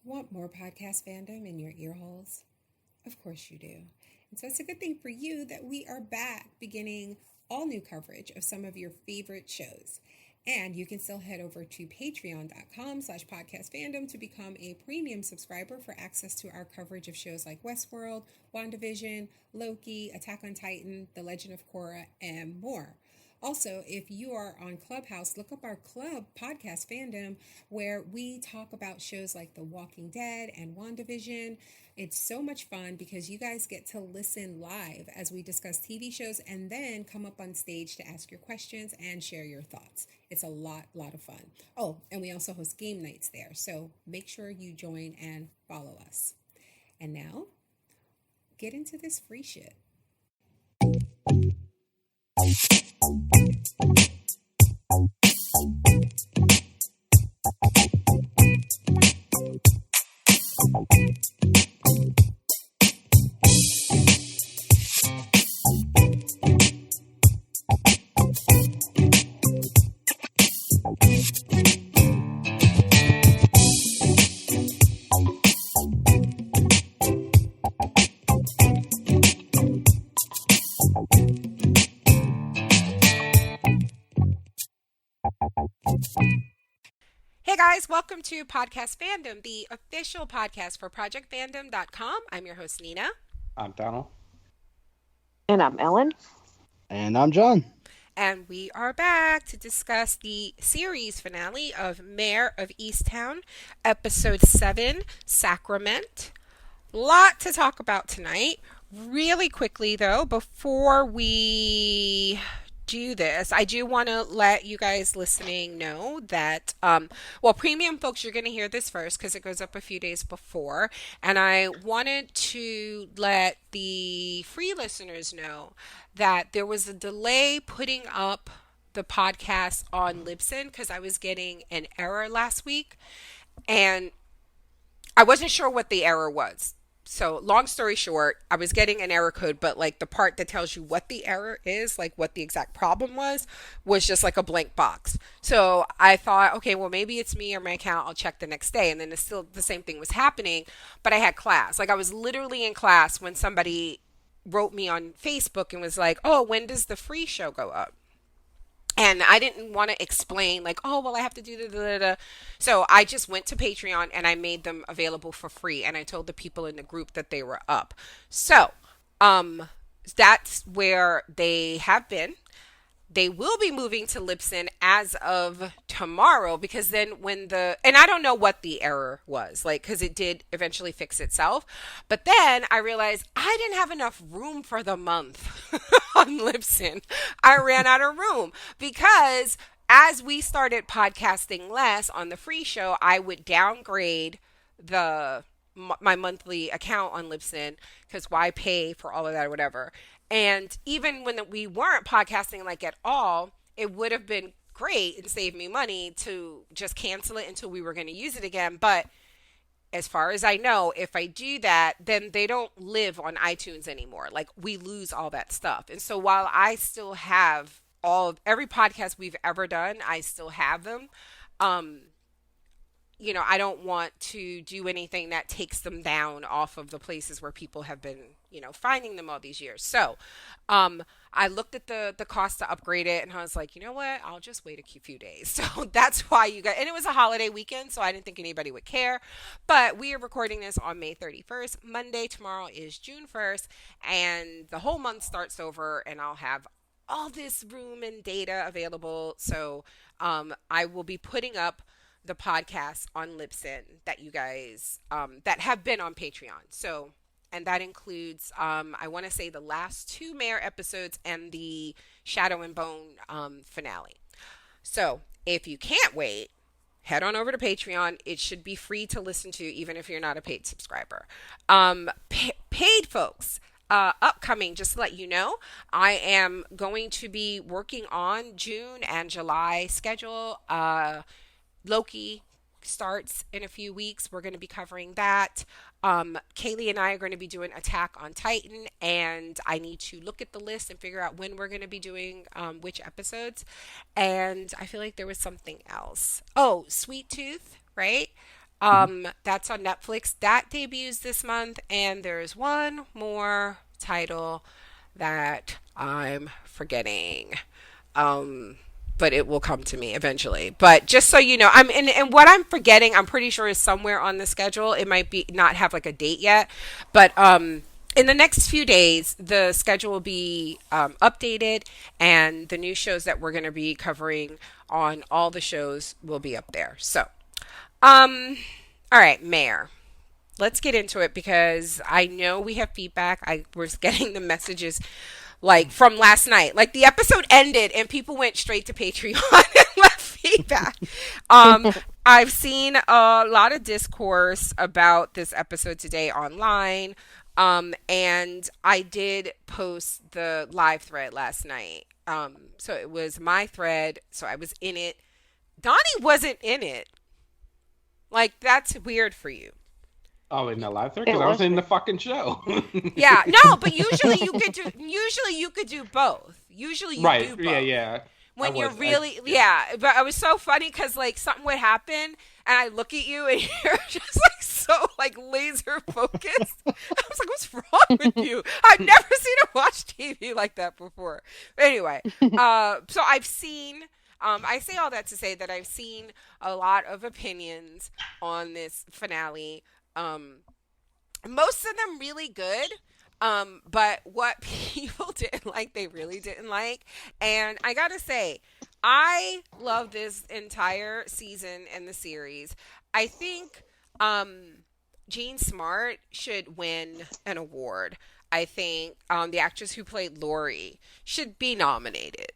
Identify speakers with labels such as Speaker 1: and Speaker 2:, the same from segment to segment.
Speaker 1: Want more podcast fandom in your ear holes? Of course you do. And so it's a good thing for you that we are back beginning all new coverage of some of your favorite shows. And you can still head over to patreon.com/podcastfandom to become a premium subscriber for access to our coverage of shows like Westworld, WandaVision, Loki, Attack on Titan, The Legend of Korra, and more. Also, if you are on Clubhouse, look up our club, Podcast Fandom, where we talk about shows like The Walking Dead and WandaVision. It's so much fun because you guys get to listen live as we discuss TV shows and then come up on stage to ask your questions and share your thoughts. It's a lot of fun. Oh, and we also host game nights there. So make sure you join and follow us. And now, get into this free shit. Hey guys, welcome to Podcast Fandom, the official podcast for ProjectFandom.com. I'm your host, Nina.
Speaker 2: I'm Donald.
Speaker 3: And I'm Ellen.
Speaker 4: And I'm John.
Speaker 1: And we are back to discuss the series finale of Mare of Easttown, Episode 7, Sacrament. Lot to talk about tonight. Really quickly, though, before we do this, I do want to let you guys listening know that, premium folks, you're going to hear this first because it goes up a few days before. And I wanted to let the free listeners know that there was a delay putting up the podcast on Libsyn because I was getting an error last week. And I wasn't sure what the error was. So long story short, I was getting an error code, but like the part that tells you what the error is, like what the exact problem was just like a blank box. So I thought, okay, well, maybe it's me or my account. I'll check the next day. And then it's still the same thing was happening, but I had class. Like I was literally in class when somebody wrote me on Facebook and was like, oh, when does the free show go up? And I didn't want to explain like, oh, well, I have to do the. So I just went to Patreon and I made them available for free. And I told the people in the group that they were up. So that's where they have been. They will be moving to Libsyn as of tomorrow because then and I don't know what the error was, like, because it did eventually fix itself. But then I realized I didn't have enough room for the month on Libsyn. I ran out of room because as we started podcasting less on the free show, I would downgrade my monthly account on Libsyn because why pay for all of that or whatever. And even when we weren't podcasting like at all, it would have been great and saved me money to just cancel it until we were going to use it again. But as far as I know, if I do that, then they don't live on iTunes anymore. Like we lose all that stuff. And so while I still have every podcast we've ever done, I still have them. I don't want to do anything that takes them down off of the places where people have been, finding them all these years. So, I looked at the cost to upgrade it and I was like, you know what? I'll just wait a few days. So that's why and it was a holiday weekend, so I didn't think anybody would care. But we are recording this on May 31st. Monday, tomorrow is June 1st, and the whole month starts over and I'll have all this room and data available. So, I will be putting up the podcasts on Libsyn that you guys that have been on Patreon. So, and that includes I want to say the last 2 Mare episodes and the Shadow and Bone finale. So if you can't wait, head on over to Patreon. It should be free to listen to even if you're not a paid subscriber. Paid folks, upcoming, just to let you know, I am going to be working on June and July schedule. Loki starts in a few weeks. We're going to be covering that. Kaylee and I are going to be doing Attack on Titan, and I need to look at the list and figure out when we're going to be doing which episodes. And I feel like there was something else. Oh, Sweet Tooth, right?
Speaker 4: Mhm.
Speaker 1: That's on Netflix. That debuts this month, and there's one more title that I'm forgetting. Um, but it will come to me eventually. But just so you know, and what I'm forgetting, I'm pretty sure is somewhere on the schedule. It might be not have like a date yet, but in the next few days, the schedule will be updated, and the new shows that we're going to be covering on all the shows will be up there. So, um, all right, Mayor. Let's get into it because I know we have feedback. I was getting the messages like from last night. Like the episode ended and people went straight to Patreon and left feedback. Um, I've seen a lot of discourse about this episode today online. And I did post the live thread last night. So it was my thread. So I was in it. Donnie wasn't in it. Like that's weird for you.
Speaker 2: Oh, in the live thread?
Speaker 3: It
Speaker 2: Because I was
Speaker 3: was
Speaker 2: in the
Speaker 3: me.
Speaker 2: fucking show.
Speaker 1: Yeah, no, but usually you could do both. Usually you
Speaker 2: Right.
Speaker 1: do
Speaker 2: Yeah,
Speaker 1: both.
Speaker 2: yeah. I
Speaker 1: When you're
Speaker 2: was.
Speaker 1: really
Speaker 2: Yeah.
Speaker 1: yeah, but it was so funny because like something would happen and I look at you and you're just like so like laser focused. I was like, what's wrong with you? I've never seen her watch TV like that before. But anyway, so I've seen I say all that to say that I've seen a lot of opinions on this finale. Um, Most of them really good. But what people didn't like, they really didn't like. And I gotta say, I love this entire season and the series. I think Jean Smart should win an award. I think the actress who played Lori should be nominated.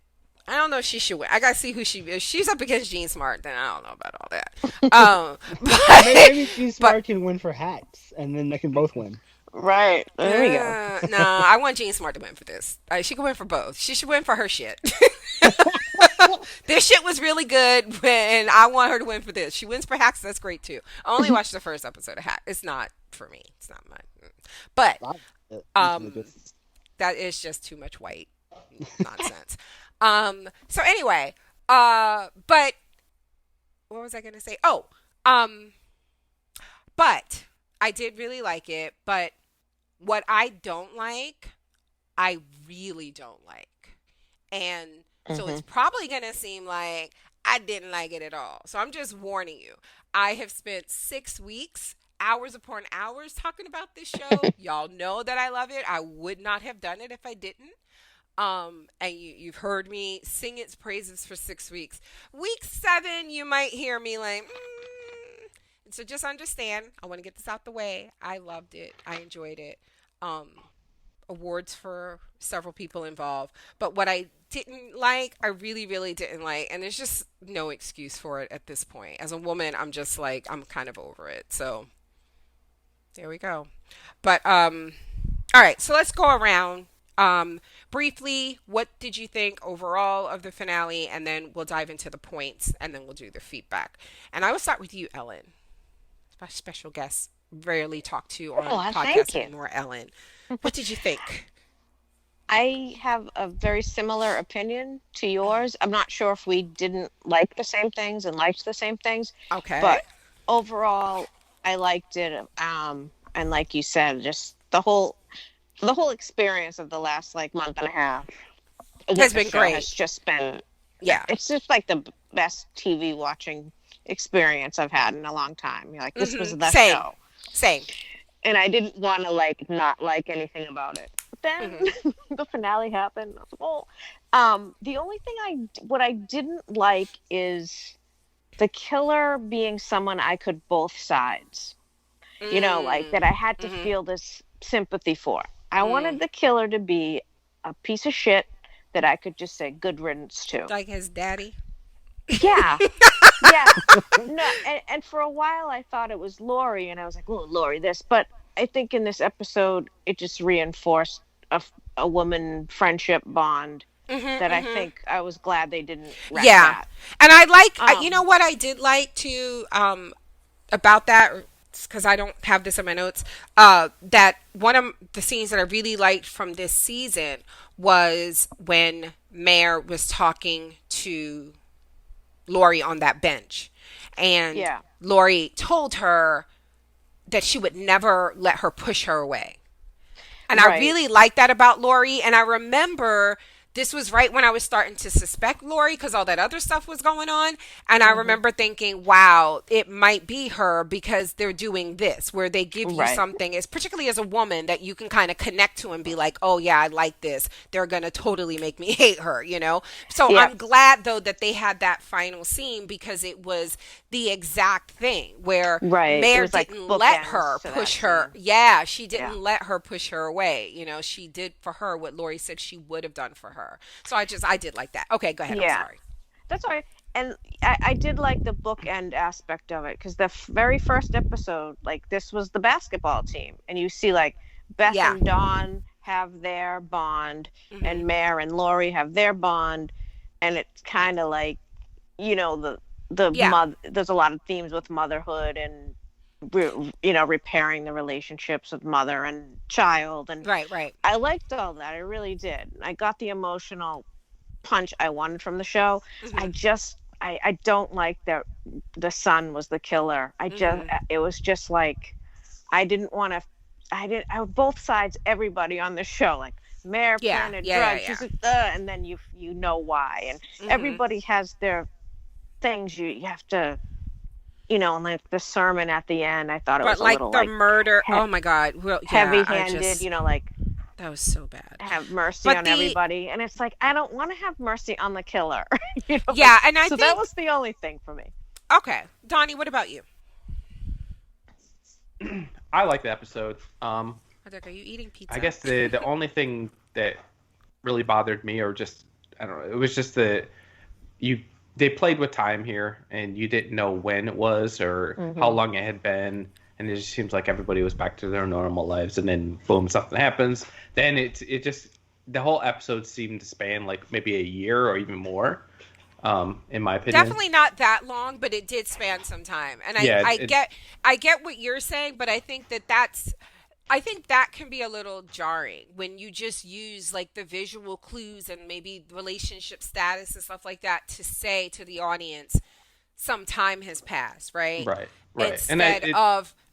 Speaker 1: I don't know if she should win. I gotta see who she is. If she's up against Jean Smart, then I don't know about all that.
Speaker 4: Maybe Gene
Speaker 1: But
Speaker 4: Smart can win for hats, and then they can both win.
Speaker 3: Right. There we go.
Speaker 1: No, I want Jean Smart to win for this. She could win for both. She should win for her shit. This shit was really good, and I want her to win for this. She wins for Hacks, that's great too. I only watched the first episode of Hack. It's not for me. It's not mine. But
Speaker 4: Wow. It's really good.
Speaker 1: um, that is just too much white nonsense. So anyway, but what was I gonna say? Oh, um, but I did really like it. But what I don't like, I really don't like. And so
Speaker 3: Hmm.
Speaker 1: it's probably going to seem like I didn't like it at all. So I'm just warning you. I have spent 6 weeks, hours upon hours, talking about this show. Y'all know that I love it. I would not have done it if I didn't. And you've heard me sing its praises for 6 weeks. Week 7, you might hear me like, so just understand. I want to get this out the way. I loved it. I enjoyed it. Um, Awards for several people involved. But what I didn't like, I really, really didn't like. And there's just no excuse for it at this point. As a woman, I'm just like, I'm kind of over it. So there we go. But, all right. So let's go around. Briefly, what did you think overall of the finale? And then we'll dive into the points and then we'll do the feedback. And I will start with you, Ellen, my special guest. Rarely talked to
Speaker 3: Oh,
Speaker 1: on
Speaker 3: thank
Speaker 1: podcasts
Speaker 3: you.
Speaker 1: anymore, Ellen. What did you think?
Speaker 3: I have a very similar opinion to yours. I'm not sure if we didn't like the same things and liked the same things,
Speaker 1: Okay.
Speaker 3: but overall, I liked it. And like you said, just the whole experience of the last like month and a half
Speaker 1: Has
Speaker 3: with the
Speaker 1: been
Speaker 3: show has
Speaker 1: great.
Speaker 3: just been.
Speaker 1: Yeah.
Speaker 3: It's just like the best TV watching experience I've had in a long time. You're like, this was the
Speaker 1: Same.
Speaker 3: show.
Speaker 1: Same.
Speaker 3: And I didn't want to like not like anything about it. But
Speaker 1: hmm
Speaker 3: then the finale happened. I was like, oh. The only thing what I didn't like is the killer being someone I could both sides. Like that I
Speaker 1: Mm.
Speaker 3: had to
Speaker 1: hmm
Speaker 3: feel this sympathy for. I
Speaker 1: Mm.
Speaker 3: wanted the killer to be a piece of shit that I could just say good riddance to.
Speaker 1: Like his daddy.
Speaker 3: Yeah, yeah. No, and for a while I thought it was Lori, and I was like, oh, Lori, this. But I think in this episode, it just reinforced a woman friendship bond that I
Speaker 1: hmm
Speaker 3: think I was glad they didn't wreck
Speaker 1: Yeah.
Speaker 3: that.
Speaker 1: And I like, you know
Speaker 3: Um,
Speaker 1: what I did like too, about that, because I don't have this in my notes, that one of the scenes that I really liked from this season was when Mare was talking to Lori on that bench. And
Speaker 3: Yeah.
Speaker 1: Lori told her that she would never let her push her away. And I
Speaker 3: Right.
Speaker 1: really like that about Lori. And I remember this was right when I was starting to suspect Lori because all that other stuff was going on. And I remember thinking, wow, it might be her because they're doing this, where they give you
Speaker 3: Right.
Speaker 1: something, as particularly as a woman, that you can kind of connect to and be like, oh, yeah, I like this. They're going to totally make me hate her, you know? So
Speaker 3: Yeah.
Speaker 1: I'm glad, though, that they had that final scene because it was the exact thing where
Speaker 3: Right. It
Speaker 1: Mare
Speaker 3: was like
Speaker 1: didn't let her
Speaker 3: bookends to that
Speaker 1: push her.
Speaker 3: scene.
Speaker 1: Yeah, she didn't
Speaker 3: Yeah.
Speaker 1: let her push her away. You know, she did for her what Lori said she would have done for her. So I did like that. Okay, go ahead. I'm
Speaker 3: Yeah.
Speaker 1: sorry.
Speaker 3: That's all right. And I did like the bookend aspect of it because the very first episode, like this was the basketball team, and you see like Beth
Speaker 1: Yeah.
Speaker 3: and Dawn have their bond,
Speaker 1: Hmm.
Speaker 3: and Mare and Lori have their bond, and it's kind of like, the
Speaker 1: Yeah.
Speaker 3: mother. There's a lot of themes with motherhood and repairing the relationships of mother and child, and
Speaker 1: Right, right.
Speaker 3: I liked all that. I really did. I got the emotional punch I wanted from the show. I
Speaker 1: Hmm.
Speaker 3: just I don't like that the son was the killer.
Speaker 1: Hmm.
Speaker 3: It was just like I didn't want to. I both sides, everybody on the show, like Mare
Speaker 1: Yeah,
Speaker 3: planted
Speaker 1: yeah,
Speaker 3: drugs,
Speaker 1: yeah,
Speaker 3: and then you know why, and
Speaker 1: yeah. Hmm.
Speaker 3: everybody has their things you have to, and like the sermon at the end, I thought it
Speaker 1: But
Speaker 3: was a
Speaker 1: like
Speaker 3: little
Speaker 1: the
Speaker 3: like
Speaker 1: murder,
Speaker 3: he-
Speaker 1: oh my God. Well, yeah, I
Speaker 3: heavy-handed,
Speaker 1: just,
Speaker 3: like
Speaker 1: that was so bad.
Speaker 3: have mercy
Speaker 1: But
Speaker 3: on everybody, and it's like I don't want to have mercy on the killer.
Speaker 1: yeah, and I
Speaker 3: So that
Speaker 1: think,
Speaker 3: was the only thing for me.
Speaker 1: okay. Donnie, what about you?
Speaker 2: I like the episode.
Speaker 1: Are you eating pizza?
Speaker 2: I guess the only thing that really bothered me, or just I don't know, it was just that you they played with time here, and you didn't know when it was or how
Speaker 3: Hmm.
Speaker 2: long it had been, and it just seems like everybody was back to their normal lives, and then boom, something happens. Then it just the whole episode seemed to span like maybe a year or even more, in my opinion.
Speaker 1: Definitely not that long, but it did span some time. And
Speaker 2: Yeah,
Speaker 1: I get what you're saying, but I think I think that can be a little jarring when you just use like the visual clues and maybe relationship status and stuff like that to say to the audience some time has passed, right?
Speaker 2: right, right, and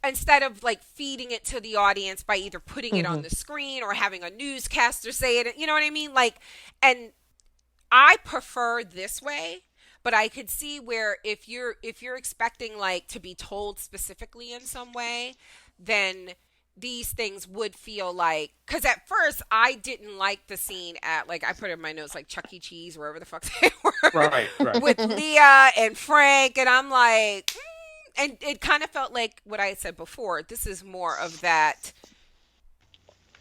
Speaker 1: Instead of like feeding it to the audience by either putting it on
Speaker 3: Hmm.
Speaker 1: the screen or having a newscaster say it, you know what I mean? Like, and I prefer this way, but I could see where if you're expecting like to be told specifically in some way, then these things would feel like, because at first I didn't like the scene at, like, I put in my notes like Chuck E. Cheese, wherever the fuck they were,
Speaker 2: right.
Speaker 1: with Leah and Frank, and I'm like, and it kind of felt like what I had said before. This is more of that.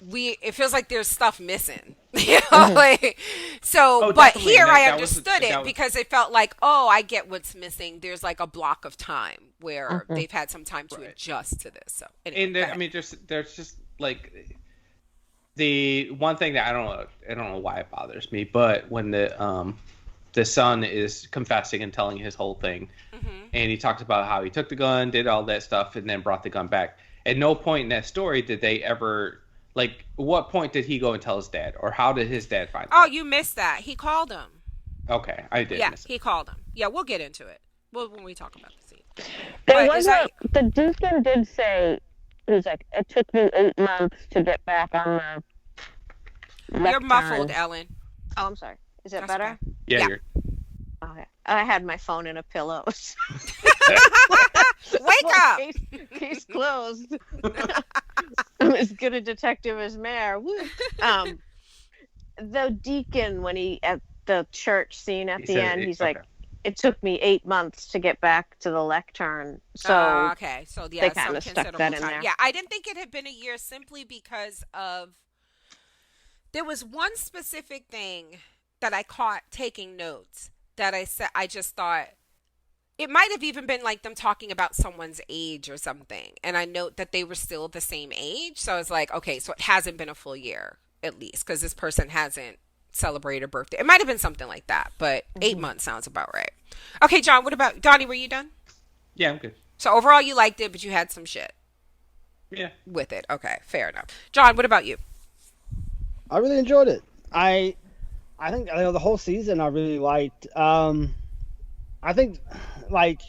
Speaker 1: It feels like there's stuff missing,
Speaker 3: Hmm.
Speaker 1: like, so,
Speaker 2: Oh,
Speaker 1: but
Speaker 2: definitely.
Speaker 1: here
Speaker 2: And
Speaker 1: I
Speaker 2: that was
Speaker 1: understood it
Speaker 2: that was
Speaker 1: because it felt like, oh, I get what's missing. There's like a block of time where
Speaker 3: Hmm.
Speaker 1: they've had some time to
Speaker 2: right.
Speaker 1: adjust to this. So anyway,
Speaker 2: And
Speaker 1: go
Speaker 2: I
Speaker 1: ahead.
Speaker 2: mean, there's just like the one thing that I don't know why it bothers me, but when the son is confessing and telling his whole thing,
Speaker 1: Hmm.
Speaker 2: and he talked about how he took the gun, did all that stuff, and then brought the gun back. At no point in that story did they ever like. What point did he go and tell his dad, or how did his dad find
Speaker 1: Oh,
Speaker 2: out?
Speaker 1: you missed that. He called him.
Speaker 2: Okay, I did
Speaker 1: Yeah,
Speaker 2: miss it.
Speaker 1: he called him. Yeah, we'll get into it. Well, when we talk about the scene.
Speaker 3: There
Speaker 1: But
Speaker 3: was
Speaker 1: is that
Speaker 3: the Deacon did say he was like, it took me 8 months to get back on the
Speaker 1: you're muffled,
Speaker 3: lectern.
Speaker 1: Ellen?
Speaker 3: Oh, I'm sorry. Is it
Speaker 1: That's okay.
Speaker 3: better?
Speaker 2: Yeah,
Speaker 1: Yeah.
Speaker 2: you're.
Speaker 3: Okay. I had my phone in a pillow.
Speaker 1: Wake up!
Speaker 3: Case closed. I'm as good a detective as Mare. Woo. Um, the Deacon, when he at the church scene at
Speaker 2: He
Speaker 3: the
Speaker 2: said
Speaker 3: end,
Speaker 2: it,
Speaker 3: he's
Speaker 2: okay.
Speaker 3: like, it took me 8 months to get back to the lectern. So
Speaker 1: Okay, so
Speaker 3: they
Speaker 1: yeah,
Speaker 3: kind
Speaker 1: some
Speaker 3: of stuck
Speaker 1: considerable
Speaker 3: that in
Speaker 1: time.
Speaker 3: there.
Speaker 1: Yeah, I didn't think it had been a year simply because of there was one specific thing that I caught taking notes that I said I just thought it might have even been like them talking about someone's age or something. And I note that they were still the same age. So I was like, okay, so it hasn't been a full year at least because this person hasn't celebrated a birthday. It might have been something like that, but 8 months sounds about right. Okay, John, what about Donnie? Were you done?
Speaker 2: Yeah, I'm good.
Speaker 1: So overall, you liked it, but you had some shit
Speaker 2: Yeah.
Speaker 1: with it. Okay, fair enough. John, what about you?
Speaker 4: I really enjoyed it. I think the whole season I really liked. I think like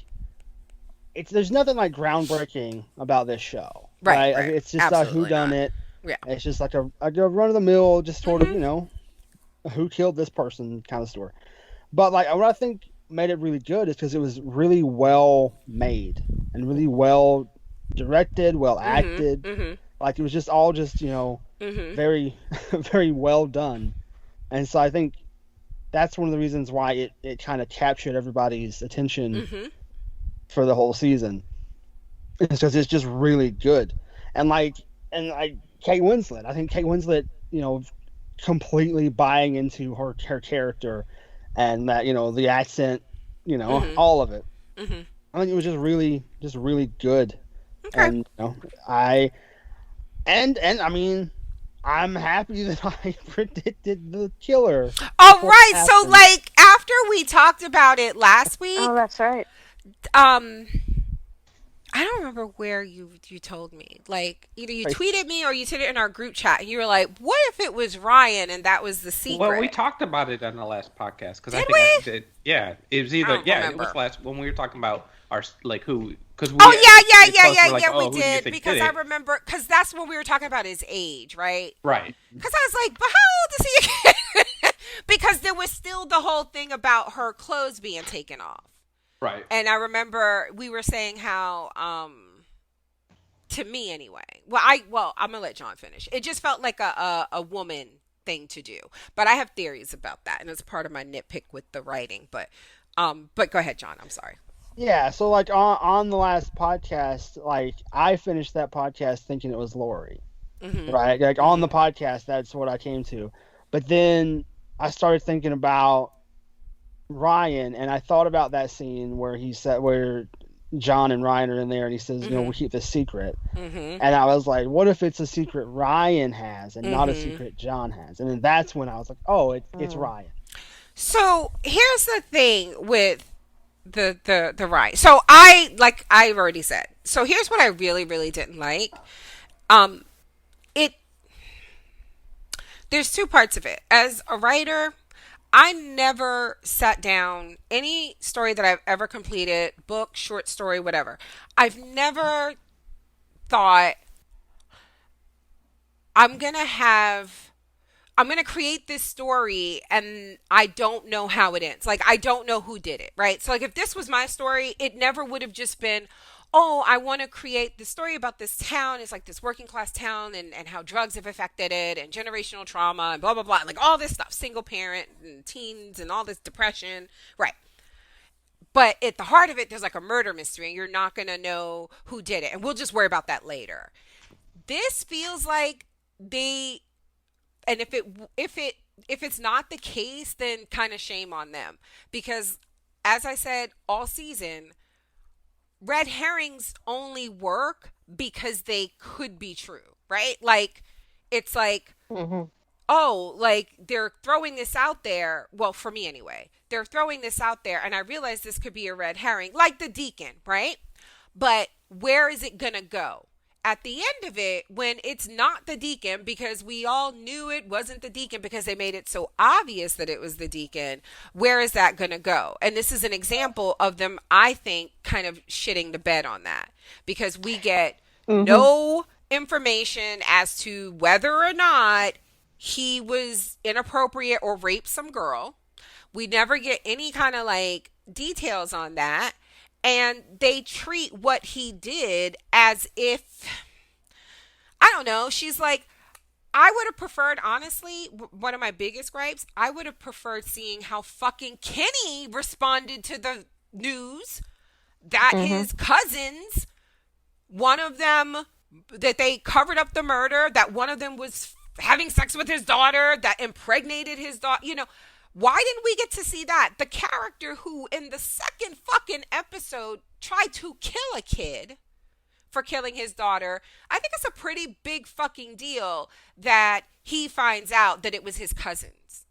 Speaker 4: it's there's nothing like groundbreaking about this show,
Speaker 1: Right,
Speaker 4: right? Like
Speaker 1: right.
Speaker 4: it's just a who
Speaker 1: Absolutely
Speaker 4: done
Speaker 1: not.
Speaker 4: it.
Speaker 1: Yeah.
Speaker 4: It's just like a run of the mill, just sort of
Speaker 1: Mhm.
Speaker 4: who killed this person kind of story. But like what I think made it really good is because it was really well made and really well directed, well
Speaker 1: Mhm.
Speaker 4: acted.
Speaker 1: Mhm.
Speaker 4: Like it was just all just
Speaker 1: Mhm.
Speaker 4: very very well done. And so I think that's one of the reasons why it kind of captured everybody's attention
Speaker 1: Mhm.
Speaker 4: for the whole season. It's because it's just really good. And like Kate Winslet, I think Kate Winslet, completely buying into her character and that, the accent,
Speaker 1: Mhm.
Speaker 4: all of it.
Speaker 1: Mhm.
Speaker 4: I think it was just really good.
Speaker 1: Okay.
Speaker 4: And I and I mean I'm happy that I predicted the killer
Speaker 1: All
Speaker 4: before
Speaker 1: right.
Speaker 4: it
Speaker 1: So
Speaker 4: happened.
Speaker 1: like after we talked about it last
Speaker 3: Oh,
Speaker 1: week,
Speaker 3: that's right.
Speaker 1: um I don't remember where you told me. Like either you
Speaker 4: Like,
Speaker 1: tweeted me or you said it in our group chat and you were like, "What if it was Ryan and that was the
Speaker 2: Well, we
Speaker 1: secret?"
Speaker 2: talked about it on the last podcast because I
Speaker 1: Did
Speaker 2: think I
Speaker 1: we?
Speaker 2: did. Yeah, it was
Speaker 1: I
Speaker 2: either
Speaker 1: don't
Speaker 2: it was
Speaker 1: remember.
Speaker 2: last when we were talking about our like who because
Speaker 1: Oh
Speaker 2: we both were like,
Speaker 1: yeah, we
Speaker 2: oh, who do you
Speaker 1: did
Speaker 2: think did
Speaker 1: because I
Speaker 2: it?
Speaker 1: remember because that's when we were talking about his age, right?
Speaker 2: Right,
Speaker 1: Because I was like, "But how old is he again?" Because there was still the whole thing about her clothes being taken off.
Speaker 2: right.
Speaker 1: And I remember we were saying how to me anyway. I'm gonna let John finish. It just felt like a woman thing to do. But I have theories about that and it's part of my nitpick with the writing. But go ahead, John. I'm sorry.
Speaker 4: yeah, so like on the last podcast, like I finished that podcast thinking it was Lori,
Speaker 1: Mhm.
Speaker 4: right? Like on the
Speaker 1: Mhm.
Speaker 4: podcast, that's what I came to. But then I started thinking about Ryan, and I thought about that scene where John and Ryan are in there, and he says,
Speaker 1: Mhm.
Speaker 4: we keep this secret.
Speaker 1: Mhm.
Speaker 4: And I was like, what if it's a secret Ryan has and not a
Speaker 1: Mhm.
Speaker 4: secret John has? And then that's when I was like, oh, it's
Speaker 3: Mm.
Speaker 4: Ryan.
Speaker 1: So here's the thing with the right. So I like I've already said. So here's what I really didn't like. Um, it there's two parts of it. As a writer, I never sat down any story that I've ever completed, book, short story, whatever. I've never thought I'm going to have I'm going to create this story and I don't know how it ends. Like I don't know who did it, right? So like if this was my story, it never would have just been, "Oh, I want to create the story about this town. It's like this working class town and how drugs have affected it and generational trauma and blah blah blah." Like all this stuff, single parent and teens and all this depression. Right. But at the heart of it there's like a murder mystery and you're not going to know who did it. And we'll just worry about that later. This feels like they and if it's not the case then kind of shame on them because as I said all season red herrings only work because they could be true, right? Like it's like
Speaker 3: Mhm.
Speaker 1: oh, like they're throwing this out there. Well, for me anyway, they're throwing this out there, and I realize this could be a red herring, like the deacon, right? But where is it gonna go? At the end of it, when it's not the deacon, because we all knew it wasn't the deacon because they made it so obvious that it was the deacon, where is that going to go? And this is an example of them, I think, kind of shitting the bed on that because we get
Speaker 3: Mhm.
Speaker 1: no information as to whether or not he was inappropriate or raped some girl. We never get any kind of like details on that. And they treat what he did as if, I don't know, she's like, I would have preferred, honestly, one of my biggest gripes, I would have preferred seeing how fucking Kenny responded to the news that
Speaker 3: Mhm.
Speaker 1: his cousins, one of them, that they covered up the murder, that one of them was having sex with his daughter, that impregnated his daughter. Why didn't we get to see that? The character who, in the second fucking episode, tried to kill a kid for killing his daughter. I think it's a pretty big fucking deal that he finds out that it was his cousin's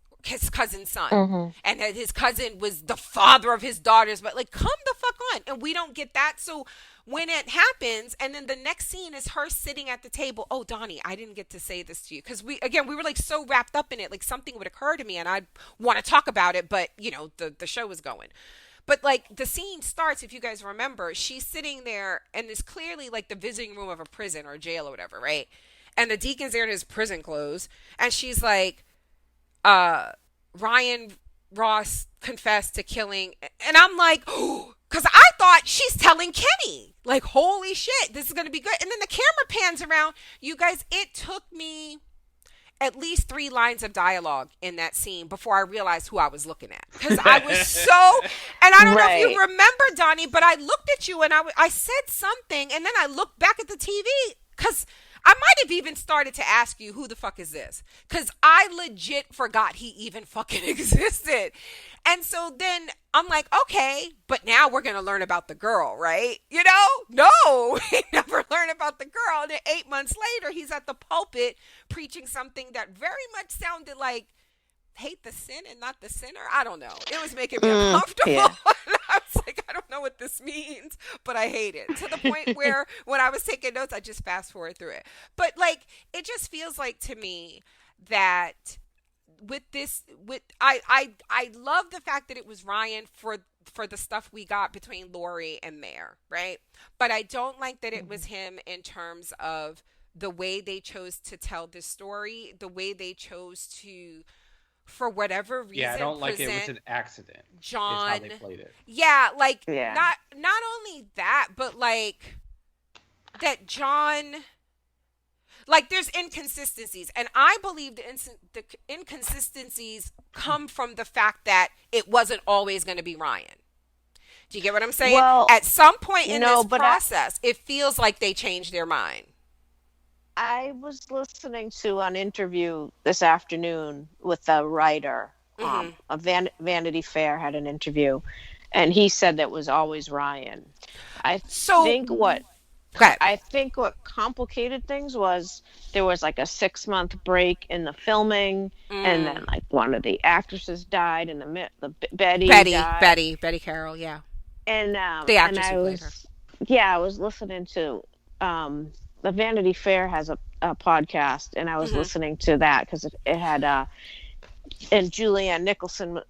Speaker 1: son,
Speaker 3: Mhm.
Speaker 1: and that his cousin was the father of his daughters. But like, come the fuck on, and we don't get that. So when it happens, and then the next scene is her sitting at the table. Oh, Donnie, I didn't get to say this to you because we were like so wrapped up in it, like something would occur to me, and I'd want to talk about it, but the show was going. But like the scene starts, if you guys remember, she's sitting there and it's clearly like the visiting room of a prison or jail or whatever, right? And the deacon's there in his prison clothes, and she's like, uh, Ryan Ross confessed to killing, and I'm like, oh, because I thought she's telling Kenny, like, holy shit, this is gonna be good. And then the camera pans around, you guys. It took me at least 3 lines of dialogue in that scene before I realized who I was looking at. Because I was so, and I don't know if you remember, Donnie, but I looked at you and I said something, and then I looked back at the TV because I might have even started to ask you, who the fuck is this? Because I legit forgot he even fucking existed. And so then I'm like, okay, but now we're going to learn about the girl, right? You know? No, we never learn about the girl. And then 8 months later, he's at the pulpit preaching something that very much sounded like hate the sin and not the sinner. I don't know. It was making me uncomfortable.
Speaker 3: Yeah.
Speaker 1: And I was like, I don't know what this means, but I hate it. To the point where when I was taking notes, I just fast forward through it. But like, it just feels like to me that I love the fact that it was Ryan for the stuff we got between Lori and Mare, right? But I don't like that it was him in terms of the way they chose to tell this story, the way they chose to, for whatever reason,
Speaker 2: Yeah, I don't like it was an accident.
Speaker 1: John.
Speaker 2: Is how they played it.
Speaker 1: Yeah, like
Speaker 3: Yeah.
Speaker 1: not only that, but like that John, like there's inconsistencies, and I believe the inconsistencies come from the fact that it wasn't always going to be Ryan. Do you get what I'm saying?
Speaker 3: Well,
Speaker 1: at some point in
Speaker 3: no,
Speaker 1: this
Speaker 3: but
Speaker 1: process, it feels like they changed their mind.
Speaker 3: I was listening to an interview this afternoon with a writer. Vanity Fair had an interview, and he said that was always Ryan. I think what complicated things was there was like a 6-month break in the filming, and then like one of the actresses died, and the
Speaker 1: Betty Carroll, yeah,
Speaker 3: and
Speaker 1: the actress who played her.
Speaker 3: Yeah, I was listening to the Vanity Fair has a podcast, and I was listening to that because it had and Julianne Nicholson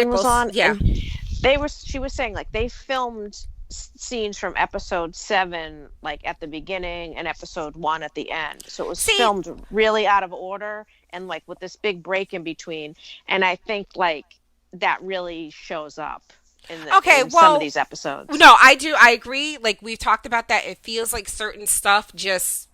Speaker 3: was on.
Speaker 1: Yeah,
Speaker 3: and she was saying like they filmed scenes from episode 7 like at the beginning and episode 1 at the end, so it was filmed really out of order and like with this big break in between, and I think like that really shows up in some of these episodes.
Speaker 1: No, I agree. Like we've talked about that, it feels like certain stuff just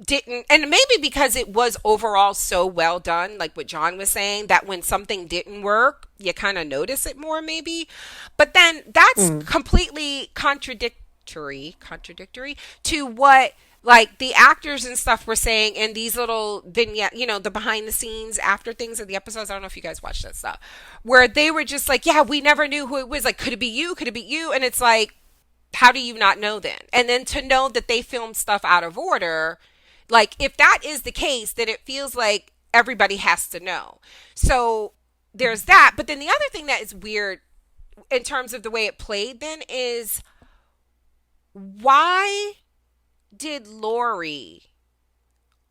Speaker 1: didn't, and maybe because it was overall so well done, like what John was saying, that when something didn't work, you kind of notice it more maybe. But then that's completely contradictory to what like the actors and stuff were saying in these little vignette, the behind the scenes after things of the episodes. I don't know if you guys watched that stuff, where they were just like, yeah, we never knew who it was. Like, could it be you? Could it be you? And it's like, how do you not know then? And then to know that they filmed stuff out of order, like if that is the case, then it feels like everybody has to know. So there's that. But then the other thing that is weird in terms of the way it played then is, why did Lori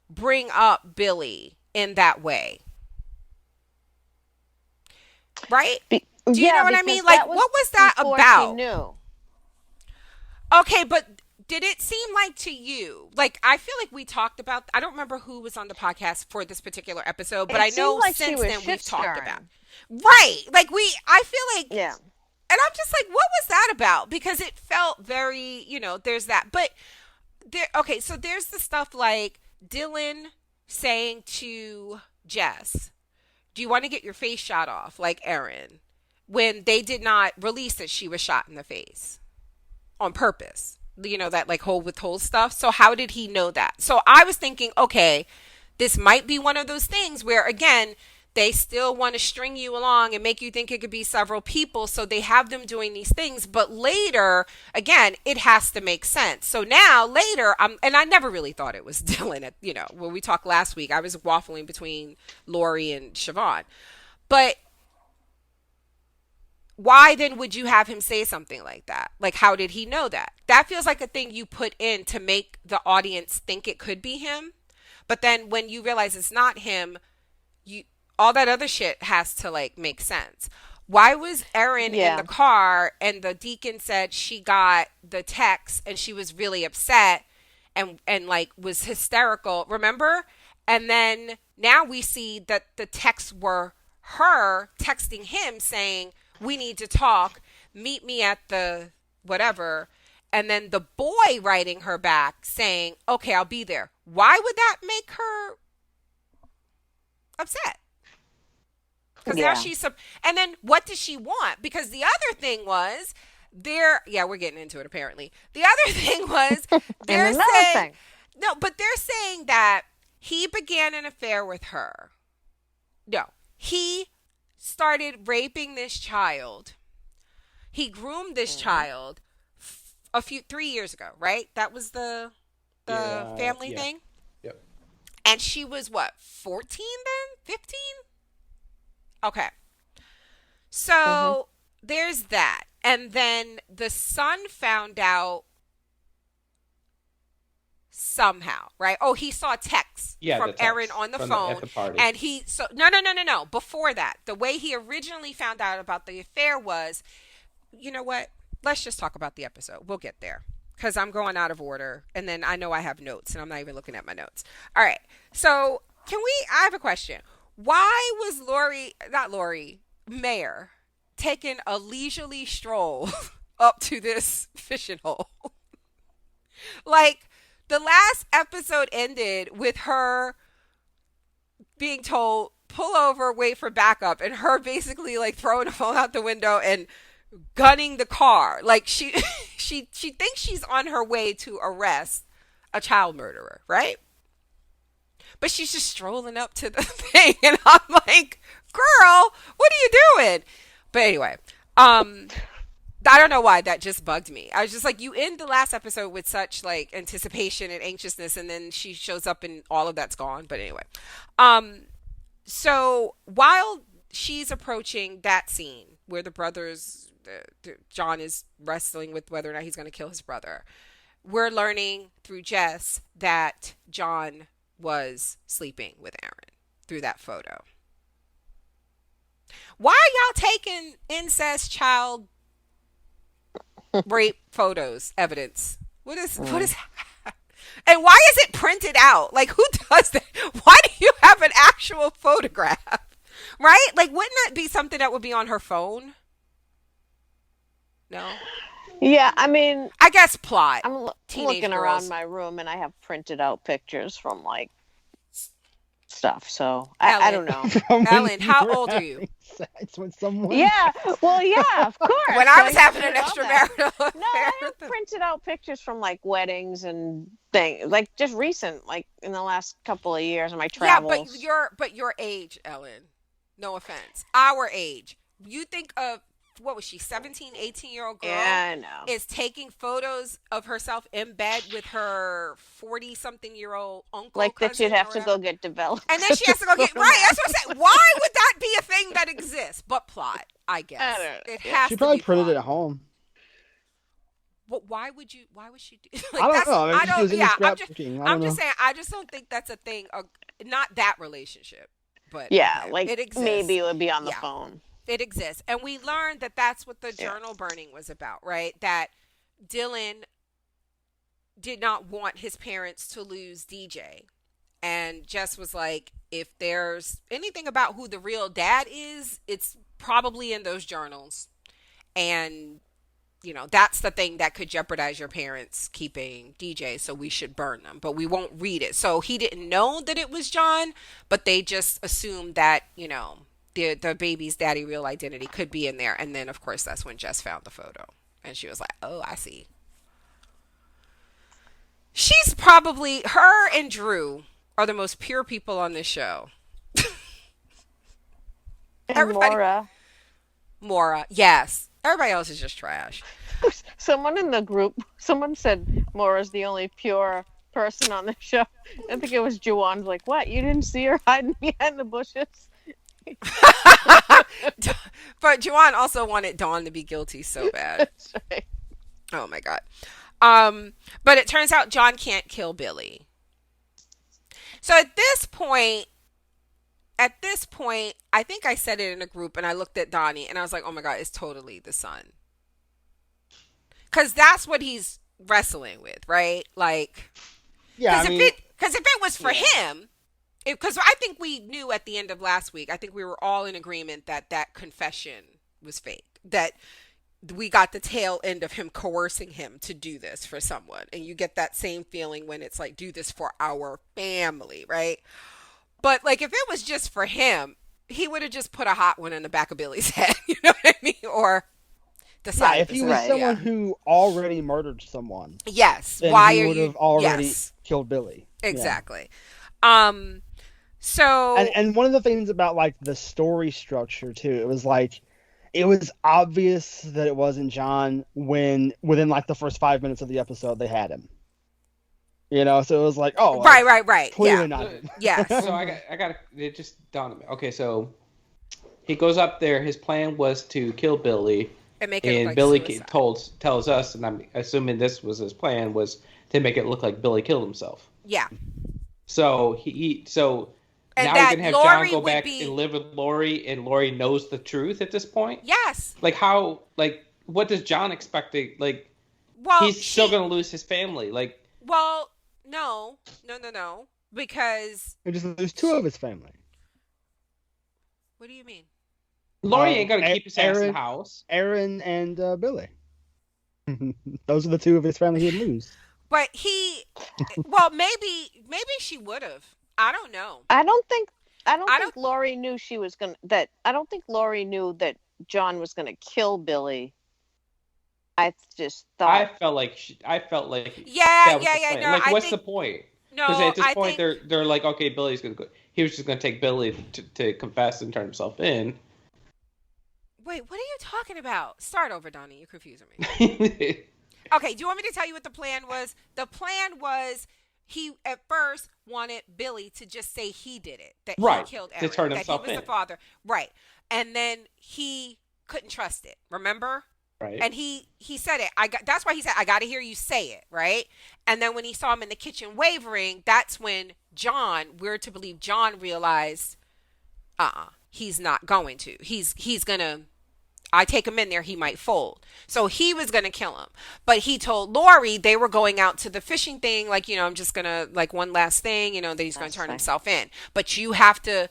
Speaker 1: bring up Billy in that way? Right? Do you know what I mean? Like, what was that about?
Speaker 3: She knew.
Speaker 1: Okay, but did it seem like to you, like, I feel like we talked about, I don't remember who was on the podcast for this particular episode, but I know
Speaker 3: like
Speaker 1: since then we've talked about. Right. Like I feel like,
Speaker 3: yeah.
Speaker 1: And I'm just like, what was that about? Because it felt very, there's that. But okay, so there's the stuff like Dylan saying to Jess, do you want to get your face shot off like Erin, when they did not release that she was shot in the face on purpose, that like whole withhold stuff. So how did he know that? So I was thinking, okay, this might be one of those things where, again, they still want to string you along and make you think it could be several people. So they have them doing these things. But later, again, it has to make sense. So now later, and I never really thought it was Dylan. When we talked last week, I was waffling between Lori and Siobhan. But why then would you have him say something like that? Like, how did he know that? That feels like a thing you put in to make the audience think it could be him. But then when you realize it's not him, all that other shit has to like make sense. Why was Erin in the
Speaker 3: Yeah.
Speaker 1: car and the deacon said she got the text and she was really upset and like was hysterical, remember? And then now we see that the texts were her texting him saying, "We need to talk. Meet me at the whatever." And then the boy writing her back saying, "Okay, I'll be there." Why would that make her upset? Because now
Speaker 3: Yeah.
Speaker 1: she's some, and then what does she want? Because the other thing was, yeah, we're getting into it apparently. The other thing was,
Speaker 3: And
Speaker 1: they're
Speaker 3: another
Speaker 1: saying,
Speaker 3: thing.
Speaker 1: no, but they're saying that he began an affair with her. No, he started raping this child. He groomed this
Speaker 3: Mhm.
Speaker 1: child 3 years ago, right? That was the family
Speaker 2: Yeah.
Speaker 1: thing.
Speaker 2: Yep.
Speaker 1: And she was what, 14 then? 15? Okay.
Speaker 3: Mhm.
Speaker 1: So there's that. And then the son found out somehow, right? Oh, he saw texts
Speaker 2: Yeah,
Speaker 1: from
Speaker 2: the
Speaker 1: Erin
Speaker 2: text
Speaker 1: on the
Speaker 2: from
Speaker 1: phone.
Speaker 2: at the party.
Speaker 1: And he, so, no, no, no, no, no. Before that, the way he originally found out about the affair was, you know what? Let's just talk about the episode. We'll get there. Because I'm going out of order. And then I know I have notes and I'm not even looking at my notes. All right. So, I have a question. Why was not Lori, Mayor, taking a leisurely stroll up to this fishing hole? Like, the last episode ended with her being told, pull over, wait for backup, and her basically like throwing the phone out the window and gunning the car. Like she thinks she's on her way to arrest a child murderer, right? But she's just strolling up to the thing, and I'm like, "Girl, what are you doing?" But anyway, I don't know why that just bugged me. I was just like, you end the last episode with such like anticipation and anxiousness, and then she shows up and all of that's gone. But anyway, um, so while she's approaching that scene where the brothers, John is wrestling with whether or not he's going to kill his brother, we're learning through Jess that John was sleeping with Aaron through that photo. Why are y'all taking incest, child rape photos evidence? What is and why is it printed out? Like, who does that? Why do you have an actual photograph? Right? Like, wouldn't that be something that would be on her phone? No.
Speaker 3: Yeah, I mean,
Speaker 1: I guess plot.
Speaker 3: I'm
Speaker 1: Teenage
Speaker 3: looking around
Speaker 1: girls.
Speaker 3: my room and I have printed out pictures from like stuff. So I
Speaker 1: Ellen.
Speaker 3: don't know.
Speaker 4: From when
Speaker 1: Ellen,
Speaker 4: you
Speaker 1: how
Speaker 4: were
Speaker 1: old are you?
Speaker 4: having Sex with someone.
Speaker 3: Yeah, well, yeah, of course.
Speaker 1: When I was
Speaker 3: Like,
Speaker 1: having an
Speaker 3: all that.
Speaker 1: extramarital
Speaker 3: No, I
Speaker 1: affair.
Speaker 3: have printed out pictures from like weddings and things, like just recent, like in the last couple of years of my
Speaker 1: Yeah,
Speaker 3: travels.
Speaker 1: but your age, Ellen. No offense. Our age. You think of what was she, 17, 18-year-old girl
Speaker 3: Yeah, I know.
Speaker 1: is taking photos of herself in bed with her 40 something year old uncle,
Speaker 3: Like that you'd
Speaker 1: cousin, or
Speaker 3: have to
Speaker 1: whatever.
Speaker 3: go get developed.
Speaker 1: And then she has to go get right. That's what I'm saying. Why would that be a thing that exists? But plot, I guess.
Speaker 3: I don't know.
Speaker 1: It
Speaker 3: Yeah.
Speaker 1: has
Speaker 4: She
Speaker 1: to
Speaker 4: probably
Speaker 1: be
Speaker 4: printed
Speaker 1: plot.
Speaker 4: it at home.
Speaker 1: But why would you? Why would she do?
Speaker 4: I don't know. I mean,
Speaker 1: I
Speaker 4: she
Speaker 1: don't.
Speaker 4: was into
Speaker 1: Yeah,
Speaker 4: scrapbooking. I
Speaker 1: I'm
Speaker 4: don't
Speaker 1: just
Speaker 4: know.
Speaker 1: saying. I just don't think that's a thing. Not that relationship, but
Speaker 3: Yeah,
Speaker 1: okay,
Speaker 3: like
Speaker 1: it exists.
Speaker 3: maybe it would be on the
Speaker 1: Yeah.
Speaker 3: phone.
Speaker 1: It exists, and we learned that that's what the
Speaker 3: Yeah.
Speaker 1: journal burning was about, right? That Dylan did not want his parents to lose DJ, and Jess was like, if there's anything about who the real dad is, it's probably in those journals, and that's the thing that could jeopardize your parents keeping DJ, so we should burn them, but we won't read it. So he didn't know that it was John, but they just assumed that, the baby's daddy real identity could be in there. And then, of course, that's when Jess found the photo. And she was like, oh, I see. She's probably, her and Drew are the most pure people on this show.
Speaker 3: And
Speaker 1: Everybody-
Speaker 3: Maura.
Speaker 1: Yes. Everybody else is just trash.
Speaker 3: Someone in the group, someone said Maura's the only pure person on the show. I think it was Juwan's like, what? You didn't see her hiding behind the bushes?
Speaker 1: But Juwan also wanted Dawn to be guilty so bad.
Speaker 3: That's right.
Speaker 1: Oh my God. But it turns out John can't kill Billy. So at this point, at this point, I think I said it in a group and I looked at Donnie and I was like, oh my God, it's totally the son. Because that's what he's wrestling with, right? Like,
Speaker 4: Yeah, I mean,
Speaker 1: because if it was for
Speaker 3: Yeah.
Speaker 1: him, because I think we knew at the end of last week, I think we were all in agreement that that confession was fake. That we got the tail end of him coercing him to do this for someone. And you get that same feeling when it's like, do this for our family, right? But like, if it was just for him, he would have just put a hot one in the back of Billy's head. You know what I mean? Or the
Speaker 4: yeah,
Speaker 1: side
Speaker 4: if
Speaker 1: of
Speaker 4: he
Speaker 1: his
Speaker 4: was
Speaker 1: head.
Speaker 3: Right.
Speaker 4: someone
Speaker 1: Yeah.
Speaker 4: who already murdered someone,
Speaker 1: Yes.
Speaker 4: then
Speaker 1: Why
Speaker 4: he
Speaker 1: are
Speaker 4: would
Speaker 1: you?
Speaker 4: have already
Speaker 1: Yes.
Speaker 4: killed Billy. Yeah.
Speaker 1: Exactly. Um. So.
Speaker 4: And one of the things about like the story structure too, it was like it was obvious that it wasn't John when within like the first 5 minutes of the episode they had him. You know, so it was like, oh,
Speaker 1: Right.
Speaker 4: it's
Speaker 1: Right.
Speaker 4: clearly
Speaker 1: Yeah.
Speaker 4: not him.
Speaker 1: Yes.
Speaker 2: So I got it just dawned on me. Okay, so he goes up there. His plan was to kill Billy,
Speaker 1: And make it look
Speaker 2: and
Speaker 1: like
Speaker 2: Billy
Speaker 1: suicide.
Speaker 2: tells us, and I'm assuming this was his plan, was to make it look like Billy killed himself.
Speaker 1: Yeah.
Speaker 2: So
Speaker 1: And
Speaker 2: now you're
Speaker 1: that
Speaker 2: gonna have John
Speaker 1: Lori
Speaker 2: go
Speaker 1: would
Speaker 2: back
Speaker 1: be.
Speaker 2: and live with Lori, and Lori knows the truth at this point.
Speaker 1: Yes.
Speaker 2: Like how? Like what does John expect to like?
Speaker 1: Well,
Speaker 2: He's still gonna lose his family. Like
Speaker 1: Well, no. Because.
Speaker 4: And just there's two of his family.
Speaker 1: What do you mean?
Speaker 2: Lori ain't gonna keep his ass in
Speaker 4: Aaron-
Speaker 2: the house.
Speaker 4: Aaron and Billy. Those are the two of his family he'd lose.
Speaker 1: But he. Well, maybe she would have. I don't know.
Speaker 3: I don't think
Speaker 1: I
Speaker 3: think Lori knew she was gonna that I don't think Lori knew that John was gonna kill Billy. I just
Speaker 2: I
Speaker 3: thought
Speaker 2: felt like
Speaker 1: Yeah.
Speaker 2: that was the plan.
Speaker 1: No.
Speaker 2: Like,
Speaker 1: I
Speaker 2: what's
Speaker 1: think.
Speaker 2: the point?
Speaker 1: No.
Speaker 2: Because at this
Speaker 1: I
Speaker 2: point,
Speaker 1: think.
Speaker 2: they're like, okay, Billy's gonna go. He was just gonna take Billy to confess and turn himself in.
Speaker 1: Wait. What are you talking about? Start over, Donnie. You're confusing me. Okay. Do you want me to tell you what the plan was? The plan was. He at first wanted Billy to just say he did it, that
Speaker 2: Right,
Speaker 1: he killed
Speaker 2: to
Speaker 1: Aaron,
Speaker 2: turn
Speaker 1: that he
Speaker 2: himself
Speaker 1: was the
Speaker 2: in.
Speaker 1: father, right? And then he couldn't trust it. Remember?
Speaker 2: Right.
Speaker 1: And he said it. That's why he said, I got to hear you say it, right? And then when he saw him in the kitchen wavering, that's when we're to believe John realized, he's not going to. He's gonna. I take him in there, he might fold. So he was going to kill him. But he told Lori they were going out to the fishing thing, like, I'm just going to, like, one last thing, that he's going to turn himself in. But you have to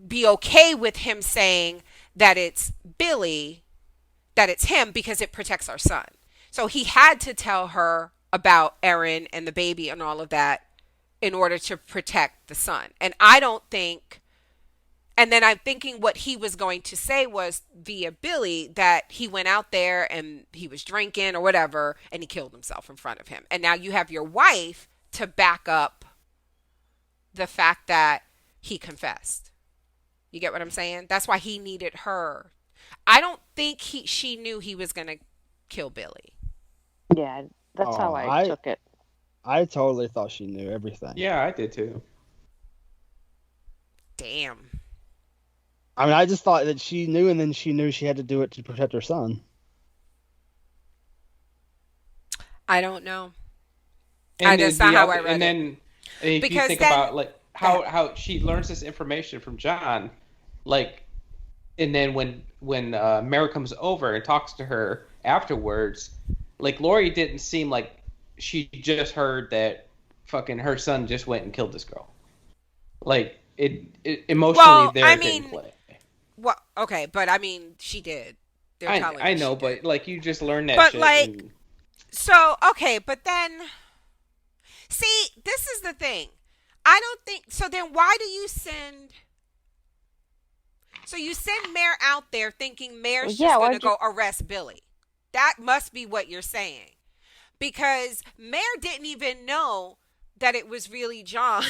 Speaker 1: be okay with him saying that it's Billy, that it's him, because it protects our son. So he had to tell her about Aaron and the baby and all of that in order to protect the son. And I don't think... And then I'm thinking what he was going to say was via Billy that he went out there and he was drinking or whatever and he killed himself in front of him. And now you have your wife to back up the fact that he confessed. You get what I'm saying? That's why he needed her. I don't think she knew he was going to kill Billy.
Speaker 3: yeah, that's how
Speaker 4: Oh,
Speaker 3: I took it.
Speaker 4: I totally thought she knew everything.
Speaker 2: Yeah, I did too.
Speaker 1: Damn.
Speaker 4: I mean, I just thought that she knew, and then she knew she had to do it to protect her son.
Speaker 1: I don't know.
Speaker 2: And
Speaker 1: That's not how I read
Speaker 2: and
Speaker 1: it.
Speaker 2: then if
Speaker 1: Because
Speaker 2: you think
Speaker 1: then-
Speaker 2: about like how she learns this information from John, like, and then when Mary comes over and talks to her afterwards, like Lori didn't seem like she just heard that fucking her son just went and killed this girl. Like it emotionally
Speaker 1: Well,
Speaker 2: there
Speaker 1: I
Speaker 2: didn't
Speaker 1: mean,
Speaker 2: play.
Speaker 1: Well, okay, but I mean, she did. They're telling
Speaker 2: I
Speaker 1: us
Speaker 2: know,
Speaker 1: she
Speaker 2: but
Speaker 1: did.
Speaker 2: like you just learned that
Speaker 1: But,
Speaker 2: shit.
Speaker 1: like,
Speaker 2: and-
Speaker 1: So, okay, but then, see, this is the thing. I don't think, so then why do you send, so you send Mare out there thinking Mare's
Speaker 3: Yeah,
Speaker 1: just going
Speaker 3: why'd
Speaker 1: to go arrest Billy. That must be what you're saying. Because Mare didn't even know that it was really John.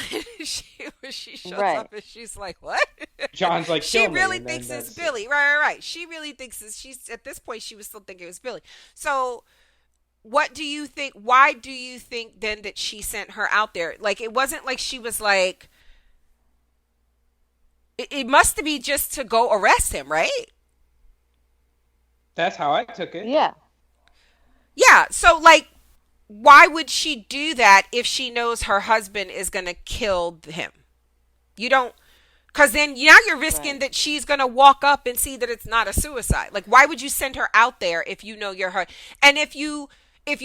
Speaker 1: she shows
Speaker 3: Right.
Speaker 1: up and she's like, what?
Speaker 2: John's like,
Speaker 1: She
Speaker 2: "Kill me,"
Speaker 1: really
Speaker 2: and then
Speaker 1: thinks it's
Speaker 2: that's it.
Speaker 1: Billy. Right. She really thinks it's, she's, at this point, she was still thinking it was Billy. So, what do you think? Why do you think then that she sent her out there? Like, it wasn't like she was like, it must be just to go arrest him, right?
Speaker 2: That's how I took it.
Speaker 3: Yeah.
Speaker 1: Yeah. So, like, why would she do that if she knows her husband is going to kill him? You don't, Because then now you're risking
Speaker 3: Right.
Speaker 1: that she's going to walk up and see that it's not a suicide. Like, why would you send her out there if you know you're her? And if you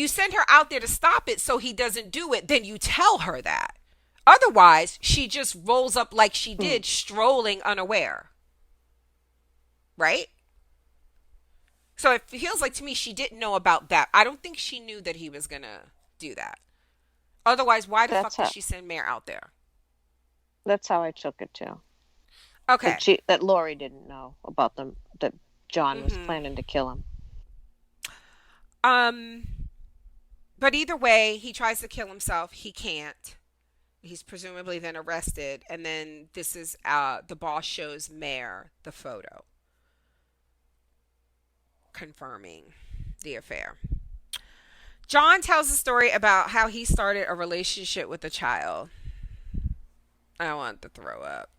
Speaker 1: send her out there to stop it so he doesn't do it, then you tell her that. Otherwise, she just rolls up like she did, strolling unaware. Right? So it feels like to me she didn't know about that. I don't think she knew that he was going to do that. Otherwise, why the fuck
Speaker 3: That's
Speaker 1: would
Speaker 3: how
Speaker 1: she send Mare out there?
Speaker 3: that's how I took it too.
Speaker 1: Okay.
Speaker 3: That Lori didn't know about them, that John was
Speaker 1: Mm-hmm.
Speaker 3: planning to kill him.
Speaker 1: Um, but either way, he tries to kill himself. He can't. He's presumably then arrested, and then this is the boss shows Mare the photo, confirming the affair. John tells a story about how he started a relationship with a child. I want to throw up.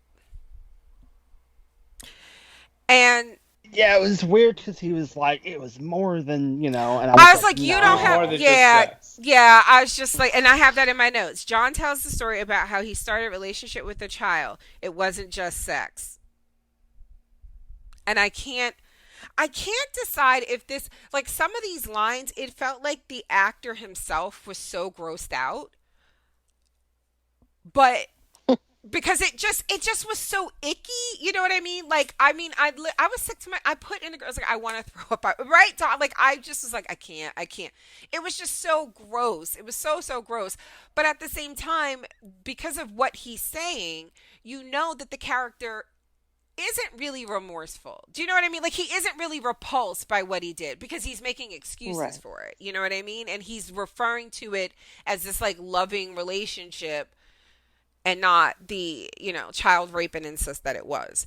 Speaker 1: And
Speaker 4: Yeah, it was weird because he was like, it was more than, and
Speaker 1: I was like, you
Speaker 4: no.
Speaker 1: don't have,
Speaker 2: More than just
Speaker 1: yeah,
Speaker 2: sex.
Speaker 1: yeah. I was just like, and I have that in my notes. John tells the story about how he started a relationship with a child. It wasn't just sex. And I can't decide if this, like some of these lines, it felt like the actor himself was so grossed out. But because it just was so icky, you know what I mean? Like, I was sick to my, I put in the, I was like, I want to throw up, right? So, like, I just was like, I can't. It was just so gross. It was so gross. But at the same time, because of what he's saying, you know that the character isn't really remorseful. Do you know what I mean? Like, he isn't really repulsed by what he did because he's making excuses
Speaker 3: Right.
Speaker 1: for it. You know what I mean? And he's referring to it as this like loving relationship and not the, child rape and incest that it was.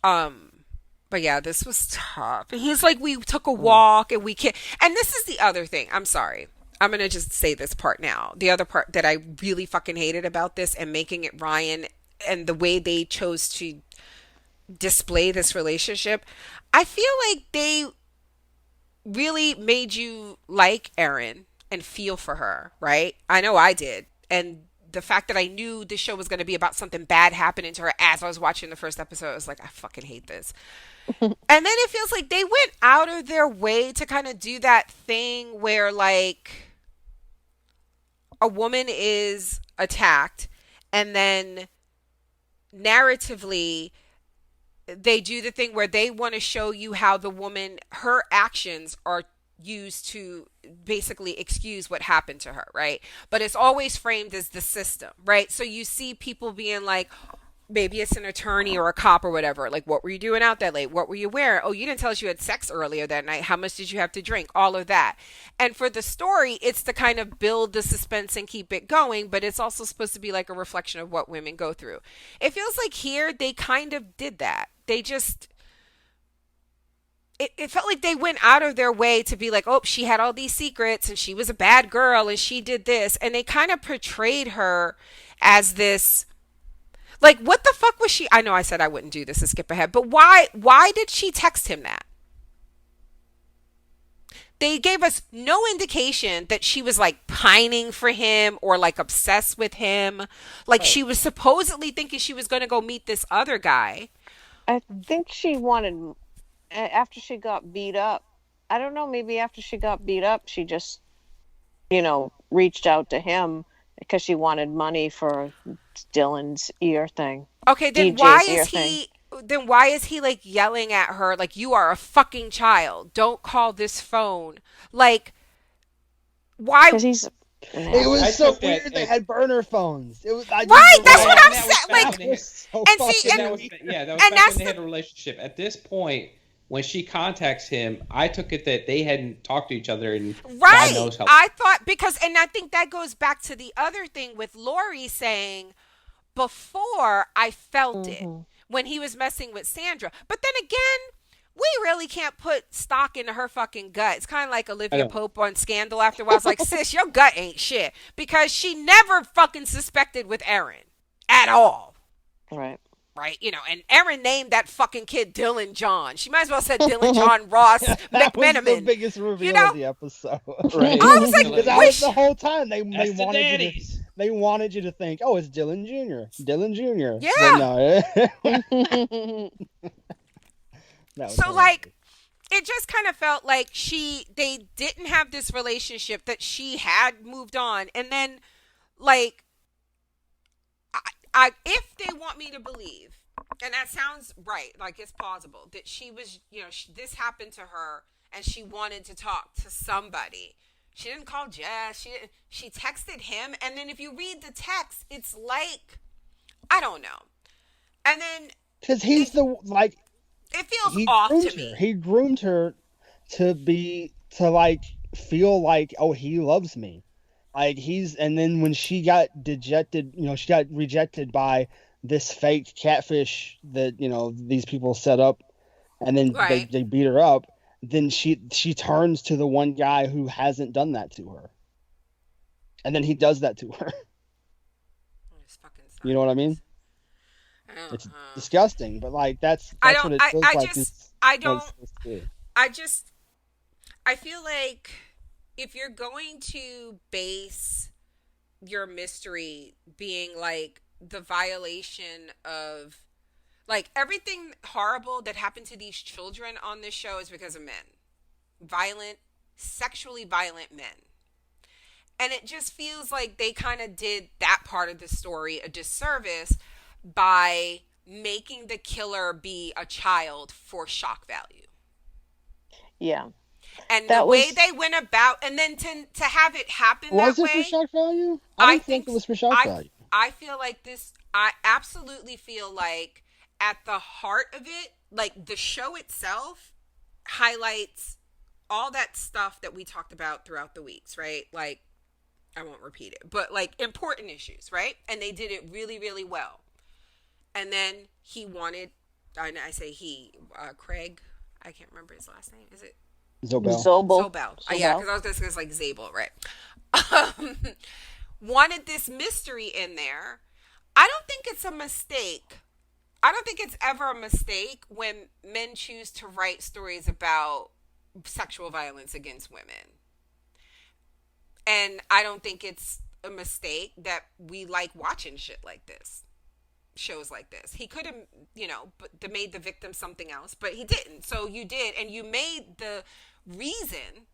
Speaker 1: But yeah, this was tough. And he's like, we took a walk and we can't. And this is the other thing. I'm sorry. I'm going to just say this part now. The other part that I really fucking hated about this and making it Ryan and the way they chose to display this relationship, I feel like they really made you like Erin and feel for her, right? I know I did. And the fact that I knew this show was going to be about something bad happening to her as I was watching the first episode, I was like, I fucking hate this. And then it feels like they went out of their way to kind of do that thing where, like, a woman is attacked and then narratively they do the thing where they want to show you how the woman, her actions are used to basically excuse what happened to her, right? But it's always framed as the system, right? So you see people being like, maybe it's an attorney or a cop or whatever, like, what were you doing out that late? What were you wearing? Oh, you didn't tell us you had sex earlier that night. How much did you have to drink? All of that. And for the story, it's to kind of build the suspense and keep it going, but it's also supposed to be like a reflection of what women go through. It feels like here they kind of did that. They just, it felt like they went out of their way to be like, oh, she had all these secrets and she was a bad girl and she did this. And they kind of portrayed her as this, like, what the fuck was she? I know I said I wouldn't do this and skip ahead, but why did she text him that? They gave us no indication that she was like pining for him or like obsessed with him. Like,
Speaker 3: Right.
Speaker 1: she was supposedly thinking she was going to go meet this other guy.
Speaker 3: I think she wanted, after she got beat up, I don't know, maybe after she got beat up, she just, reached out to him because she wanted money for Dylan's ear thing.
Speaker 1: Okay, then
Speaker 3: DJ's
Speaker 1: why
Speaker 3: ear
Speaker 1: is
Speaker 3: thing.
Speaker 1: he then why is he like yelling at her like, you are a fucking child, don't call this phone? Like, why?
Speaker 3: Because he's.
Speaker 4: It was
Speaker 2: I
Speaker 4: so
Speaker 2: took that
Speaker 4: weird. They
Speaker 2: as-
Speaker 4: had burner phones. It was
Speaker 1: Right, that's what I'm
Speaker 2: that
Speaker 1: saying.
Speaker 2: was
Speaker 1: Like,
Speaker 2: back when they had-
Speaker 4: so
Speaker 1: And see,
Speaker 4: fucking
Speaker 1: and-
Speaker 2: that was,
Speaker 4: weird.
Speaker 2: yeah, that was
Speaker 1: and
Speaker 2: back
Speaker 1: that's
Speaker 2: when they had a relationship. At this point, when she contacts him, I took it that they hadn't talked to each other in God
Speaker 1: right.
Speaker 2: knows how.
Speaker 1: I thought, because, and I think that goes back to the other thing with Lori saying, before I felt it when he was messing with Sandra. But then again, we really can't put stock into her fucking gut. It's kind of like
Speaker 2: I
Speaker 1: Olivia
Speaker 2: know.
Speaker 1: Pope on Scandal after a while. It's like, sis, your gut ain't shit. Because she never fucking suspected with Erin at all.
Speaker 3: Right.
Speaker 1: Right? And Erin named that fucking kid Dylan John. She might as well have said Dylan John Ross
Speaker 4: That was the
Speaker 1: McMenamin.
Speaker 4: biggest reveal
Speaker 1: know?
Speaker 4: of the episode.
Speaker 2: Right.
Speaker 1: I was like,
Speaker 4: Because that
Speaker 1: Wait,
Speaker 4: was the whole time they
Speaker 2: That's the
Speaker 4: wanted you
Speaker 2: daddies.
Speaker 4: they wanted you to think, oh, it's Dylan Jr. Dylan Jr. But
Speaker 1: Yeah.
Speaker 4: no, that was
Speaker 1: So
Speaker 4: hilarious.
Speaker 1: like it just kind of felt like they didn't have this relationship, that she had moved on, and then like I if they want me to believe, and that sounds right, like it's plausible that she was, this happened to her and she wanted to talk to somebody. She didn't call Jess. She texted him, and then if you read the text, it's like, I don't know. And then
Speaker 4: Because he's
Speaker 1: it feels
Speaker 4: he
Speaker 1: off
Speaker 4: groomed
Speaker 1: to me.
Speaker 4: her. He groomed her to like feel like, oh, he loves me. Like and then when she got dejected, she got rejected by this fake catfish that, these people set up, and then
Speaker 1: Right.
Speaker 4: they beat her up. Then she turns to the one guy who hasn't done that to her. And then he does that to her.
Speaker 1: It's fucking
Speaker 4: You know what I mean? It's disgusting, but like that's
Speaker 1: I
Speaker 4: what
Speaker 1: don't.
Speaker 4: it feels like.
Speaker 1: I don't.
Speaker 4: What it's supposed to be.
Speaker 1: I feel like if you're going to base your mystery being like the violation of, like, everything horrible that happened to these children on this show is because of men. Sexually violent men. And it just feels like they kind of did that part of the story a disservice by making the killer be a child for shock value.
Speaker 3: Yeah.
Speaker 1: And
Speaker 3: That
Speaker 1: the way
Speaker 3: was-
Speaker 1: they went about, and then to have it happen
Speaker 4: Was
Speaker 1: that
Speaker 4: it
Speaker 1: way.
Speaker 4: for shock value?
Speaker 1: I
Speaker 4: don't think it was for shock value.
Speaker 1: I feel like this, I absolutely feel like at the heart of it, like the show itself highlights all that stuff that we talked about throughout the weeks, right? Like, I won't repeat it, but like important issues, right? And they did it really, really well. And then he wanted, I say he, Craig, I can't remember his last name. Is it
Speaker 4: Zobel.
Speaker 1: Zobel? Yeah, because I was going to say it's like Zabel, right? Wanted this mystery in there. I don't think it's a mistake. I don't think it's ever a mistake when men choose to write stories about sexual violence against women. And I don't think it's a mistake that we like watching shit like this. Shows like this. He could have, made the victim something else, but he didn't. So you did, and you made the reason,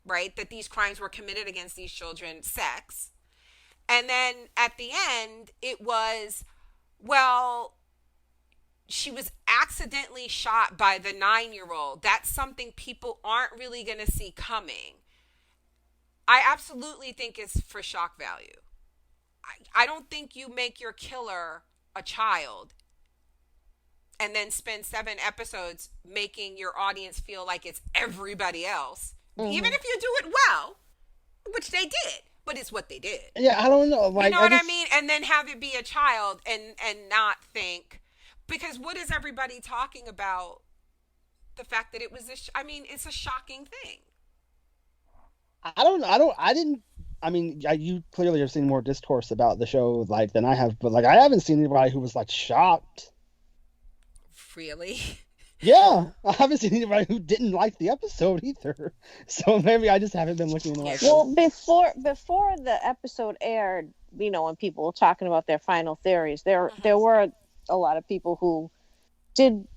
Speaker 1: right, that these crimes were committed against these children sex. And then at the end, it was, well, she was accidentally shot by the 9-year-old. That's something people aren't really going to see coming. I absolutely think it's for shock value. I don't think you make your killer a child and then spend 7 episodes making your audience feel like it's everybody else. Mm-hmm. Even if you do it well, which they did, but it's what they did.
Speaker 4: Yeah, I don't know. Like,
Speaker 1: you know what I mean? And then have it be a child and not think, because what is everybody talking about? The fact that it was it's a shocking thing.
Speaker 4: You clearly have seen more discourse about the show than I have, but I haven't seen anybody who was shocked.
Speaker 1: Really?
Speaker 4: Yeah, I haven't seen anybody who didn't like the episode either. So maybe I just haven't been looking in the right place.
Speaker 3: Well, before the episode aired, when people were talking about their final theories, there were a lot of people who did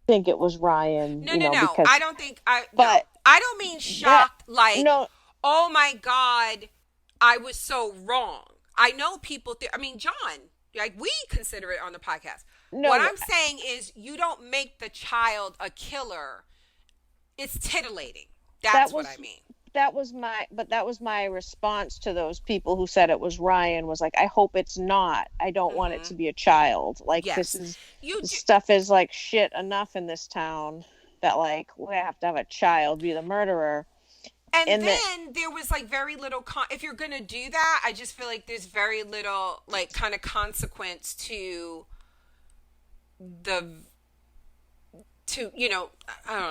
Speaker 3: think it was Ryan.
Speaker 1: No.
Speaker 3: Because,
Speaker 1: I don't think I don't mean shocked oh my God, I was so wrong. I know people John, we consider it on the podcast. I'm saying is you don't make the child a killer. It's titillating. That's what I mean.
Speaker 3: That was my response to those people who said it was Ryan, was I hope it's not. I don't want it to be a child. This stuff is shit enough in this town that we have to have a child be the murderer.
Speaker 1: And then there was very little if you're gonna do that, I just feel like there's very little kind of consequence to I don't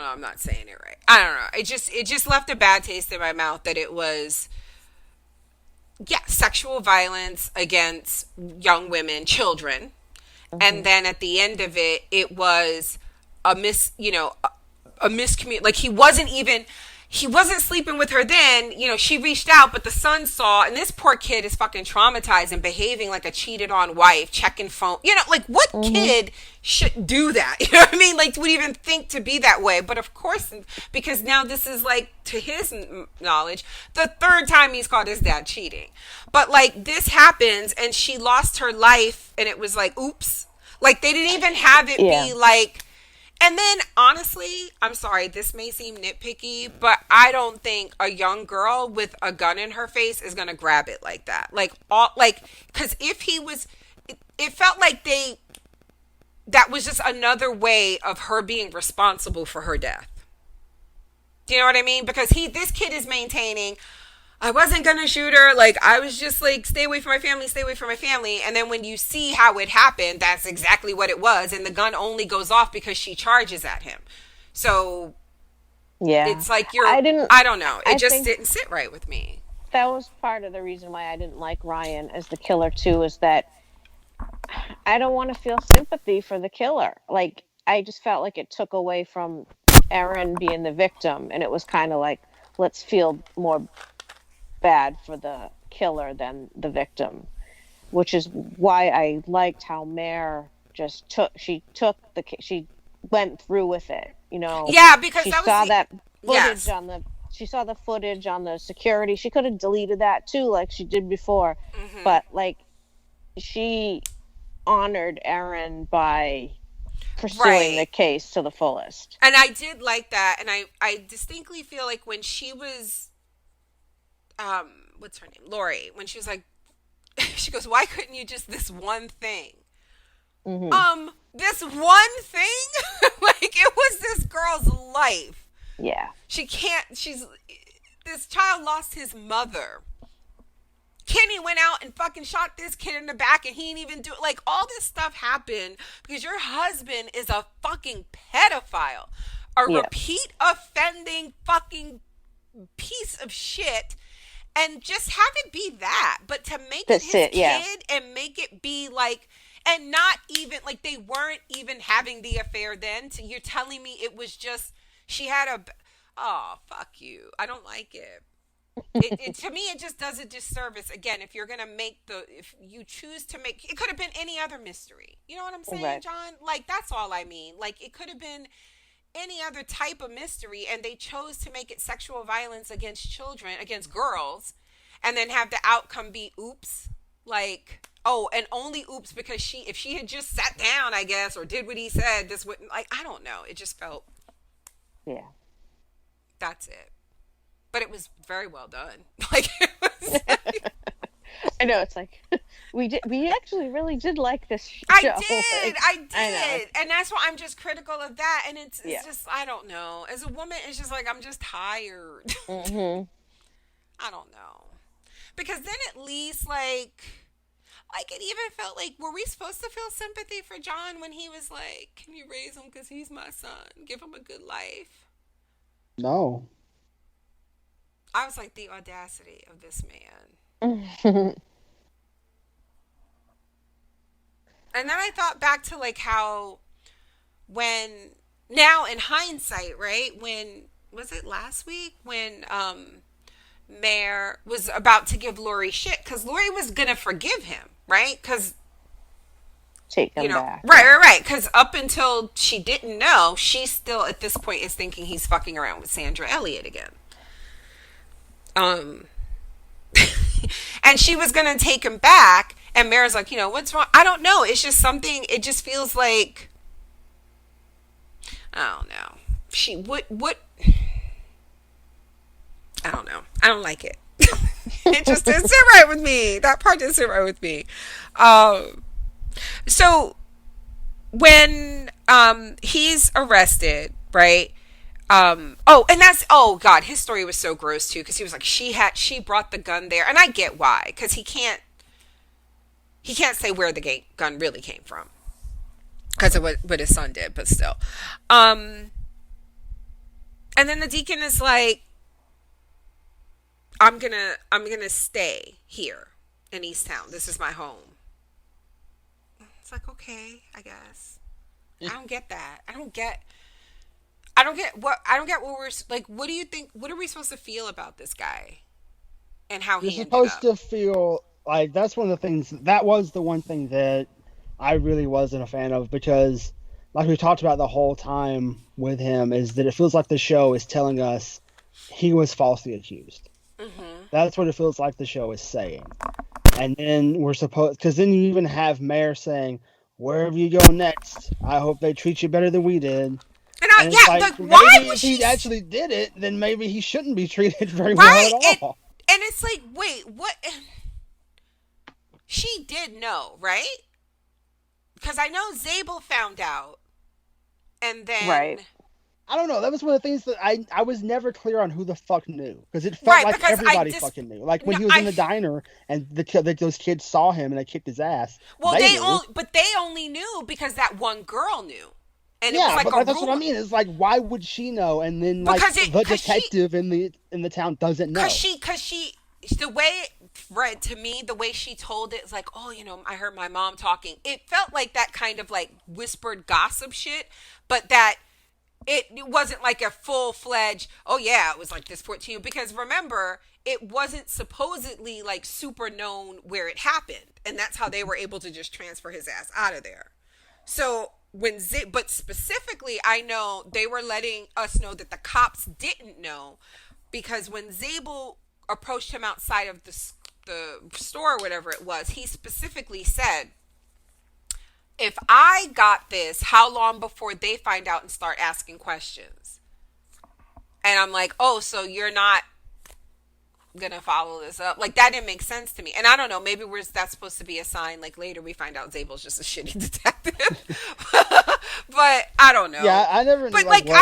Speaker 1: know, I'm not saying it right. I don't know. It just left a bad taste in my mouth that it was sexual violence against young women, children. Mm-hmm. And then at the end of it was a miscommunication. He wasn't even he wasn't sleeping with her then. You know, she reached out, but the son saw, and this poor kid is fucking traumatized and behaving like a cheated on wife, checking phone. You know, like what kid should do that? You know what I mean? Like, would even think to be that way. But of course, because now this is like, to his knowledge, the third time he's caught his dad cheating. But like, this happens, and she lost her life, and it was like, oops. Like, they didn't even have it be like, and then, honestly, I'm sorry, this may seem nitpicky, but I don't think a young girl with a gun in her face is going to grab it like that. Like, because if he was, it felt like that was just another way of her being responsible for her death. Do you know what I mean? Because this kid is maintaining, I wasn't going to shoot her. Like, I was just like, stay away from my family, stay away from my family. And then when you see how it happened, that's exactly what it was. And the gun only goes off because she charges at him. So,
Speaker 3: yeah,
Speaker 1: it's like I don't know. It just didn't sit right with me.
Speaker 3: That was part of the reason why I didn't like Ryan as the killer, too, is that I don't want to feel sympathy for the killer. Like, I just felt like it took away from Erin being the victim. And it was kind of like, let's feel more bad for the killer than the victim, which is why I liked how Mare just she went through with it, you know.
Speaker 1: Yeah, because
Speaker 3: she
Speaker 1: that
Speaker 3: saw
Speaker 1: was
Speaker 3: that footage she saw the footage on the security. She could have deleted that too, like she did before, but like she honored Erin by pursuing the case to the fullest.
Speaker 1: And I did like that, and I distinctly feel like when she was what's her name? Lori, when she was like, she goes, why couldn't you just this one thing? This one thing? Like, it was this girl's life.
Speaker 3: Yeah.
Speaker 1: This child lost his mother. Kenny went out and fucking shot this kid in the back, and he didn't even do it. Like, all this stuff happened because your husband is a fucking pedophile. A repeat offending fucking piece of shit. And just have it be that. But to make it his kid and make it be like, and not even, like, they weren't even having the affair then. So you're telling me it was just, she had oh, fuck you. I don't like it. To me, it just does a disservice. Again, if you're going to if you choose to make, it could have been any other mystery. You know what I'm saying, John? Like, that's all I mean. Like, it could have been any other type of mystery, and they chose to make it sexual violence against children, against girls, and then have the outcome be oops. Like, oh, and only oops because if she had just sat down, I guess, or did what he said, this wouldn't, like, I don't know. It just felt, that's it. But it was very well done. Like, it was like,
Speaker 3: I know, it's like, we actually really did like this show.
Speaker 1: I did. And that's why I'm just critical of that. And it's just, I don't know. As a woman, it's just like, I'm just tired. I don't know. Because then at least, like it even felt like, were we supposed to feel sympathy for John when he was like, can you raise him because he's my son? Give him a good life?
Speaker 4: No.
Speaker 1: I was like, the audacity of this man. And then I thought back to like how now in hindsight, right? When, was it last week? When Mare was about to give Lori shit because Lori was going to forgive him, right? Because
Speaker 3: take him back.
Speaker 1: Right. Because up until she didn't know, she still at this point is thinking he's fucking around with Sandra Elliott again. And she was going to take him back. And Mare's like, what's wrong? I don't know. It's just something, it just feels like, I don't know. I don't know. I don't like it. It just didn't sit right with me. That part didn't sit right with me. So when he's arrested, right? And God, his story was so gross too, because he was like, she brought the gun there, and I get why, because he can't say where the gun really came from because of what his son did, but still. And then the deacon is like, I'm gonna stay here in Easttown. This is my home. It's like, okay, I guess. I don't get that. I don't get what we're like. What do you think? What are we supposed to feel about this guy and how
Speaker 4: You're
Speaker 1: he ended
Speaker 4: supposed
Speaker 1: up?
Speaker 4: to feel like that's one of the things. That was the one thing that I really wasn't a fan of because, like we talked about the whole time with him, is that it feels like the show is telling us he was falsely accused.
Speaker 1: Mm-hmm.
Speaker 4: That's what it feels like the show is saying. And then we're supposed, because then you even have Mayor saying, "Wherever you go next, I hope they treat you better than we did."
Speaker 1: And
Speaker 4: And it's
Speaker 1: yeah,
Speaker 4: like
Speaker 1: like why
Speaker 4: maybe
Speaker 1: was
Speaker 4: if
Speaker 1: she
Speaker 4: he actually did it, then maybe he shouldn't be treated very well
Speaker 1: right?
Speaker 4: at all.
Speaker 1: And it's like, wait, what? She did know, right? Because I know Zabel found out, and then
Speaker 3: Right.
Speaker 4: I don't know. That was one of the things that I was never clear on who the fuck knew because it felt
Speaker 1: right
Speaker 4: like
Speaker 1: because I
Speaker 4: everybody
Speaker 1: just
Speaker 4: fucking knew. Like when
Speaker 1: no,
Speaker 4: he was in the diner and those kids saw him and they kicked his ass.
Speaker 1: well
Speaker 4: They
Speaker 1: they
Speaker 4: knew.
Speaker 1: only but they only knew because that one girl knew, and it was
Speaker 4: Yeah,
Speaker 1: like
Speaker 4: but
Speaker 1: a
Speaker 4: that's what I
Speaker 1: rumor
Speaker 4: mean. It's like why would she know? And then like
Speaker 1: because
Speaker 4: the detective in the town doesn't know.
Speaker 1: because she the way it read to me, the way she told it, it's like, oh, I heard my mom talking. It felt like that kind of like whispered gossip shit, but that it wasn't like a full-fledged, oh yeah, it was like this 14, because remember, it wasn't supposedly like super known where it happened, and that's how they were able to just transfer his ass out of there. So but specifically, I know they were letting us know that the cops didn't know, because when Zabel approached him outside of the store or whatever it was, he specifically said, if I got this, how long before they find out and start asking questions? And I'm like, oh, so you're not gonna follow this up? Like, that didn't make sense to me. And I don't know, maybe that's supposed to be a sign, like later we find out Zabel's just a shitty detective. But I don't know.
Speaker 4: Yeah, I never.
Speaker 1: But
Speaker 4: knew,
Speaker 1: like,
Speaker 4: what was,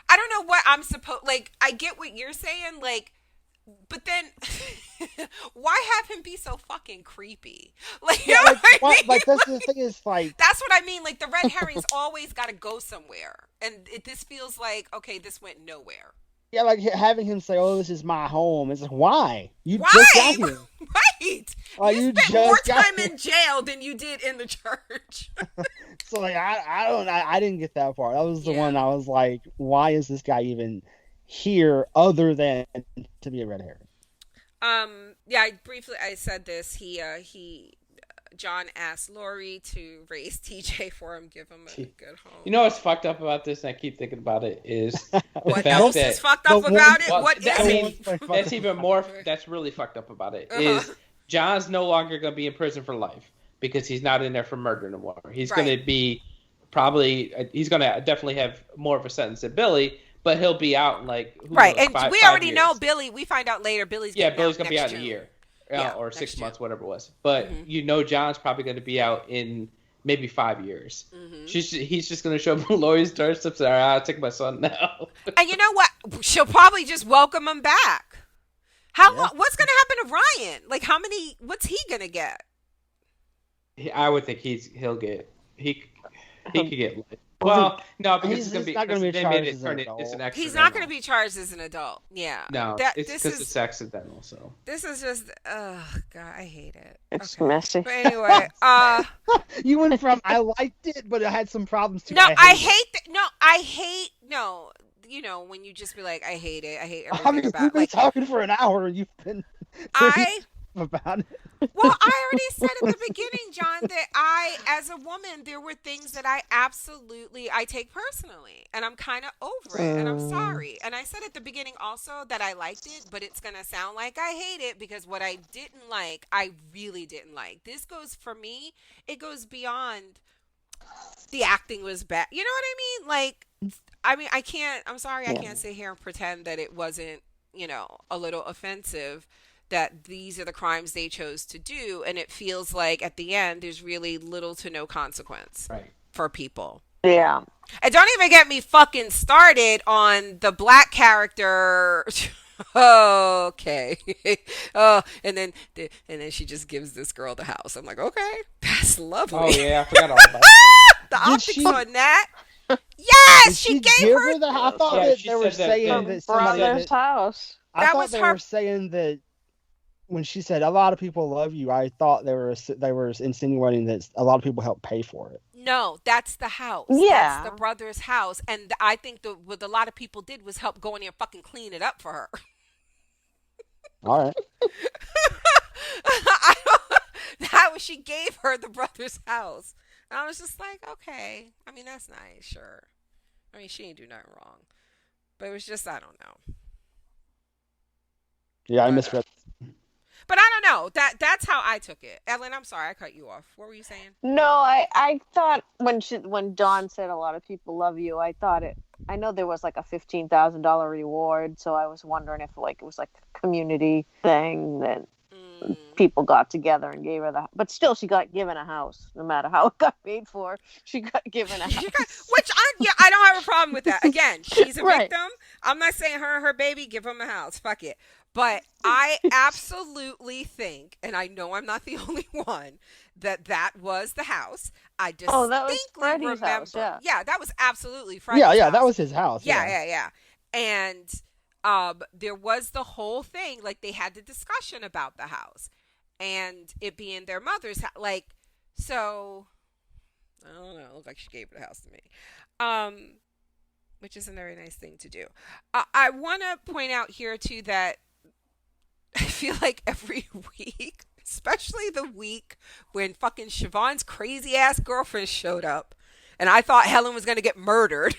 Speaker 1: I don't know what I'm supposed, like, I get what you're saying, like, but then why have him be so fucking creepy? Like, you
Speaker 4: yeah,
Speaker 1: know what I mean?
Speaker 4: like that's the thing is like
Speaker 1: That's what I mean. Like, the red herrings always got to go somewhere, and this feels like, okay, this went nowhere.
Speaker 4: yeah, like having him say, "Oh, this is my home." It's like why you
Speaker 1: Why?
Speaker 4: just got here.
Speaker 1: Right?
Speaker 4: Like,
Speaker 1: You
Speaker 4: you
Speaker 1: spent
Speaker 4: just
Speaker 1: more
Speaker 4: got
Speaker 1: time
Speaker 4: here.
Speaker 1: in jail than you did in the church.
Speaker 4: So like I didn't get that part. That was the
Speaker 1: Yeah.
Speaker 4: one I was like, why is this guy even here other than to be a red herring?
Speaker 1: Yeah, I said this. John asked Lori to raise TJ for him, give him a good home.
Speaker 2: You know what's fucked up about this, and I keep thinking about it, is the
Speaker 1: What
Speaker 2: fact
Speaker 1: else
Speaker 2: that
Speaker 1: is fucked up about it?
Speaker 2: well,
Speaker 1: What is
Speaker 2: I mean,
Speaker 1: it?
Speaker 2: that's even more. That's really fucked up about it. Is John's no longer going to be in prison for life because he's not in there for murder no more. He's
Speaker 1: Right.
Speaker 2: going to be he's going to definitely have more of a sentence than Billy, but he'll be out in like
Speaker 1: Right,
Speaker 2: knows,
Speaker 1: and
Speaker 2: five
Speaker 1: we already
Speaker 2: years.
Speaker 1: know Billy. We find out later Billy's
Speaker 2: Yeah,
Speaker 1: getting
Speaker 2: Billy's
Speaker 1: out
Speaker 2: going to be
Speaker 1: next
Speaker 2: out in a
Speaker 1: June.
Speaker 2: year.
Speaker 1: Yeah,
Speaker 2: Or
Speaker 1: next
Speaker 2: 6
Speaker 1: June.
Speaker 2: months, whatever it was. But you know, John's probably going to be out in maybe 5 years. He's just going to show up on Lori's doorstep and say, I'll take my son now.
Speaker 1: And you know what? She'll probably just welcome him back. How long? What's going to happen to Ryan? Like, what's he going to get?
Speaker 2: I would think he could get life. Well, no, because
Speaker 4: He's
Speaker 2: it's going to be,
Speaker 4: not gonna be
Speaker 2: they
Speaker 4: charged
Speaker 2: made it
Speaker 4: as an
Speaker 2: turn it.
Speaker 4: adult.
Speaker 2: It's an
Speaker 1: He's
Speaker 2: accidental.
Speaker 1: not going to be charged as an adult. Yeah.
Speaker 2: No, it's
Speaker 1: this
Speaker 2: because
Speaker 1: is
Speaker 2: it's accidental. So
Speaker 1: this is just. Oh God, I hate it.
Speaker 3: It's
Speaker 1: Okay.
Speaker 3: messy.
Speaker 1: But anyway,
Speaker 4: You went from I liked it, but it had some problems too.
Speaker 1: no, I hate. No, you know when you just be like, I hate it. I hate everything
Speaker 4: I mean,
Speaker 1: about
Speaker 4: we've been
Speaker 1: like
Speaker 4: talking for an hour, and you've been
Speaker 1: I.
Speaker 4: about it.
Speaker 1: Well, I already said at the beginning, John, that as a woman, there were things that I take personally, and I'm kind of over it, and I'm sorry. And I said at the beginning also that I liked it, but it's going to sound like I hate it because what I didn't like, I really didn't like. This goes, for me, it goes beyond the acting was bad. You know what I mean? Like, I'm sorry, I can't sit here and pretend that it wasn't, a little offensive that these are the crimes they chose to do, and it feels like at the end there's really little to no consequence for people.
Speaker 3: Yeah.
Speaker 1: And don't even get me fucking started on the black character. Okay. And then she just gives this girl the house. I'm like, okay, that's lovely.
Speaker 2: Oh yeah, I forgot all about that.
Speaker 1: The
Speaker 4: Did
Speaker 1: optics
Speaker 4: she-
Speaker 1: on that. Yes, she gave
Speaker 4: give
Speaker 1: her.
Speaker 4: the. I thought
Speaker 2: Yeah,
Speaker 4: that
Speaker 2: she
Speaker 4: they were
Speaker 2: said that
Speaker 4: saying
Speaker 2: they-
Speaker 4: that somebody.
Speaker 3: Brother's house.
Speaker 4: I
Speaker 1: That
Speaker 4: thought
Speaker 1: was
Speaker 4: they
Speaker 1: her-
Speaker 4: were saying that when she said a lot of people love you. I thought they were insinuating that a lot of people helped pay for it.
Speaker 1: No, that's the house. That's the
Speaker 3: Yeah.
Speaker 1: brother's house. And I think what a lot of people did was help go in there and fucking clean it up for her.
Speaker 4: All right.
Speaker 1: I that was she gave her the brother's house. And I was just like, okay. I mean, that's nice, sure. I mean, she ain't do nothing wrong. But it was just, I don't know.
Speaker 4: Yeah, I
Speaker 1: But
Speaker 4: misread.
Speaker 1: but I don't know. That's how I took it. Ellen, I'm sorry I cut you off. What were you saying?
Speaker 3: No, I thought when Dawn said a lot of people love you, I thought it. I know there was like a $15,000 reward, so I was wondering if like it was like a community thing that
Speaker 1: Mm.
Speaker 3: people got together and gave her the. But still, she got given a house, no matter how it got paid for. She got given a house.
Speaker 1: Which I don't have a problem with that. Again, she's a
Speaker 3: Right.
Speaker 1: victim. I'm not saying her and her baby give them a house. Fuck it. But I absolutely think, and I know I'm not the only one, that was the house. I
Speaker 3: Oh, that was
Speaker 1: distinctly
Speaker 3: Freddie's
Speaker 1: remember.
Speaker 3: house, yeah.
Speaker 1: Yeah, that was absolutely Freddie's
Speaker 4: Yeah, yeah,
Speaker 1: house.
Speaker 4: that was his house.
Speaker 1: Yeah,
Speaker 4: Yeah.
Speaker 1: yeah, yeah. And there was the whole thing, like they had the discussion about the house and it being their mother's house. Like, so I don't know. It looked like she gave the house to me, which is a very nice thing to do. I want to point out here too that I feel like every week, especially the week when fucking Siobhan's crazy ass girlfriend showed up, and I thought Helen was gonna get murdered.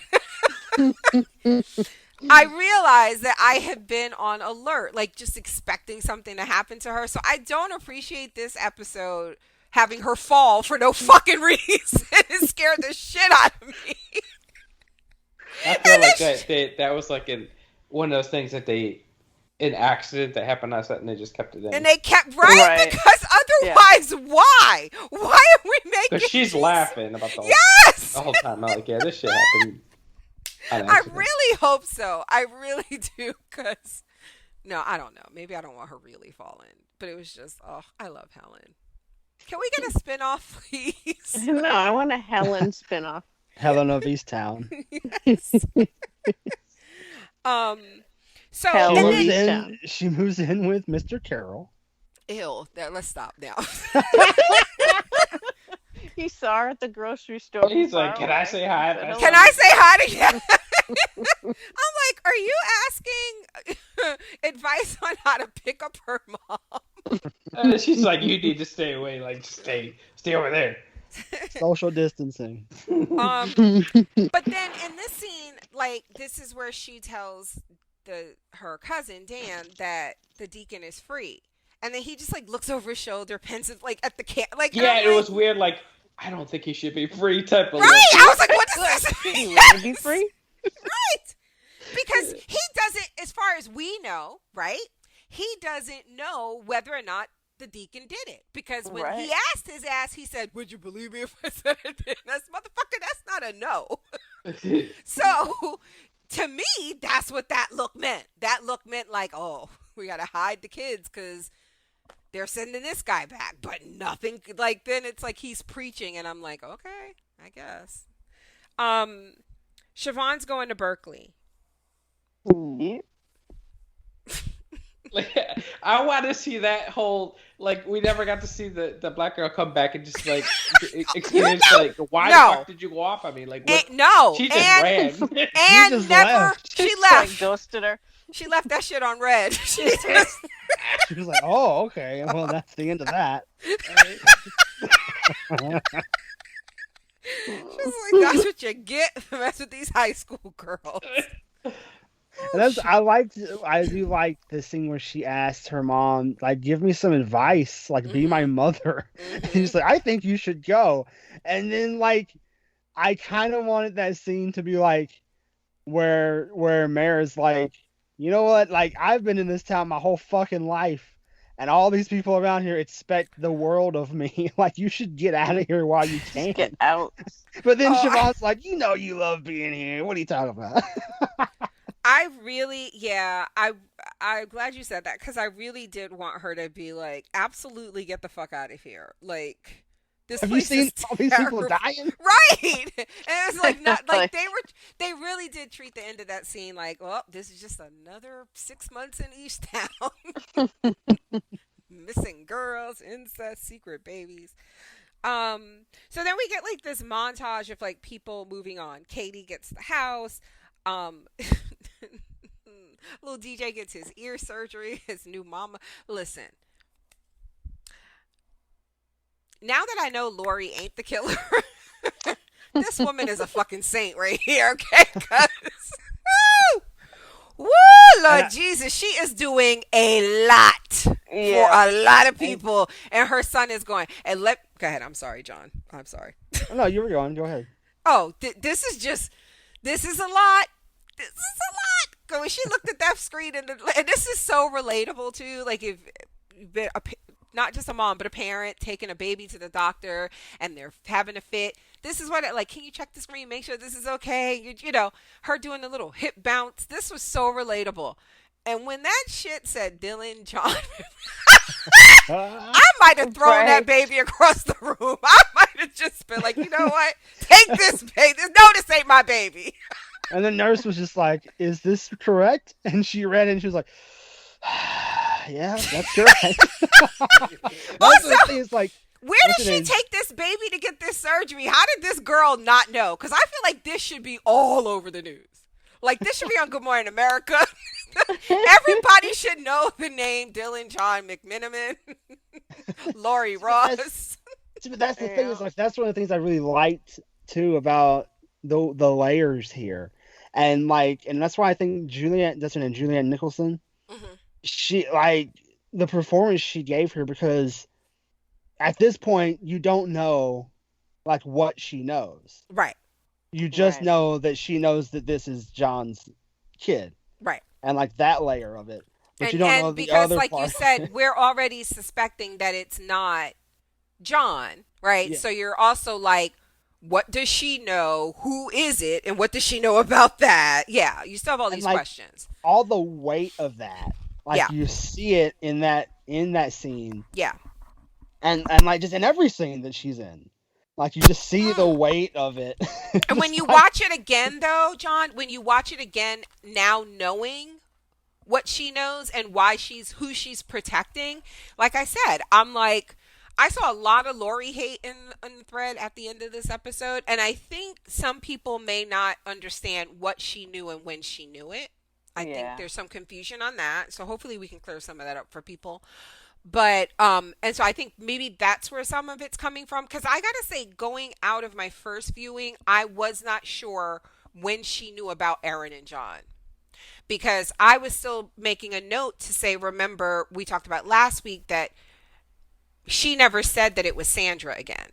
Speaker 1: I realized that I have been on alert, like just expecting something to happen to her. So I don't appreciate this episode having her fall for no fucking reason. It scared the shit out of me.
Speaker 2: I feel like that was like one of those things that an accident that happened on set and they just kept it in.
Speaker 1: And they kept right. Because otherwise, why? Why are we making?
Speaker 2: Because she's laughing about
Speaker 1: yes
Speaker 2: the whole time. I'm like, yeah, this shit happened.
Speaker 1: I really hope so. I really do. Because no, I don't know. Maybe I don't want her really falling. But it was just, oh, I love Helen. Can we get a spinoff, please?
Speaker 3: No, I want a Helen spinoff.
Speaker 4: Helen of Easttown.
Speaker 1: Yes. So
Speaker 3: Helen
Speaker 1: and
Speaker 3: of
Speaker 1: then,
Speaker 3: Easttown.
Speaker 4: She moves in with Mr. Carroll.
Speaker 1: ew. Let's stop now.
Speaker 3: He saw her at the grocery store.
Speaker 2: He's like, can I say hi?
Speaker 1: Can I say hi to you? I'm like, are you asking advice on how to pick up her mom?
Speaker 2: And she's like, you need to stay away. Like, stay over there.
Speaker 4: Social distancing.
Speaker 1: But then in this scene, like, this is where she tells her cousin Dan that the deacon is free, and then he just like looks over his shoulder, pensive, like at the like.
Speaker 2: Yeah, it was weird. Like, I don't think he should be free. Type of
Speaker 1: right.
Speaker 2: look.
Speaker 1: I was like, what does this mean?
Speaker 3: Yes. Be free?
Speaker 1: Right. Because he doesn't, as far as we know, right? He doesn't know whether or not the deacon did it. Because when he asked his ass, he said, would you believe me if I said it did? That's motherfucker, that's not a no. So, to me, that's what that look meant. That look meant like, oh, we got to hide the kids because they're sending this guy back. But nothing, like, then it's like he's preaching, and I'm like, okay, I guess. Siobhan's going to Berkeley.
Speaker 3: Yep.
Speaker 2: Like, I want to see that whole, like, we never got to see the black girl come back and just like experience like why the fuck did you go off? I mean, like, what?
Speaker 1: No,
Speaker 2: she just ran.
Speaker 1: And
Speaker 4: just
Speaker 1: never
Speaker 4: left.
Speaker 1: she left.
Speaker 3: Like, ghosted her.
Speaker 1: She left that shit on red. She
Speaker 4: was like, oh, okay. Well, that's the end of that.
Speaker 1: She's like, that's what you get to mess with these high school girls.
Speaker 4: And I do like the scene where she asked her mom, like, give me some advice, like, be my mother. And she's like, I think you should go. And then, like, I kind of wanted that scene to be like, where Mare's like, you know what, like, I've been in this town my whole fucking life, and all these people around here expect the world of me. Like, you should get out of here while you can.
Speaker 3: Get out.
Speaker 4: But then Siobhan's like, you know you love being here. What are you talking about?
Speaker 1: I'm glad you said that, because I really did want her to be like, absolutely get the fuck out of here. Like, this
Speaker 4: Have you
Speaker 1: place
Speaker 4: seen
Speaker 1: is
Speaker 4: all these people dying?
Speaker 1: Right. And it was like, not like they really did treat the end of that scene like, well, this is just another 6 months in Easttown. Missing girls, incest, secret babies. So then we get like this montage of like people moving on. Katie gets the house. Um, little DJ gets his ear surgery. His new mama. Listen, now that I know Lori ain't the killer, this woman is a fucking saint right here. Okay, cause woo, Lord Jesus, she is doing a lot for a lot of people, and her son is going. And go ahead. I'm sorry, John. I'm sorry.
Speaker 4: No, you were going. Go ahead.
Speaker 1: Oh, this is a lot. This is a lot. 'Cause when she looked at that screen, and this is so relatable too. Like if not just a mom, but a parent taking a baby to the doctor and they're having a fit. This is what like, can you check the screen, make sure this is okay? You know, her doing the little hip bounce. This was so relatable. And when that shit said Dylan John, I might have thrown that baby across the room. I might have just been like, you know what? Take this baby. No, this ain't my baby.
Speaker 4: And the nurse was just like, "Is this correct?" And she read it and she was like, "Yeah, that's correct."
Speaker 1: Also,
Speaker 4: the thing is, like,
Speaker 1: where did she take this baby to get this surgery? How did this girl not know? Because I feel like this should be all over the news. Like, this should be on Good Morning America. Everybody should know the name Dylan John McMiniman, Lori Ross.
Speaker 4: But that's the thing. Is like, that's one of the things I really liked too about the layers here, and that's why I think Julianne Nicholson, she like the performance she gave her, because at this point you don't know like what she knows.
Speaker 1: Right.
Speaker 4: You just know that she knows that this is John's kid.
Speaker 1: Right.
Speaker 4: And like that layer of it. But you don't know the
Speaker 1: because
Speaker 4: other
Speaker 1: like
Speaker 4: part.
Speaker 1: You said, we're already suspecting that it's not John, right?
Speaker 4: Yeah.
Speaker 1: So you're also like, what does she know? Who is it? And what does she know about that? Yeah, you still have all these questions.
Speaker 4: All the weight of that. Like you see it in that scene.
Speaker 1: Yeah.
Speaker 4: And like just in every scene that she's in. Like you just see the weight of it.
Speaker 1: And when you watch it again though, John, when you watch it again now knowing what she knows and who she's protecting, like I said, I'm like, I saw a lot of Lori hate in the thread at the end of this episode, and I think some people may not understand what she knew and when she knew it. I think there's some confusion on that, so hopefully we can clear some of that up for people. But and so I think maybe that's where some of it's coming from, because I gotta say, going out of my first viewing, I was not sure when she knew about Aaron and John, because I was still making a note to say, remember we talked about last week that she never said that it was Sandra again,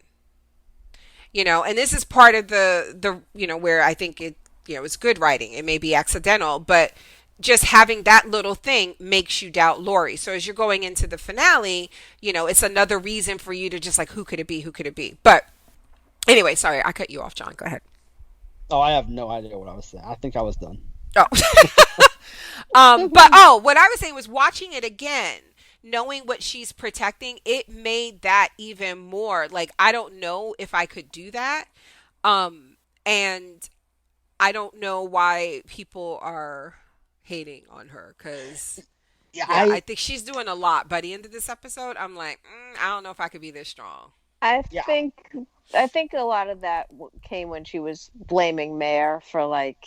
Speaker 1: you know, and this is part of the you know, where I think it, you know, it's good writing. It may be accidental, but just having that little thing makes you doubt Lori. So as you're going into the finale, you know, it's another reason for you to just like, who could it be? Who could it be? But anyway, sorry, I cut you off, John. Go ahead.
Speaker 4: Oh, I have no idea what I was saying. I think I was done.
Speaker 1: Oh. But what I was saying was, watching it again, knowing what she's protecting, it made that even more like, I don't know if I could do that. And I don't know why people are hating on her, because I think she's doing a lot. By the end of this episode, I'm like, I don't know if I could be this strong.
Speaker 3: I think a lot of that came when she was blaming Mare for like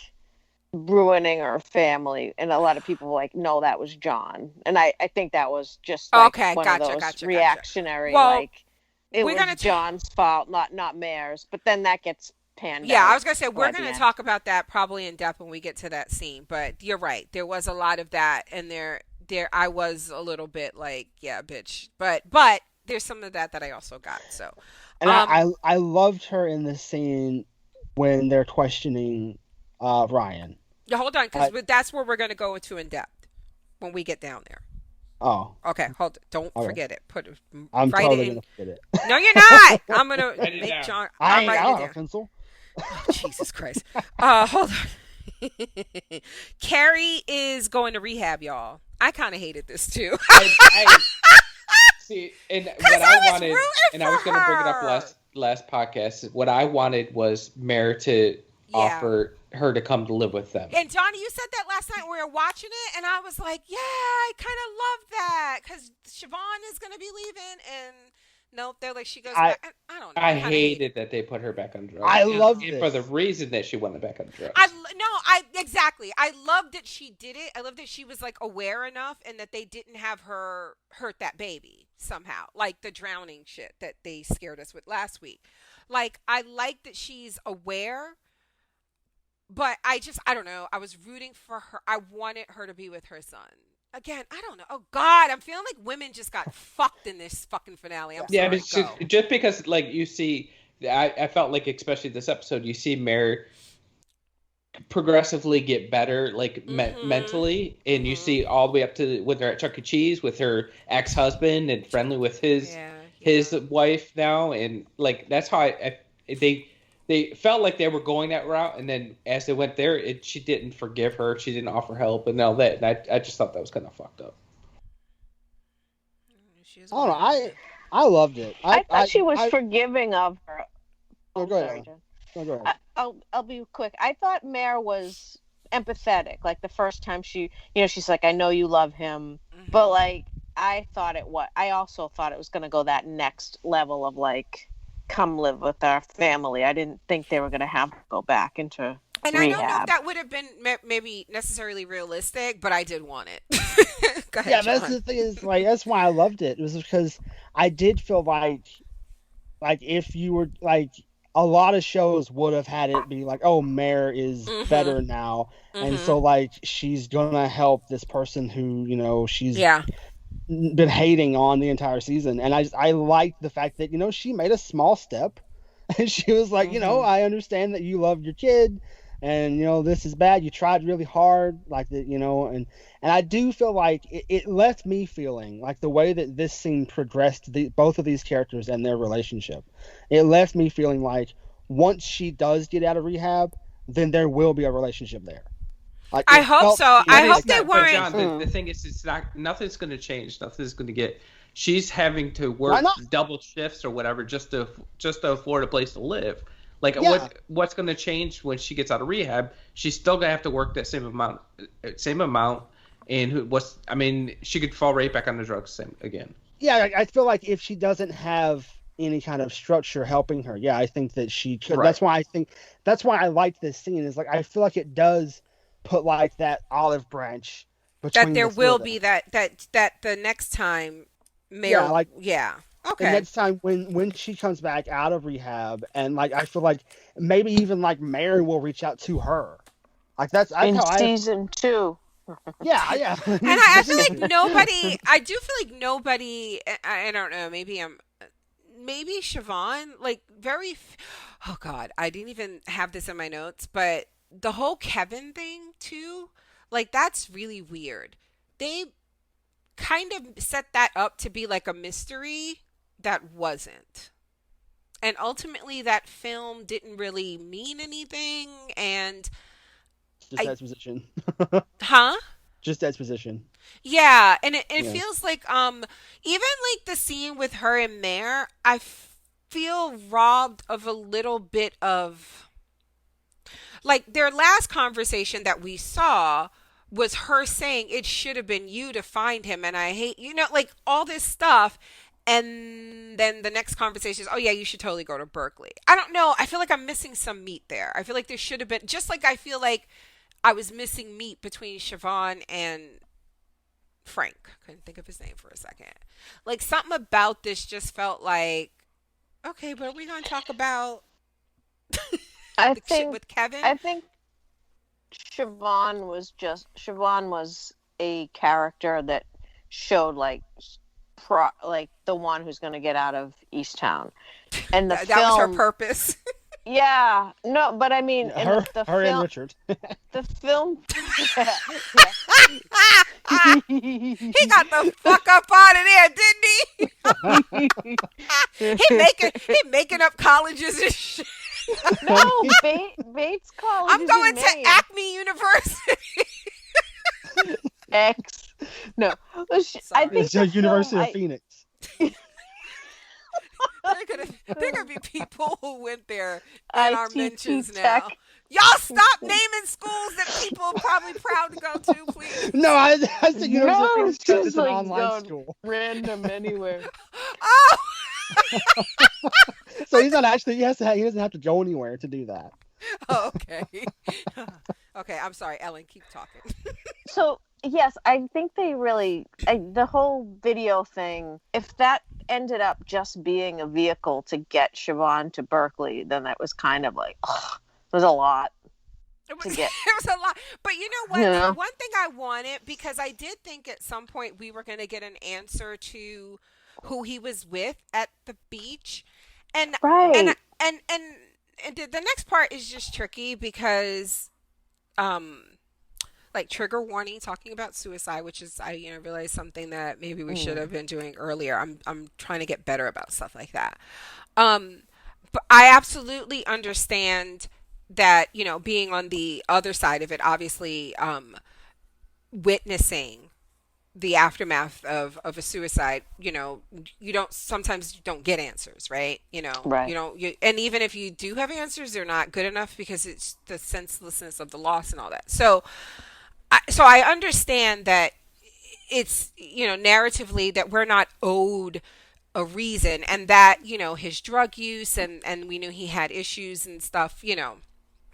Speaker 3: ruining her family, and a lot of people were like, no, that was John, and I think that was just like one of those reactionary, like it was John's fault, not Mare's. But then that gets panned out.
Speaker 1: I was gonna say, we're gonna talk about that probably in depth when we get to that scene. But you're right, there was a lot of that, and there I was a little bit like, yeah, bitch. But there's some of that I also got. So,
Speaker 4: and I loved her in the scene when they're questioning Ryan.
Speaker 1: Yeah, hold on, because that's where we're gonna go into in depth when we get down there.
Speaker 4: Oh.
Speaker 1: Okay, hold it. Don't forget it.
Speaker 4: I'm
Speaker 1: write
Speaker 4: totally
Speaker 1: it in.
Speaker 4: Gonna forget it.
Speaker 1: No, you're not. I'm gonna make John.
Speaker 4: I'm writing it down. Pencil.
Speaker 1: Oh, Jesus Christ. Hold on. Carrie is going to rehab, y'all. I kind of hated this too.
Speaker 2: I see, and what I wanted, and I was going to bring it up last podcast. What I wanted was Mare to offer her to come to live with them.
Speaker 1: And Johnny, you said that last night when we were watching it, and I was like, yeah, I kind of love that, because Siobhan is going to be leaving, and No, they're like she goes
Speaker 4: I
Speaker 1: back. I don't know.
Speaker 2: I
Speaker 1: Kind of hate it.
Speaker 2: hated that they put her back on drugs.
Speaker 4: I love
Speaker 2: And for the
Speaker 4: this.
Speaker 2: reason that she went back on drugs.
Speaker 1: I exactly. I loved that she did it. I loved that she was like aware enough, and that they didn't have her hurt that baby somehow, like the drowning shit that they scared us with last week. Like I like that she's aware, but I don't know. I was rooting for her. I wanted her to be with her son. Again, I don't know. Oh God, I'm feeling like women just got fucked in this fucking finale. I'm
Speaker 2: Yeah,
Speaker 1: sorry.
Speaker 2: but it's just because, like, you see, I felt like, especially this episode, you see Mare progressively get better, like, mentally, and you see all the way up to with her at Chuck E. Cheese with her ex-husband and friendly with his wife now, and like that's how they felt like they were going that route, and then as they went there, she didn't forgive her, she didn't offer help, and all that. And I just thought that was kind of fucked up.
Speaker 4: I don't know. I loved it.
Speaker 3: I thought she was forgiving of her.
Speaker 4: Oh, go ahead.
Speaker 3: Jen.
Speaker 4: No, go ahead.
Speaker 3: I'll be quick. I thought Mare was empathetic. Like the first time she's like, I know you love him, but like I also thought it was going to go that next level of like, come live with our family. I didn't think they were going to have to go back into
Speaker 1: and
Speaker 3: rehab.
Speaker 1: I don't know if that would have been maybe necessarily realistic, but I did want it. Go ahead,
Speaker 4: Yeah,
Speaker 1: John.
Speaker 4: that's the thing is like that's why I loved it. It was because I did feel like if you were like a lot of shows would have had it be like, oh, Mare is better now, and so like she's gonna help this person who she's been hating on the entire season, and I liked the fact that she made a small step, and she was like, I understand that you love your kid, and this is bad. You tried really hard, like that, and I do feel like it left me feeling like the way that this scene progressed, both of these characters and their relationship, it left me feeling like once she does get out of rehab, then there will be a relationship there. Like,
Speaker 1: I hope so. I hope they weren't.
Speaker 2: John, the thing is, it's not. Nothing's going to change. Nothing's going to get. She's having to work double shifts or whatever just to afford a place to live. Like what's going to change when she gets out of rehab? She's still going to have to work that same amount, and she could fall right back on the drugs again.
Speaker 4: Yeah, I feel like if she doesn't have any kind of structure helping her, I think that she could.
Speaker 2: Right.
Speaker 4: That's why I liked this scene. Is like I feel like it does put like that olive branch between
Speaker 1: that there will be that the next time Mare okay,
Speaker 4: the next time when she comes back out of rehab, and like I feel like maybe even like Mare will reach out to her, like that's
Speaker 3: in season 2.
Speaker 4: Yeah.
Speaker 1: And I feel like nobody. I do feel like nobody. I don't know. Maybe Siobhan. Like oh God, I didn't even have this in my notes, but the whole Kevin thing too. Like that's really weird. They kind of set that up to be like a mystery that wasn't. And ultimately that film didn't really mean anything, and
Speaker 4: just exposition.
Speaker 1: Huh?
Speaker 4: Just exposition.
Speaker 1: Yeah, and it feels like even like the scene with her and Mare, I feel robbed of a little bit of like their last conversation that we saw was her saying it should have been you to find him, and I hate like all this stuff, and then the next conversation is, oh yeah, you should totally go to Berkeley. I don't know, I feel like I'm missing some meat there. I feel like there should have been, just like I feel like I was missing meat between Siobhan and Frank. Couldn't think of his name for a second. Like something about this just felt like, okay, but are we going to talk about
Speaker 3: I
Speaker 1: the shit
Speaker 3: think
Speaker 1: with Kevin?
Speaker 3: I think Siobhan was a character that showed like the one who's going to get out of Easttown, and the
Speaker 1: that
Speaker 3: film,
Speaker 1: was her purpose.
Speaker 3: Yeah, no, but I mean, in
Speaker 4: her
Speaker 3: the
Speaker 4: and
Speaker 3: film,
Speaker 4: Richard.
Speaker 3: the film,
Speaker 1: He got the fuck up out of there, didn't he? he making up colleges and shit.
Speaker 3: No, Bates College.
Speaker 1: I'm going to Acme University.
Speaker 3: X. No, I think
Speaker 4: It's the University of Phoenix.
Speaker 1: There could be people who went there in our mentions
Speaker 3: Tech.
Speaker 1: now. Y'all stop naming schools that people are probably proud to go to, please.
Speaker 4: No, I think University of Phoenix
Speaker 3: just
Speaker 4: is an
Speaker 3: like
Speaker 4: online
Speaker 3: going
Speaker 4: school.
Speaker 3: random anywhere.
Speaker 1: Oh,
Speaker 4: So he's not actually. He doesn't have to go anywhere to do that.
Speaker 1: Oh, okay. Okay, I'm sorry, Ellen. Keep talking.
Speaker 3: So yes, I think they really the whole video thing. If that ended up just being a vehicle to get Siobhan to Berkeley, then that was kind of like ugh, it was a lot
Speaker 1: It
Speaker 3: to
Speaker 1: was
Speaker 3: get.
Speaker 1: it was a lot. But you know what?
Speaker 3: Yeah.
Speaker 1: One thing I wanted, because I did think at some point we were going to get an answer to who he was with at the beach. And and
Speaker 3: Right.
Speaker 1: and and, and the next part is just tricky because um like trigger warning talking about suicide, which is I realize something that maybe we should
Speaker 3: Mm.
Speaker 1: have been doing earlier. I'm trying to get better about stuff like that. Um but I absolutely understand that, being on the other side of it, obviously, witnessing the aftermath of a suicide, sometimes you don't get answers, right?
Speaker 3: Right.
Speaker 1: And even if you do have answers, they're not good enough because it's the senselessness of the loss and all that. So I understand that it's, narratively that we're not owed a reason, and that, his drug use, and we knew he had issues and stuff,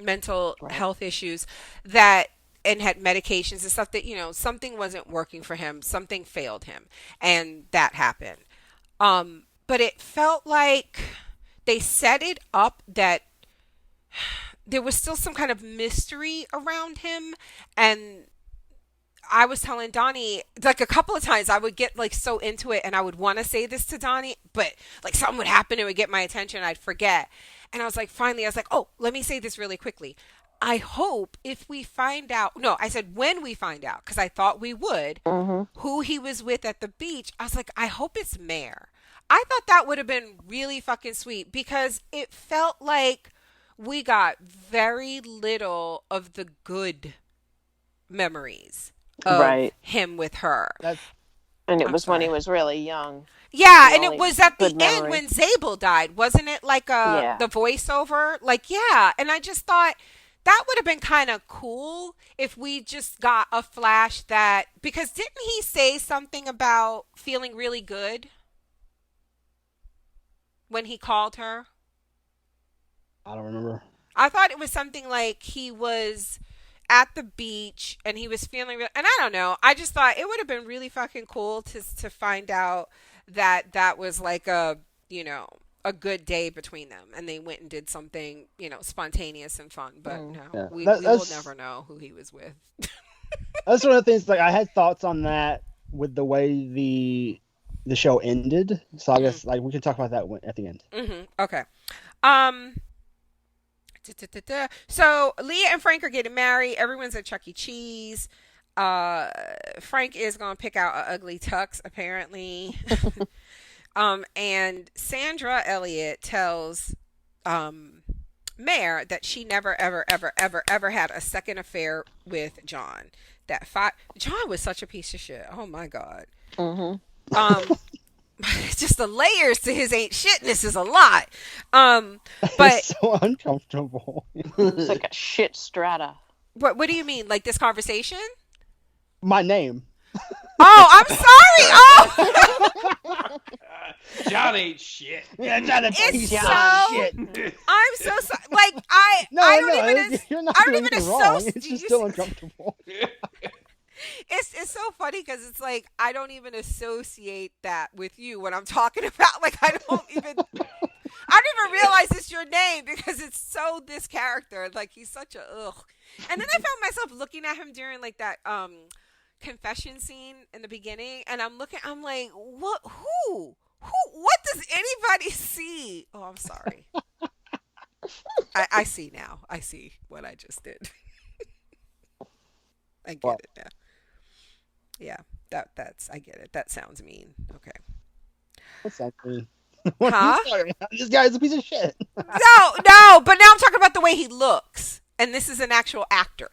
Speaker 1: mental
Speaker 3: Right.
Speaker 1: health issues, that and had medications and stuff, that, something wasn't working for him, something failed him, and that happened. But it felt like they set it up that there was still some kind of mystery around him. And I was telling Donnie, like, a couple of times I would get like so into it and I would want to say this to Donnie, but like something would happen and it would get my attention and I'd forget. And I was like, finally, I was like, oh, let me say this really quickly. I hope if we find out, no, I said when we find out, because I thought we would,
Speaker 3: Mhm.
Speaker 1: who he was with at the beach, I was like, I hope it's Mare. I thought that would have been really fucking sweet because it felt like we got very little of the good memories of
Speaker 3: Right.
Speaker 1: him with her.
Speaker 4: That's
Speaker 3: And it
Speaker 1: I'm
Speaker 3: was when he
Speaker 1: sorry.
Speaker 3: was really young.
Speaker 1: Yeah,
Speaker 3: The
Speaker 1: and it
Speaker 3: only
Speaker 1: was at the
Speaker 3: good
Speaker 1: end
Speaker 3: memory.
Speaker 1: when Zabel died, wasn't it? Like
Speaker 3: Yeah.
Speaker 1: the voiceover, like, yeah. And I just thought that would have been kind of cool if we just got a flash, that because didn't he say something about feeling really good when he called her?
Speaker 4: I don't remember.
Speaker 1: I thought it was something like he was at the beach and he was feeling real, and I don't know. I just thought it would have been really fucking cool to find out that that was like a good day between them and they went and did something, spontaneous and fun. But
Speaker 3: Mm.
Speaker 1: no,
Speaker 4: Yeah,
Speaker 1: we will never know who he was with.
Speaker 4: that's one of the things. Like I had thoughts on that with the way the show ended. So I guess like we can talk about that at the end.
Speaker 1: Okay. Um So Leah and Frank are getting married. Everyone's at Chuck E. Cheese. Frank is gonna pick out an ugly tux, apparently. And Sandra Elliott tells Mare that she never, ever, ever, ever, ever had a second affair with John. John was such a piece of shit. Oh my god.
Speaker 3: Mhm.
Speaker 1: Um, just the layers to his ain't shitness is a lot. But
Speaker 4: It's so uncomfortable.
Speaker 3: It's like a shit strata.
Speaker 1: what do you mean? Like this conversation?
Speaker 4: My name.
Speaker 1: Oh, I'm sorry. Oh,
Speaker 2: John ain't shit.
Speaker 4: Yeah, not a
Speaker 1: It's
Speaker 4: piece
Speaker 1: so-
Speaker 4: of shit.
Speaker 1: I'm so sorry. Like I don't even.
Speaker 4: You're not
Speaker 1: I don't
Speaker 4: doing
Speaker 1: even
Speaker 4: anything wrong.
Speaker 1: associate.
Speaker 4: It's just still uncomfortable.
Speaker 1: It's so funny because it's like I don't even associate that with you when I'm talking about. Like I don't even realize it's your name because it's so this character. Like he's such a ugh. And then I found myself looking at him during like that confession scene in the beginning, and I'm like, what? Who? What does anybody see? Oh, I'm sorry. I see now. I see what I just did. I get
Speaker 4: What?
Speaker 1: it now. Yeah, that's I get it. That sounds mean. Okay.
Speaker 4: What's that mean?
Speaker 1: Huh?
Speaker 4: This guy is a piece of shit.
Speaker 1: No, but now I'm talking about the way he looks. And this is an actual actor.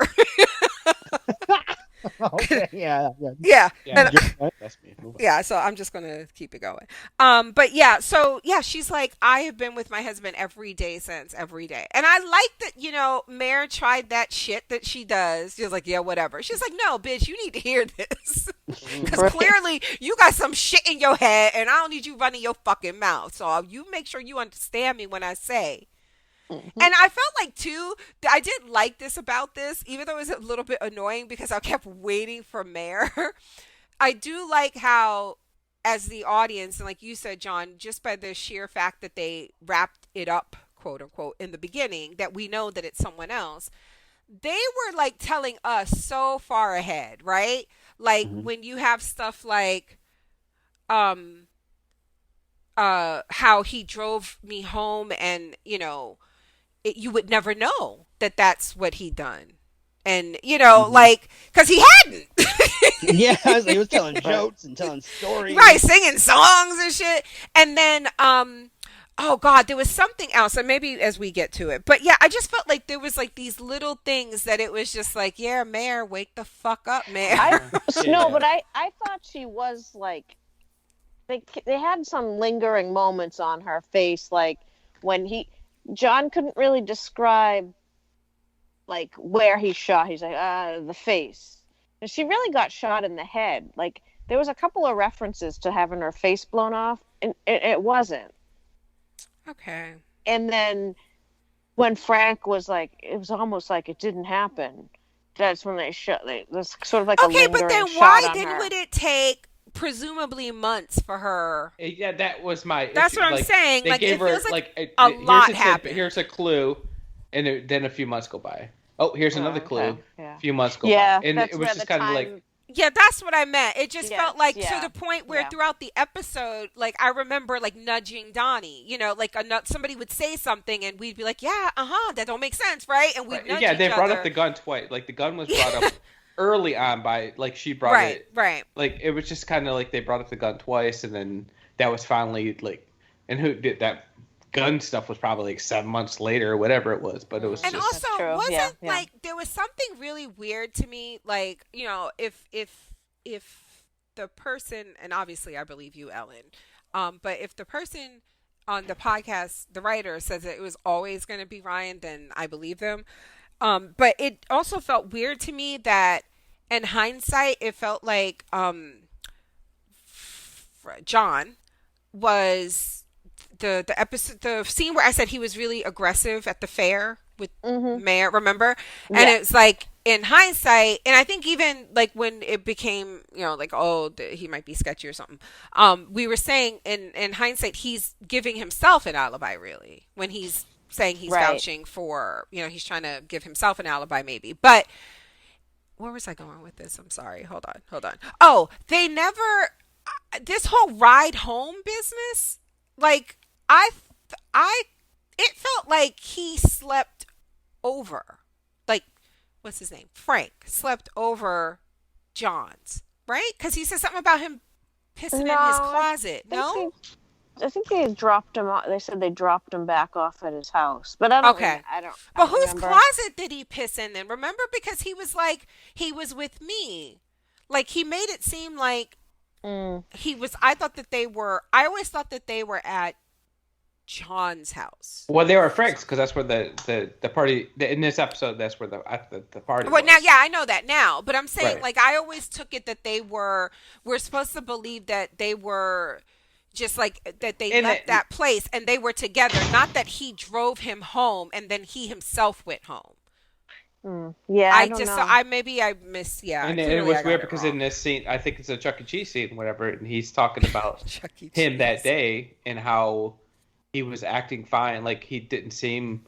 Speaker 4: Okay, yeah.
Speaker 1: Yeah.
Speaker 2: Yeah,
Speaker 1: And
Speaker 2: that's me. Move on.
Speaker 1: yeah, so I'm just gonna keep it going. But yeah, so yeah, she's like, I have been with my husband every day since every day, and I like that. Mare tried that shit that she does. She's like, yeah, whatever. She's like, no, bitch, you need to hear this because
Speaker 2: Mhm.
Speaker 1: clearly you got some shit in your head, and I don't need you running your fucking mouth. So you make sure you understand me when I say.
Speaker 3: Mhm.
Speaker 1: And I felt like too, I did like this about this, even though it was a little bit annoying because I kept waiting for Mare. I do like how, as the audience, and like you said, John, just by the sheer fact that they wrapped it up, quote unquote, in the beginning, that we know that it's someone else, they were like telling us so far ahead, right? Like
Speaker 2: Mhm.
Speaker 1: when you have stuff like, um, how he drove me home and, you would never know that that's what he done. And,
Speaker 2: Mhm.
Speaker 1: like, because he hadn't.
Speaker 4: Yeah, he was telling
Speaker 3: Right.
Speaker 4: jokes and telling stories.
Speaker 1: Right, singing songs and shit. And then, oh God, there was something else, and maybe as we get to it. But yeah, I just felt like there was like these little things that it was just like, yeah, Mare, wake the fuck up, Mare.
Speaker 3: No,
Speaker 2: Yeah.
Speaker 3: but I thought she was like they had some lingering moments on her face, like when John couldn't really describe like where he shot. He's like, the face. And she really got shot in the head. Like there was a couple of references to having her face blown off, and it wasn't.
Speaker 1: Okay.
Speaker 3: And then when Frank was like, it was almost like it didn't happen. That's when they shot. There's sort of like a
Speaker 1: Okay, but
Speaker 3: lingering
Speaker 1: then
Speaker 3: shot
Speaker 1: why
Speaker 3: on
Speaker 1: then
Speaker 3: her.
Speaker 1: would it take presumably months for her?
Speaker 2: Yeah, that was my
Speaker 1: That's
Speaker 2: issue.
Speaker 1: what I'm
Speaker 2: Like
Speaker 1: saying.
Speaker 2: they
Speaker 1: Like
Speaker 2: gave
Speaker 1: it
Speaker 2: her
Speaker 1: feels like
Speaker 2: like
Speaker 1: a
Speaker 2: here's
Speaker 1: lot
Speaker 2: a tidbit,
Speaker 1: happened.
Speaker 2: here's a clue, and then a few months go by. Oh, here's
Speaker 3: Oh,
Speaker 2: another
Speaker 3: okay.
Speaker 2: clue.
Speaker 3: Yeah.
Speaker 2: A few months go by,
Speaker 3: Yeah,
Speaker 2: and it
Speaker 3: that's
Speaker 2: was
Speaker 3: where the
Speaker 2: just kind of like,
Speaker 3: time.
Speaker 1: Yeah, that's what I meant. It just felt
Speaker 3: Yes,
Speaker 1: like to
Speaker 3: yeah,
Speaker 1: the point where
Speaker 3: yeah.
Speaker 1: throughout the episode, like I remember like nudging Donnie, like somebody would say something and we'd be like, yeah, that don't make sense, right? And we'd
Speaker 2: right?
Speaker 1: nudge
Speaker 2: Yeah,
Speaker 1: each
Speaker 2: they brought up
Speaker 1: other.
Speaker 2: the gun twice. Like the gun was brought up early on by like she brought
Speaker 1: Right,
Speaker 2: it.
Speaker 1: right.
Speaker 2: Like it was just kind of like they brought up the gun twice, and then that was finally like, and who did that gun stuff was probably like 7 months later or whatever it was, but it was
Speaker 1: And
Speaker 2: just
Speaker 1: also,
Speaker 3: That's true. Yeah,
Speaker 1: wasn't
Speaker 3: yeah.
Speaker 1: like there was something really weird to me, like if the person, and obviously I believe you, Ellen, but if the person on the podcast, the writer says that it was always going to be Ryan, then I believe them. But it also felt weird to me that, in hindsight, it felt like John was the episode, the scene where I said he was really aggressive at the fair with
Speaker 3: Mhm.
Speaker 1: Mayor, remember? And
Speaker 3: Yeah.
Speaker 1: it's like in hindsight, and I think even like when it became, like, oh, he might be sketchy or something. We were saying in hindsight, he's giving himself an alibi, really, when he's saying he's
Speaker 3: Right.
Speaker 1: vouching for, he's trying to give himself an alibi, maybe. But where was I going with this? I'm sorry. Hold on. Oh, they never, this whole ride home business, like I, I, it felt like he slept over, like what's his name, Frank slept over John's, right? Because he said something about him pissing
Speaker 3: No,
Speaker 1: in his
Speaker 3: I
Speaker 1: closet.
Speaker 3: think
Speaker 1: No,
Speaker 3: I think they dropped him off. They said they dropped him back off at his house, but I don't.
Speaker 1: okay.
Speaker 3: I don't. I
Speaker 1: But
Speaker 3: don't
Speaker 1: whose
Speaker 3: remember.
Speaker 1: closet did he piss in then? Remember, because he was like he was with me, like he made it seem like
Speaker 3: Mm.
Speaker 1: he was. I thought that they were. I always thought that they were at John's house.
Speaker 2: well, they were Franks because that's where the party in this episode. That's where the party
Speaker 1: Well,
Speaker 2: was.
Speaker 1: now, yeah, I know that now, but I'm saying,
Speaker 2: Right.
Speaker 1: like, I always took it that they were. We're supposed to believe that they were just like that they
Speaker 2: And
Speaker 1: left that place and they were together. Not that he drove him home and then he himself went home.
Speaker 3: Yeah, I don't
Speaker 1: So
Speaker 3: know.
Speaker 1: I maybe I missed. Yeah,
Speaker 2: And
Speaker 1: clearly
Speaker 2: it was
Speaker 1: I got
Speaker 2: weird
Speaker 1: it
Speaker 2: because
Speaker 1: wrong.
Speaker 2: in this scene, I think it's a Chuck E. Cheese scene, whatever, and he's talking about
Speaker 1: Chuck E.
Speaker 2: him that
Speaker 1: Cheese.
Speaker 2: day and how he was acting fine, like he didn't seem.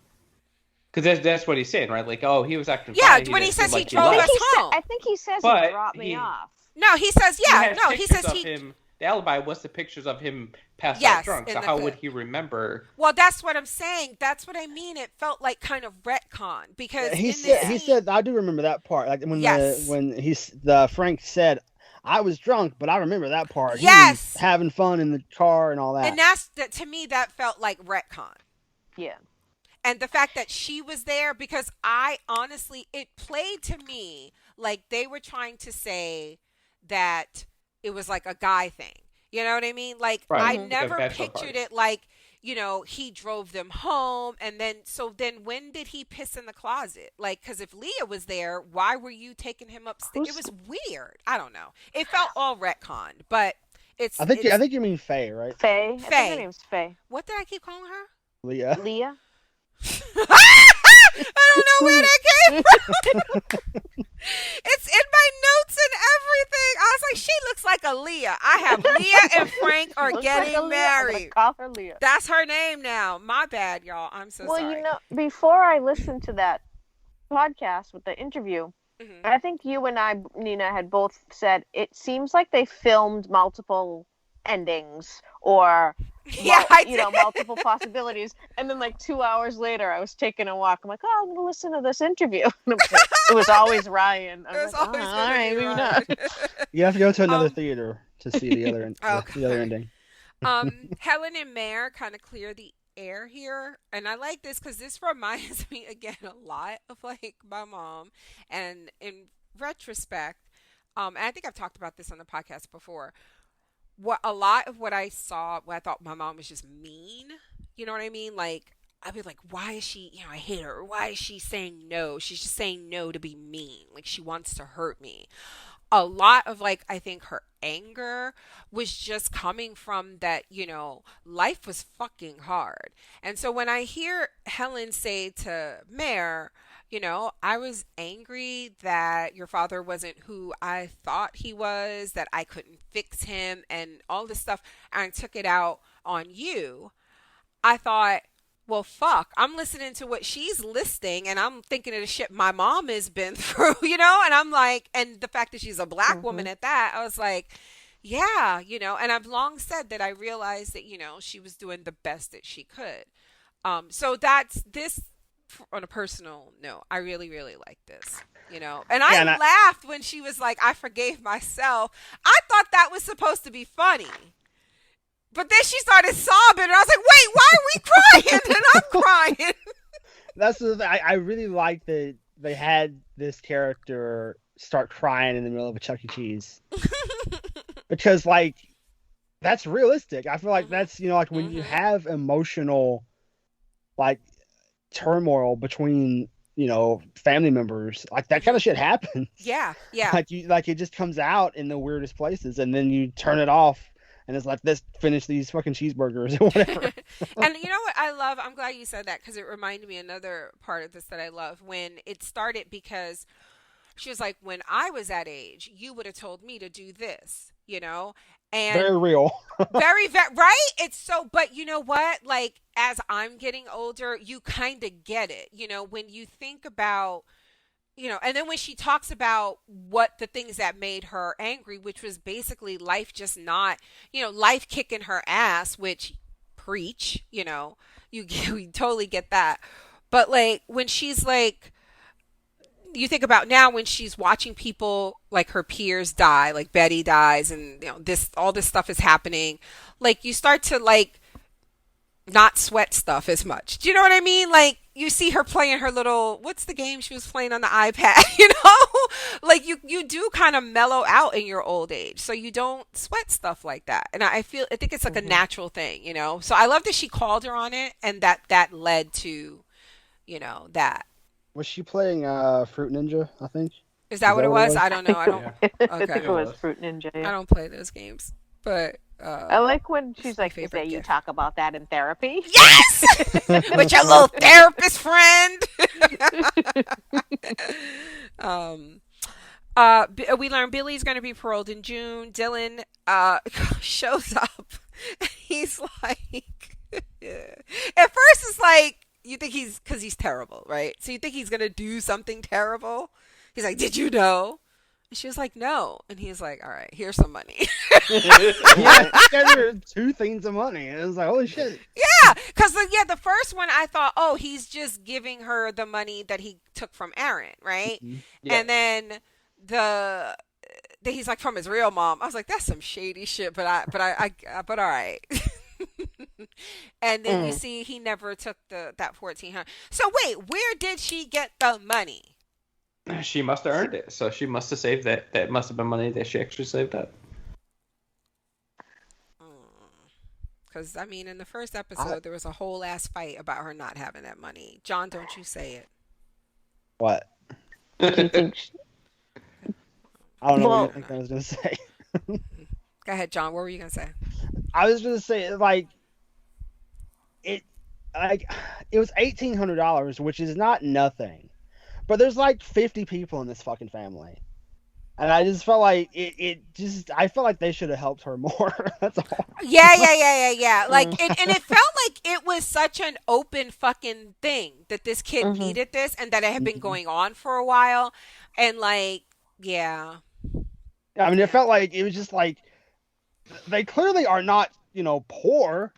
Speaker 2: Because that's what he's saying, right? Like, oh, he was acting
Speaker 1: Yeah,
Speaker 2: fine.
Speaker 1: when he
Speaker 2: didn't seem
Speaker 1: says he
Speaker 2: like
Speaker 1: drove
Speaker 3: I think
Speaker 1: us
Speaker 3: he said.
Speaker 1: home.
Speaker 3: I think he says
Speaker 2: But
Speaker 3: he dropped me
Speaker 2: he-
Speaker 3: off.
Speaker 1: No, he says
Speaker 2: He
Speaker 1: yeah.
Speaker 2: has
Speaker 1: No, he
Speaker 2: pictures
Speaker 1: says
Speaker 2: of him. The alibi was the pictures of him passed
Speaker 1: Yes,
Speaker 2: out drunk.
Speaker 1: in
Speaker 2: So
Speaker 1: the
Speaker 2: how
Speaker 1: clip.
Speaker 2: would he remember?
Speaker 1: Well, that's what I'm saying. That's what I mean. It felt like kind of retcon because
Speaker 4: He
Speaker 1: in
Speaker 4: said
Speaker 1: this
Speaker 4: he
Speaker 1: scene,
Speaker 4: said I do remember that part. Like when
Speaker 1: Yes.
Speaker 4: the Frank said I was drunk, but I remember that part. He
Speaker 1: Yes.
Speaker 4: was having fun in the car and all that.
Speaker 1: and that's that to me that felt like retcon.
Speaker 3: Yeah.
Speaker 1: And the fact that she was there, because I honestly, it played to me like they were trying to say that it was like a guy thing. You know what I mean? Like,
Speaker 2: Right.
Speaker 1: I
Speaker 3: Hmm.
Speaker 2: Like a
Speaker 1: never
Speaker 2: bachelor
Speaker 1: pictured
Speaker 2: party.
Speaker 1: it like, he drove them home. And then, so then when did he piss in the closet? Like, because if Leah was there, why were you taking him upstairs? It
Speaker 3: Who's
Speaker 1: was weird. I don't know. It felt all retconned, but
Speaker 4: I
Speaker 1: it's
Speaker 4: think you mean Faye, right?
Speaker 3: Faye? I think her
Speaker 1: Faye.
Speaker 3: name's Faye.
Speaker 1: What did I keep calling her?
Speaker 4: Leah.
Speaker 3: Leah?
Speaker 1: I don't know where that came from. It's in my notes and everything. I was like, she looks like a Leah. I have Leah and Frank are
Speaker 3: Looks like a
Speaker 1: getting
Speaker 3: Leah. I'm gonna
Speaker 1: married.
Speaker 3: call her Leah.
Speaker 1: That's her name now. My bad, y'all. I'm so
Speaker 3: Well,
Speaker 1: sorry.
Speaker 3: before I listened to that podcast with the interview,
Speaker 1: Mhm.
Speaker 3: I think you and I, Nina, had both said it seems like they filmed multiple endings or
Speaker 1: Yeah, I did.
Speaker 3: multiple possibilities, and then like 2 hours later I was taking a walk. I'm like, oh, I'm gonna listen to this interview. It was always Ryan. I
Speaker 1: It
Speaker 3: was
Speaker 1: was
Speaker 3: like,
Speaker 1: always
Speaker 3: all
Speaker 1: gonna
Speaker 3: right,
Speaker 1: be
Speaker 3: maybe
Speaker 1: Ryan.
Speaker 3: not.
Speaker 4: You have to go to another
Speaker 1: Um,
Speaker 4: theater to see the other the other
Speaker 1: okay.
Speaker 4: ending.
Speaker 1: Helen and Mare kind of clear the air here, and I like this because this reminds me again a lot of like my mom. And in retrospect, and I think I've talked about this on the podcast before. What a lot of what I saw, what I thought my mom was just mean. You know what I mean? Like, I'd be like, why is she? I hate her. Why is she saying no? She's just saying no to be mean. Like, she wants to hurt me. A lot of like, I think her anger was just coming from that, life was fucking hard. And so when I hear Helen say to Mare, I was angry that your father wasn't who I thought he was, that I couldn't fix him and all this stuff, and took it out on you. I thought, well, fuck, I'm listening to what she's listing and I'm thinking of the shit my mom has been through, and I'm like, and the fact that she's a black woman
Speaker 3: Hmm.
Speaker 1: at that, I was like, yeah, and I've long said that I realized that, she was doing the best that she could. So that's this on a personal note. I really, really like this, and I
Speaker 4: Yeah, and
Speaker 1: laughed when she was like, I forgave myself. I thought that was supposed to be funny. But then she started sobbing, and I was like, "Wait, why are we crying?" And I'm crying.
Speaker 4: that's the thing. I really like that they had this character start crying in the middle of a Chuck E. Cheese because like that's realistic. I feel like
Speaker 1: Mhm.
Speaker 4: that's like when you
Speaker 1: Mhm.
Speaker 4: have emotional like turmoil between family members, like that kind
Speaker 1: Mhm.
Speaker 4: of shit happens.
Speaker 1: Yeah, yeah.
Speaker 4: Like it just comes out in the weirdest places, and then you turn it off, and it's like, let's finish these fucking cheeseburgers or whatever.
Speaker 1: And you know what I love? I'm glad you said that because it reminded me another part of this that I love when it started because she was like, when I was that age, you would have told me to do this. And
Speaker 4: Very real.
Speaker 1: very, very, right? It's so, but you know what? Like, as I'm getting older, you kind of get it. When you think about, and then when she talks about what the things that made her angry, which was basically life just not, life kicking her ass, which preach, you totally get that. But like, when she's like, you think about now when she's watching people like her peers die, like Betty dies, and this all this stuff is happening, like you start to like not sweat stuff as much. Do you know what I mean? Like you see her playing her little what's the game she was playing on the iPad, Like you do kind of mellow out in your old age. So you don't sweat stuff like that. And I think it's like a
Speaker 3: Hmm.
Speaker 1: natural thing. So I love that she called her on it and that led to, that.
Speaker 4: Was she playing Fruit Ninja? I think.
Speaker 1: Is
Speaker 4: Is
Speaker 1: that what
Speaker 4: that
Speaker 1: it
Speaker 4: what it
Speaker 1: was?
Speaker 4: was?
Speaker 1: I don't know. I don't.
Speaker 2: Yeah,
Speaker 3: I
Speaker 1: Okay.
Speaker 3: think it
Speaker 2: it
Speaker 3: was
Speaker 2: was.
Speaker 3: Fruit Ninja.
Speaker 1: I
Speaker 3: Yeah.
Speaker 1: don't play those games. But
Speaker 3: I like when
Speaker 1: it's
Speaker 3: she's
Speaker 1: my
Speaker 3: like, "Is
Speaker 1: favorite
Speaker 3: that you
Speaker 1: gift.
Speaker 3: talk about that in therapy?"
Speaker 1: Yes! With your little therapist friend. um we learned Billy's going to be paroled in June. Dylan shows up. He's like at first it's like you think he's cuz he's terrible, right? So you think he's going to do something terrible. He's like, "Did you know?" And she was like, "No." And he's like, "All right, here's some money."
Speaker 4: Yeah,
Speaker 3: Right.
Speaker 4: he gave her two things of money. And it was like, holy shit.
Speaker 1: Yeah, because the first one I thought, oh, he's just giving her the money that he took from Aaron, right?
Speaker 4: Mhm.
Speaker 2: Yeah.
Speaker 1: And then the he's like from his real mom. I was like, that's some shady shit, but all right. And then you
Speaker 3: Mm.
Speaker 1: see he never took the that 1400. So wait, where did she get the money?
Speaker 2: She must have earned it, so she must have saved that. That must have been money that she actually saved up.
Speaker 1: Because I mean, in the first
Speaker 4: I,
Speaker 1: episode, there was a whole ass fight about her not having that money. John, don't you say it.
Speaker 4: what?
Speaker 3: Do you think?
Speaker 4: I don't know what you
Speaker 3: Well,
Speaker 4: think I was gonna say.
Speaker 1: Go ahead, John. What were you gonna say?
Speaker 4: I was gonna say it, like it was $1,800, which is not nothing, but there's like 50 people in this fucking family, and I just felt like I felt like they should have helped her more. That's all.
Speaker 1: Yeah. Like,
Speaker 3: Mm.
Speaker 1: and it felt like it was such an open fucking thing that this kid
Speaker 3: Mhm.
Speaker 1: needed this, and that it had been
Speaker 4: Mhm.
Speaker 1: going on for a while, and like, yeah,
Speaker 4: I mean, it
Speaker 1: yeah.
Speaker 4: felt like it was just like they clearly are not, poor,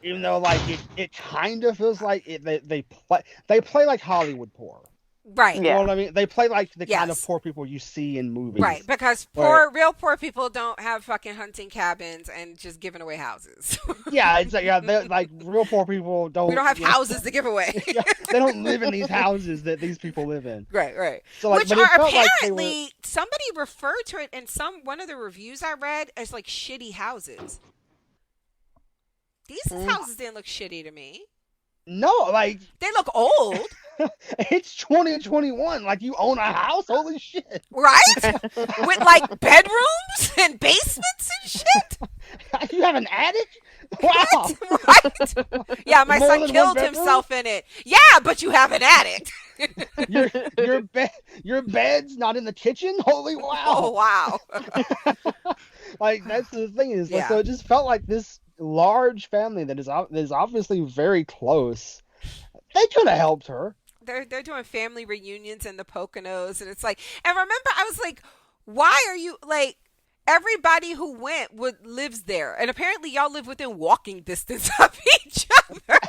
Speaker 4: even though like it kind of feels like they play like Hollywood poor.
Speaker 1: Right.
Speaker 4: You know
Speaker 3: Yeah.
Speaker 4: what I mean? They play like the kind of
Speaker 1: Yes.
Speaker 4: poor people you see in movies.
Speaker 1: Right, because
Speaker 4: Where,
Speaker 1: real poor people don't have fucking hunting cabins and just giving away houses.
Speaker 4: yeah, it's like, yeah, they're like real poor people
Speaker 1: We
Speaker 4: don't,
Speaker 1: don't have houses to give away.
Speaker 4: yeah, they don't live in these houses that these people live in.
Speaker 1: Right.
Speaker 4: So like,
Speaker 1: Which
Speaker 4: but it
Speaker 1: are
Speaker 4: felt like they were,
Speaker 1: apparently somebody referred to it in one of the reviews I read as like shitty houses. These
Speaker 3: Mm.
Speaker 1: houses didn't look shitty to me.
Speaker 4: no, like
Speaker 1: They look old,
Speaker 4: it's 2021. Like you own a house? Holy shit!
Speaker 1: right? With like bedrooms and basements and shit.
Speaker 4: You have an attic? Wow!
Speaker 1: Right? Yeah, my
Speaker 4: More
Speaker 1: son
Speaker 4: than one
Speaker 1: killed
Speaker 4: bedroom?
Speaker 1: himself in it. Yeah, but you have an attic.
Speaker 4: Your your bed's not in the kitchen? Holy
Speaker 1: Oh
Speaker 4: wow!
Speaker 1: wow.
Speaker 4: Like that's the thing is, like,
Speaker 1: Yeah.
Speaker 4: so it just felt like this large family that is obviously very close. They could have helped her.
Speaker 1: They're doing family reunions in the Poconos, and it's like, and remember, I was like, why are you like? Everybody who went lives there, and apparently y'all live within walking distance of each other.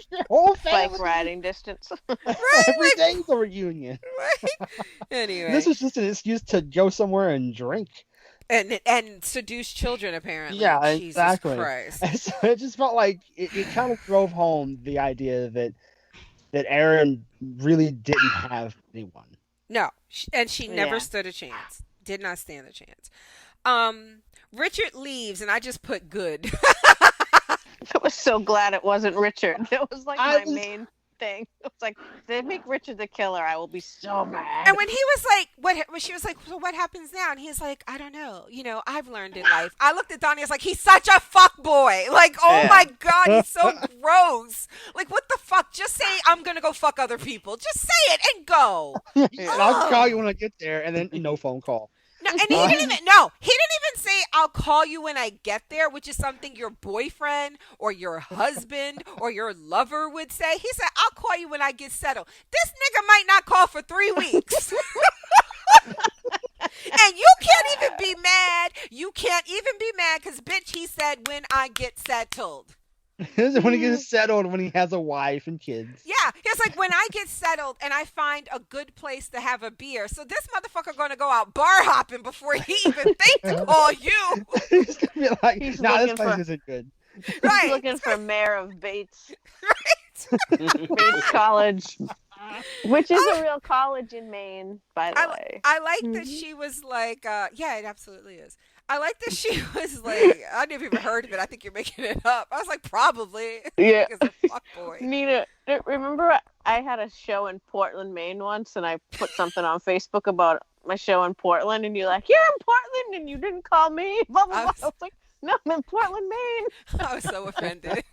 Speaker 4: Your whole
Speaker 3: Bike
Speaker 4: family.
Speaker 3: riding distance.
Speaker 4: Every day's a reunion.
Speaker 1: Right? Anyway,
Speaker 4: This was just an excuse to go somewhere and drink.
Speaker 1: and seduce children apparently.
Speaker 4: Yeah,
Speaker 1: Jesus
Speaker 4: exactly.
Speaker 1: Christ.
Speaker 4: And so it just felt like it kind of drove home the idea that Aaron really didn't have anyone.
Speaker 1: No, and she never
Speaker 3: Yeah.
Speaker 1: stood a chance. Did not stand a chance. Richard leaves, and I just put good.
Speaker 3: I was so glad it wasn't Richard. That was like
Speaker 4: I
Speaker 3: my
Speaker 4: was-
Speaker 3: main thing. It's like, if they make Richard the killer, I will be so mad.
Speaker 1: And when he was like, when she was like, so what happens now? And he's like, I don't know. You know, I've learned in life. I looked at Donnie. I was like, he's such a fuck boy. Like, oh
Speaker 3: Yeah.
Speaker 1: my God, he's so gross. Like, what the fuck? Just say I'm gonna go fuck other people. Just say it and go.
Speaker 4: And I'll
Speaker 1: Oh.
Speaker 4: call you when I get there, and then no phone call.
Speaker 1: No, and he didn't even. No, he didn't even say I'll call you when I get there, which is something your boyfriend or your husband or your lover would say. He said I'll call you when I get settled. This nigga might not call for 3 weeks. And you can't even be mad. You can't even be mad because, bitch, he said when I get settled.
Speaker 4: This is when he gets settled, when he has a wife and kids.
Speaker 1: Yeah, he's like, when I get settled and I find a good place to have a beer. So this motherfucker going to go out bar hopping before he even think to call you.
Speaker 4: He's gonna be like,
Speaker 3: He's
Speaker 4: nah, this
Speaker 3: looking
Speaker 4: place
Speaker 3: for-
Speaker 4: isn't good.
Speaker 1: Right.
Speaker 3: He's looking for Mare of Bates,
Speaker 1: Right.
Speaker 3: Bates College, which is a real college in Maine, by the way.
Speaker 1: I like that she was like, yeah, it absolutely is. I like that she was like, I never even heard of it. I think you're making it up. I was like, probably.
Speaker 3: Yeah.
Speaker 1: It's a fuck boy.
Speaker 3: Nina, remember I had a show in Portland, Maine once, and I put something on Facebook about my show in Portland, and you're like, you're in Portland, and you didn't call me, blah, blah, blah. I was like, no, I'm in Portland, Maine.
Speaker 1: I was so offended.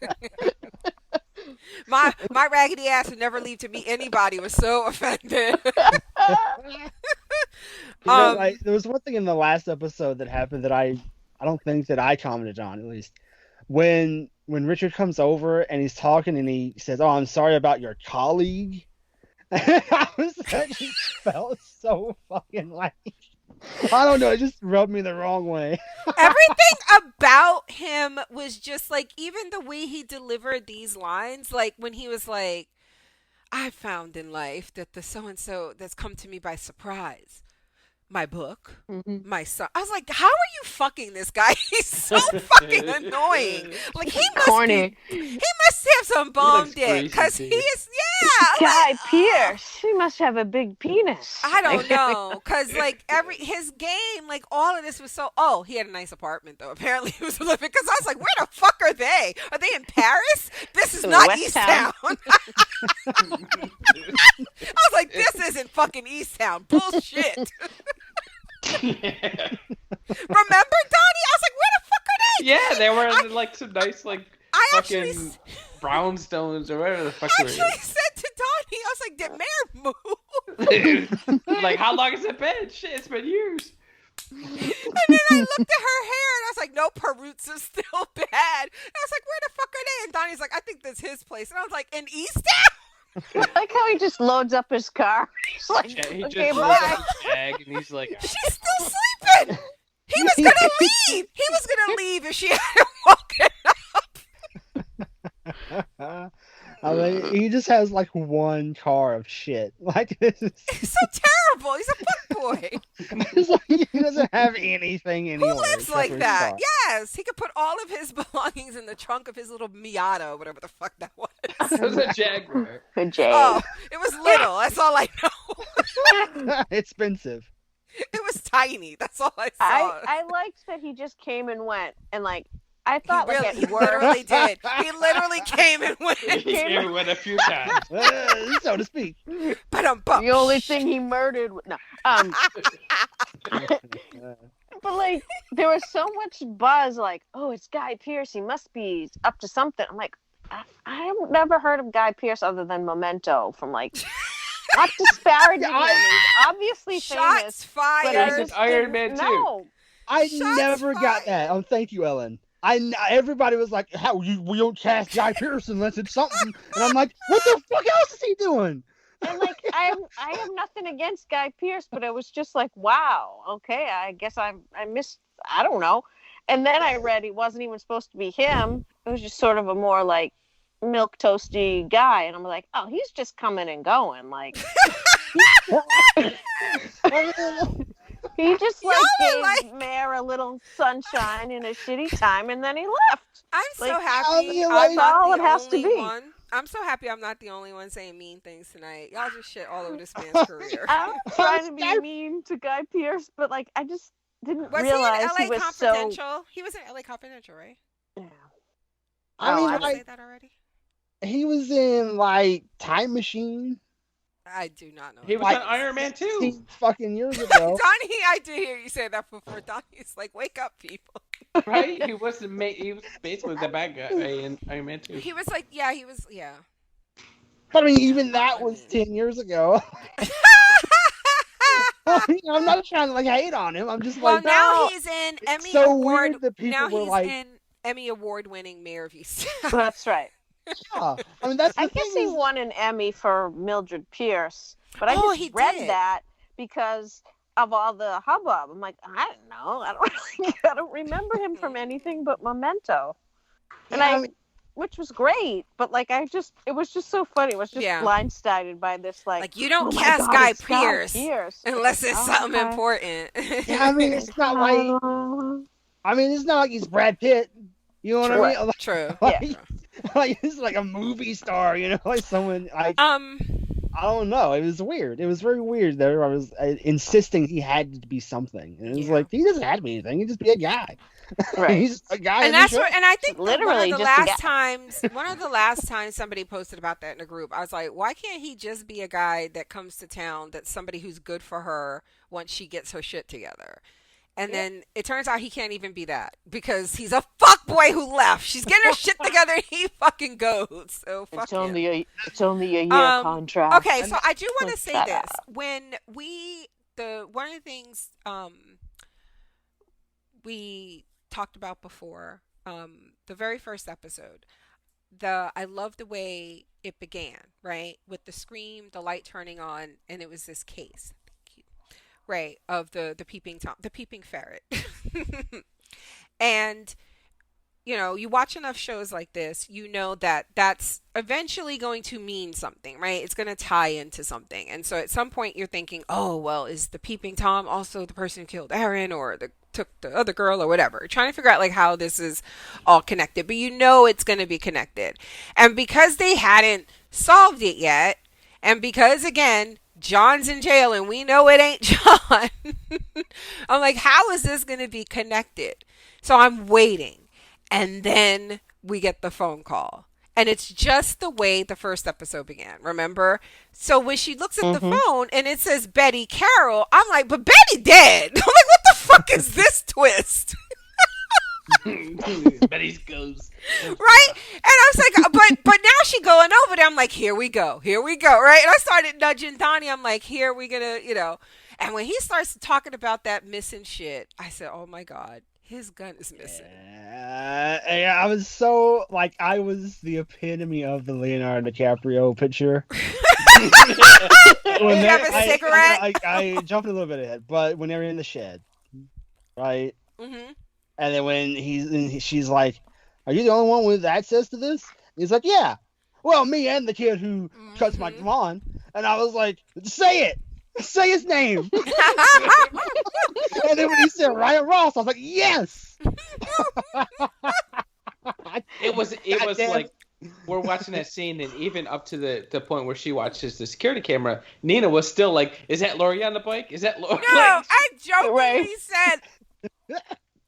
Speaker 1: my raggedy ass would never leave to meet anybody. Was so offended.
Speaker 4: Like, there was one thing in the last episode that happened that I don't think that I commented on, at least. When Richard comes over and he's talking and he says, "Oh, I'm sorry about your colleague." That just felt so fucking like, I don't know, it just rubbed me the wrong way.
Speaker 1: Everything about him was just like, even the way he delivered these lines, like when he was like, I found in life that the so and so that's come to me by surprise my book,
Speaker 3: Hmm.
Speaker 1: my son. I was like, how are you fucking this guy? He's so fucking annoying. Like
Speaker 3: Corny.
Speaker 1: he must have some
Speaker 2: He
Speaker 1: bomb
Speaker 2: looks
Speaker 1: dick
Speaker 2: greasy
Speaker 1: because he
Speaker 2: too.
Speaker 1: is. Yeah, I'm
Speaker 3: Guy
Speaker 1: like, oh.
Speaker 3: Pierce. He must have a big penis.
Speaker 1: I don't know, cause like his game, like all of this was so. Oh, he had a nice apartment though. Apparently, he was living. Cause I was like, where the fuck are they? Are they in Paris? This is not
Speaker 3: West
Speaker 1: East
Speaker 3: Town.
Speaker 1: Town. I was like, this isn't fucking East Town. Bullshit. Remember, Donnie? I was like, where the fuck are they?
Speaker 2: Yeah, they were in like some nice like
Speaker 1: I actually,
Speaker 2: fucking brownstones or whatever the fuck
Speaker 1: I
Speaker 2: they
Speaker 1: actually said to Donnie, I was like, did Mare move?
Speaker 2: were. Like, how long has it been? Shit, it's been years.
Speaker 1: And then I looked at her hair and I was like, no, Perutz is still bad. And I was like, where the fuck are they? And Donnie's like, I think that's his place. And I was like, in East Town?
Speaker 3: I like how he just loads up his car. He's like,
Speaker 2: Yeah, he
Speaker 3: okay,
Speaker 2: just loads
Speaker 3: bye.
Speaker 2: up his bag and he's like,
Speaker 1: She's still sleeping. He was gonna leave. He was gonna leave if she hadn't woken up.
Speaker 4: I mean, he just has like one car of shit. Like this is,
Speaker 1: He's so terrible. He's a fuckboy.
Speaker 4: it's like he doesn't have anything
Speaker 1: Who
Speaker 4: anywhere.
Speaker 1: lives
Speaker 4: except
Speaker 1: like
Speaker 4: for his
Speaker 1: that?
Speaker 4: car.
Speaker 1: Yes, he could put all of his belongings in the trunk of his little Miata, whatever the fuck that was.
Speaker 2: it was a Jaguar.
Speaker 3: Good Jay.
Speaker 1: Oh, it was little. That's all I know.
Speaker 4: Expensive.
Speaker 1: It was tiny. That's all I saw.
Speaker 3: I liked that he just came and went, and like I
Speaker 1: He
Speaker 3: thought, like
Speaker 1: really,
Speaker 3: at
Speaker 1: he
Speaker 3: work,
Speaker 1: literally did. He literally came and went.
Speaker 2: He went a few times.
Speaker 4: So to speak.
Speaker 1: But
Speaker 3: the only thing he murdered. No, but like there was so much buzz, like, oh, it's Guy Pearce. He must be up to something. I'm like, I've never heard of Guy Pearce other than Memento from like. Not disparaging him. He's obviously famous.
Speaker 1: Shots
Speaker 3: But I
Speaker 1: fired.
Speaker 2: He's
Speaker 3: just
Speaker 2: an Iron
Speaker 3: didn't
Speaker 2: Man too.
Speaker 3: know.
Speaker 4: I
Speaker 1: Shots
Speaker 4: never got
Speaker 1: fired.
Speaker 4: that. Oh, thank you, Ellen. Everybody was like, "How we don't cast Guy Pearce unless it's something," and I'm like, "What the fuck else is he doing?"
Speaker 3: And like I have nothing against Guy Pearce, but it was just like, wow, okay, I guess I missed, I don't know. And then I read it wasn't even supposed to be him. It was just sort of a more like milk toasty guy, and I'm like, oh, he's just coming and going. Like he just like
Speaker 1: Y'all are
Speaker 3: gave Mare a little sunshine in a shitty time, and then he left.
Speaker 1: I'm so
Speaker 3: Like,
Speaker 1: happy
Speaker 4: mean,
Speaker 1: I'm
Speaker 4: like-
Speaker 1: not
Speaker 3: all
Speaker 1: the
Speaker 3: it has to
Speaker 1: only
Speaker 3: be.
Speaker 1: one. I'm so happy I'm not the only one saying mean things tonight. Y'all just shit all over this man's career.
Speaker 3: I'm not trying to be mean to Guy Pearce, but like I just didn't
Speaker 1: Was
Speaker 3: realize
Speaker 1: he
Speaker 3: he
Speaker 1: in LA
Speaker 3: was so.
Speaker 1: Confidential? He was in LA Confidential, right?
Speaker 3: Yeah.
Speaker 4: I mean,
Speaker 1: Did I
Speaker 4: like,
Speaker 1: say that already?
Speaker 4: he was in like Time Machine
Speaker 1: I do not know.
Speaker 2: He was
Speaker 4: Like,
Speaker 2: on Iron Man too.
Speaker 4: 16 fucking years ago.
Speaker 1: Donnie, I did hear you say that before. Donnie's like, wake up, people.
Speaker 2: Right? He was basically the bad guy in Iron Man 2.
Speaker 1: He was like, yeah, he was, yeah.
Speaker 4: But I mean, even that was 10 years ago. I'm not trying to like hate on him. I'm just
Speaker 1: Well,
Speaker 4: like,
Speaker 1: now
Speaker 3: no,
Speaker 1: he's in Emmy
Speaker 4: so
Speaker 1: Award.
Speaker 4: weird that people
Speaker 1: Now
Speaker 4: were
Speaker 1: he's
Speaker 4: like,
Speaker 1: in Emmy Award-winning Mare of Easttown.
Speaker 3: That's right.
Speaker 4: yeah. I mean, that's the
Speaker 3: I
Speaker 4: thing.
Speaker 3: guess he
Speaker 4: is-
Speaker 3: won an Emmy for Mildred Pierce, but I
Speaker 1: Oh,
Speaker 3: just
Speaker 1: he
Speaker 3: read
Speaker 1: did.
Speaker 3: that because of all the hubbub. I'm like, I don't know. I don't remember him from anything but Memento. And
Speaker 4: Yeah, I mean-
Speaker 3: which was great, but like it was just so funny. It was just
Speaker 1: Yeah.
Speaker 3: blindsided by this
Speaker 1: Like, you don't
Speaker 3: oh my
Speaker 1: cast
Speaker 3: God,
Speaker 1: Guy
Speaker 3: it's Guy
Speaker 1: Pearce unless it's
Speaker 3: Oh,
Speaker 1: something
Speaker 3: okay.
Speaker 1: important.
Speaker 4: Yeah, I mean, it's not like it's not like he's Brad Pitt. You know what I mean? Like,
Speaker 1: True.
Speaker 4: like, like he's like a movie star. You know, like someone like I don't know. It was weird. It was very weird. There, I was insisting he had to be something, and it was
Speaker 1: Yeah.
Speaker 4: like he doesn't have to be anything. He just be a guy.
Speaker 3: Right.
Speaker 4: He's a guy.
Speaker 1: And
Speaker 4: in the
Speaker 1: that's
Speaker 4: show.
Speaker 1: what, and I think
Speaker 3: Literally
Speaker 1: one of the
Speaker 3: just a
Speaker 1: last
Speaker 3: guy.
Speaker 1: times, somebody posted about that in a group. I was like, why can't he just be a guy that comes to town that's somebody who's good for her once she gets her shit together? And then it turns out he can't even be that because he's a fuckboy who left. She's getting her shit together and he fucking goes. So fuck
Speaker 3: It's
Speaker 1: him.
Speaker 3: only a year contract.
Speaker 1: Okay, so I do want to say
Speaker 3: Shut
Speaker 1: this.
Speaker 3: up.
Speaker 1: When one of the things we talked about before, the very first episode, I love the way it began, right? With the scream, the light turning on, and it was this case. Thank you. Right, of the peeping ferret. And you watch enough shows like this, you know that that's eventually going to mean something, right? It's going to tie into something. And so at some point you're thinking, oh, well, is the peeping Tom also the person who killed Aaron or took the other girl or whatever? You're trying to figure out like how this is all connected, but you know it's going to be connected. And because they hadn't solved it yet, and because again, John's in jail and we know it ain't John, I'm like, how is this going to be connected? So I'm waiting. And then we get the phone call. And it's just the way the first episode began, remember? So when she looks at the phone and it says Betty Carroll, I'm like, but Betty dead. I'm like, what the fuck is this twist?
Speaker 2: Betty's ghost.
Speaker 1: Right? And I was like, but now she going over there. I'm like, here we go, right? And I started nudging Donnie. I'm like, here we gonna, And when he starts talking about that missing shit, I said, oh my God, his gun is missing.
Speaker 4: Yeah, I was so like, I was the epitome of the Leonardo DiCaprio picture.
Speaker 1: When you have a cigarette?
Speaker 4: I jumped a little bit ahead, but when they were in the shed, right?
Speaker 1: Mm-hmm.
Speaker 4: And then when she's like, "Are you the only one with access to this?" He's like, "Yeah." Well, me and the kid who cuts my lawn. And I was like, "Say it, say his name." And then when he said Ryan Ross, I was like, "Yes."
Speaker 2: It was like we're watching that scene, and even up to the point where she watches the security camera, Nina was still like, "Is that Lori on the bike? Is that Lori?"
Speaker 1: No,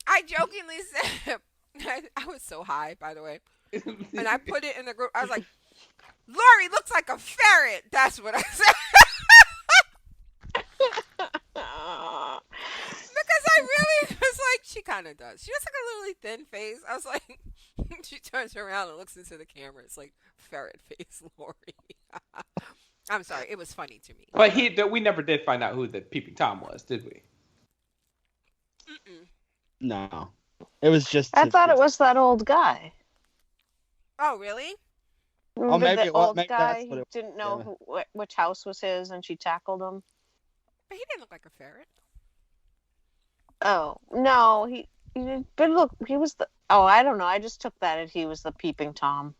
Speaker 1: I jokingly said. I was so high, by the way, and I put it in the group. I was like, "Lori looks like a ferret." That's what I said. Because I really was like, she kind of does. She has like a really thin face. I was like, she turns around and looks into the camera. It's like ferret face, Lori. I'm sorry, it was funny to me.
Speaker 2: But we never did find out who the peeping Tom was, did we?
Speaker 1: Mm-mm.
Speaker 4: No, it was just.
Speaker 3: I thought it was that old guy.
Speaker 1: Oh, really?
Speaker 3: Remember
Speaker 4: maybe
Speaker 3: the old
Speaker 4: maybe
Speaker 3: guy
Speaker 4: that's what
Speaker 3: who
Speaker 4: it-
Speaker 3: didn't know which house was his, and she tackled him.
Speaker 1: But he didn't look like a ferret.
Speaker 3: Oh no, he did. But look, he was the. Oh, I don't know. I just took that as he was the peeping Tom.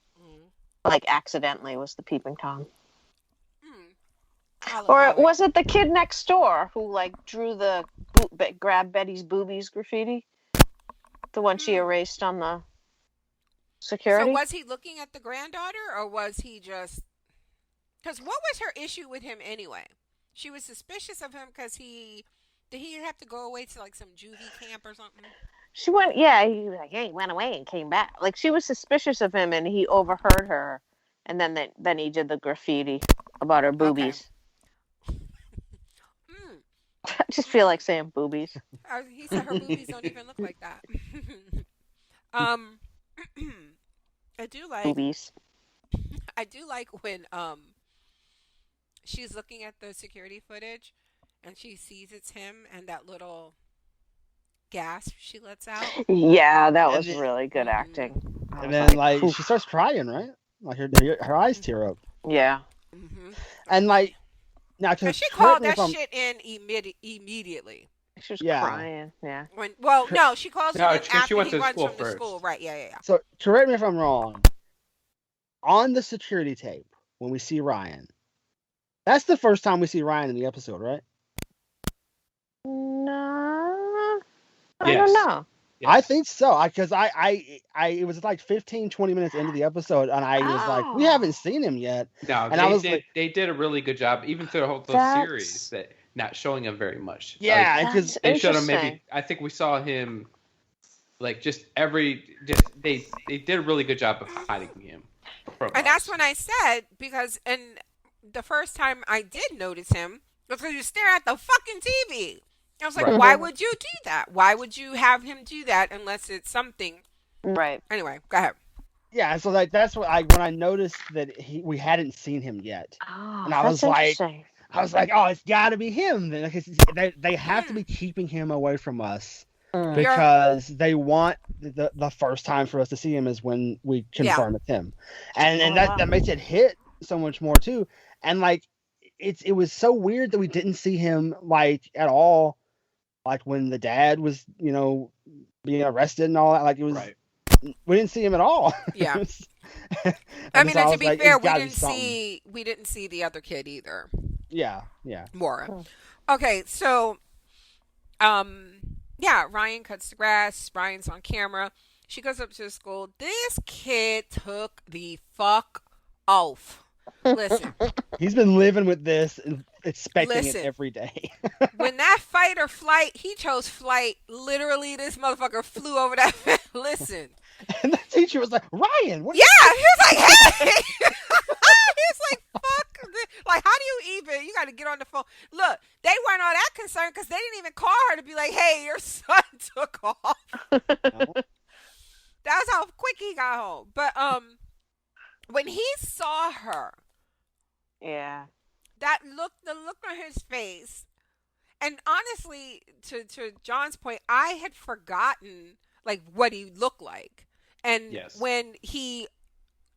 Speaker 3: Like accidentally was the peeping Tom. Or was it the kid next door who like drew the grab Betty's boobies graffiti? The one she erased on the security?
Speaker 1: So was he looking at the granddaughter, or was he just... Because what was her issue with him anyway? She was suspicious of him because did he have to go away to like some juvie camp or something?
Speaker 3: She went, yeah, he was like, he went away and came back. Like, she was suspicious of him, and he overheard her, and then he did the graffiti about her boobies.
Speaker 1: Okay.
Speaker 3: I just feel like saying boobies.
Speaker 1: He said her boobies don't even look like that. I do like
Speaker 3: Boobies.
Speaker 1: I do like when she's looking at the security footage and she sees it's him and that little gasp she lets out.
Speaker 3: Yeah, that was really good acting.
Speaker 4: And then like she starts crying, right? Like her eyes tear up.
Speaker 3: Yeah.
Speaker 1: Mm-hmm.
Speaker 4: And like now,
Speaker 1: she called that shit in immediately.
Speaker 3: She was crying. Yeah.
Speaker 1: She calls it in after
Speaker 2: she went
Speaker 1: he
Speaker 2: to
Speaker 1: runs
Speaker 2: school
Speaker 1: from
Speaker 2: first.
Speaker 1: the school. Right? Yeah.
Speaker 4: So correct me if I'm wrong. On the security tape, when we see Ryan, that's the first time we see Ryan in the episode, right?
Speaker 3: No, I don't know.
Speaker 2: Yes.
Speaker 4: I think so. Because it was like 15, 20 minutes into the episode, and I was like, we haven't seen him yet.
Speaker 2: No,
Speaker 4: and
Speaker 2: they did a really good job, even through the whole series, that not showing him very much.
Speaker 4: Yeah,
Speaker 3: because
Speaker 2: they showed him maybe. I think we saw him, like they did a really good job of hiding him.
Speaker 1: And that's when I said, because the first time I did notice him was because you stare at the fucking TV. I was like, why would you do that? Why would you have him do that unless it's something?
Speaker 3: Right.
Speaker 1: Anyway, go ahead.
Speaker 4: Yeah, so like that's what when I noticed that we hadn't seen him yet, and I was like, oh, it's got to be him. They have to be keeping him away from us because they want the first time for us to see him is when we confirm it's him, and that makes it hit so much more too. And like it was so weird that we didn't see him like at all, like when the dad was being arrested and all that. Like it was.
Speaker 2: Right.
Speaker 4: we didn't see him at all.
Speaker 1: Yeah.
Speaker 4: And
Speaker 1: I mean,
Speaker 4: so
Speaker 1: and
Speaker 4: I
Speaker 1: to
Speaker 4: was
Speaker 1: be
Speaker 4: like,
Speaker 1: fair,
Speaker 4: it's gotta be something.
Speaker 1: we didn't see the other kid either.
Speaker 4: Yeah, yeah.
Speaker 1: Mora.
Speaker 3: Hmm.
Speaker 1: Okay, so um yeah, Ryan cuts the grass. Ryan's on camera. She goes up to the school. This kid took the fuck off. Listen,
Speaker 4: He's been living with this and expecting it
Speaker 1: listen.
Speaker 4: every day.
Speaker 1: When that fight or flight, he chose flight. Literally, this motherfucker flew over that. Listen.
Speaker 4: And the teacher was like, Ryan, what?
Speaker 1: Yeah, he was like, hey. He's like, fuck. Like, how do you even? You got to get on the phone. Look, they weren't all that concerned because they didn't even call her to be like, hey, your son took off.
Speaker 4: No.
Speaker 1: That's how quick he got home. But when he saw her,
Speaker 3: Yeah.
Speaker 1: the look on his face, and honestly, to John's point, I had forgotten like what he looked like, and
Speaker 2: Yes.
Speaker 1: when he,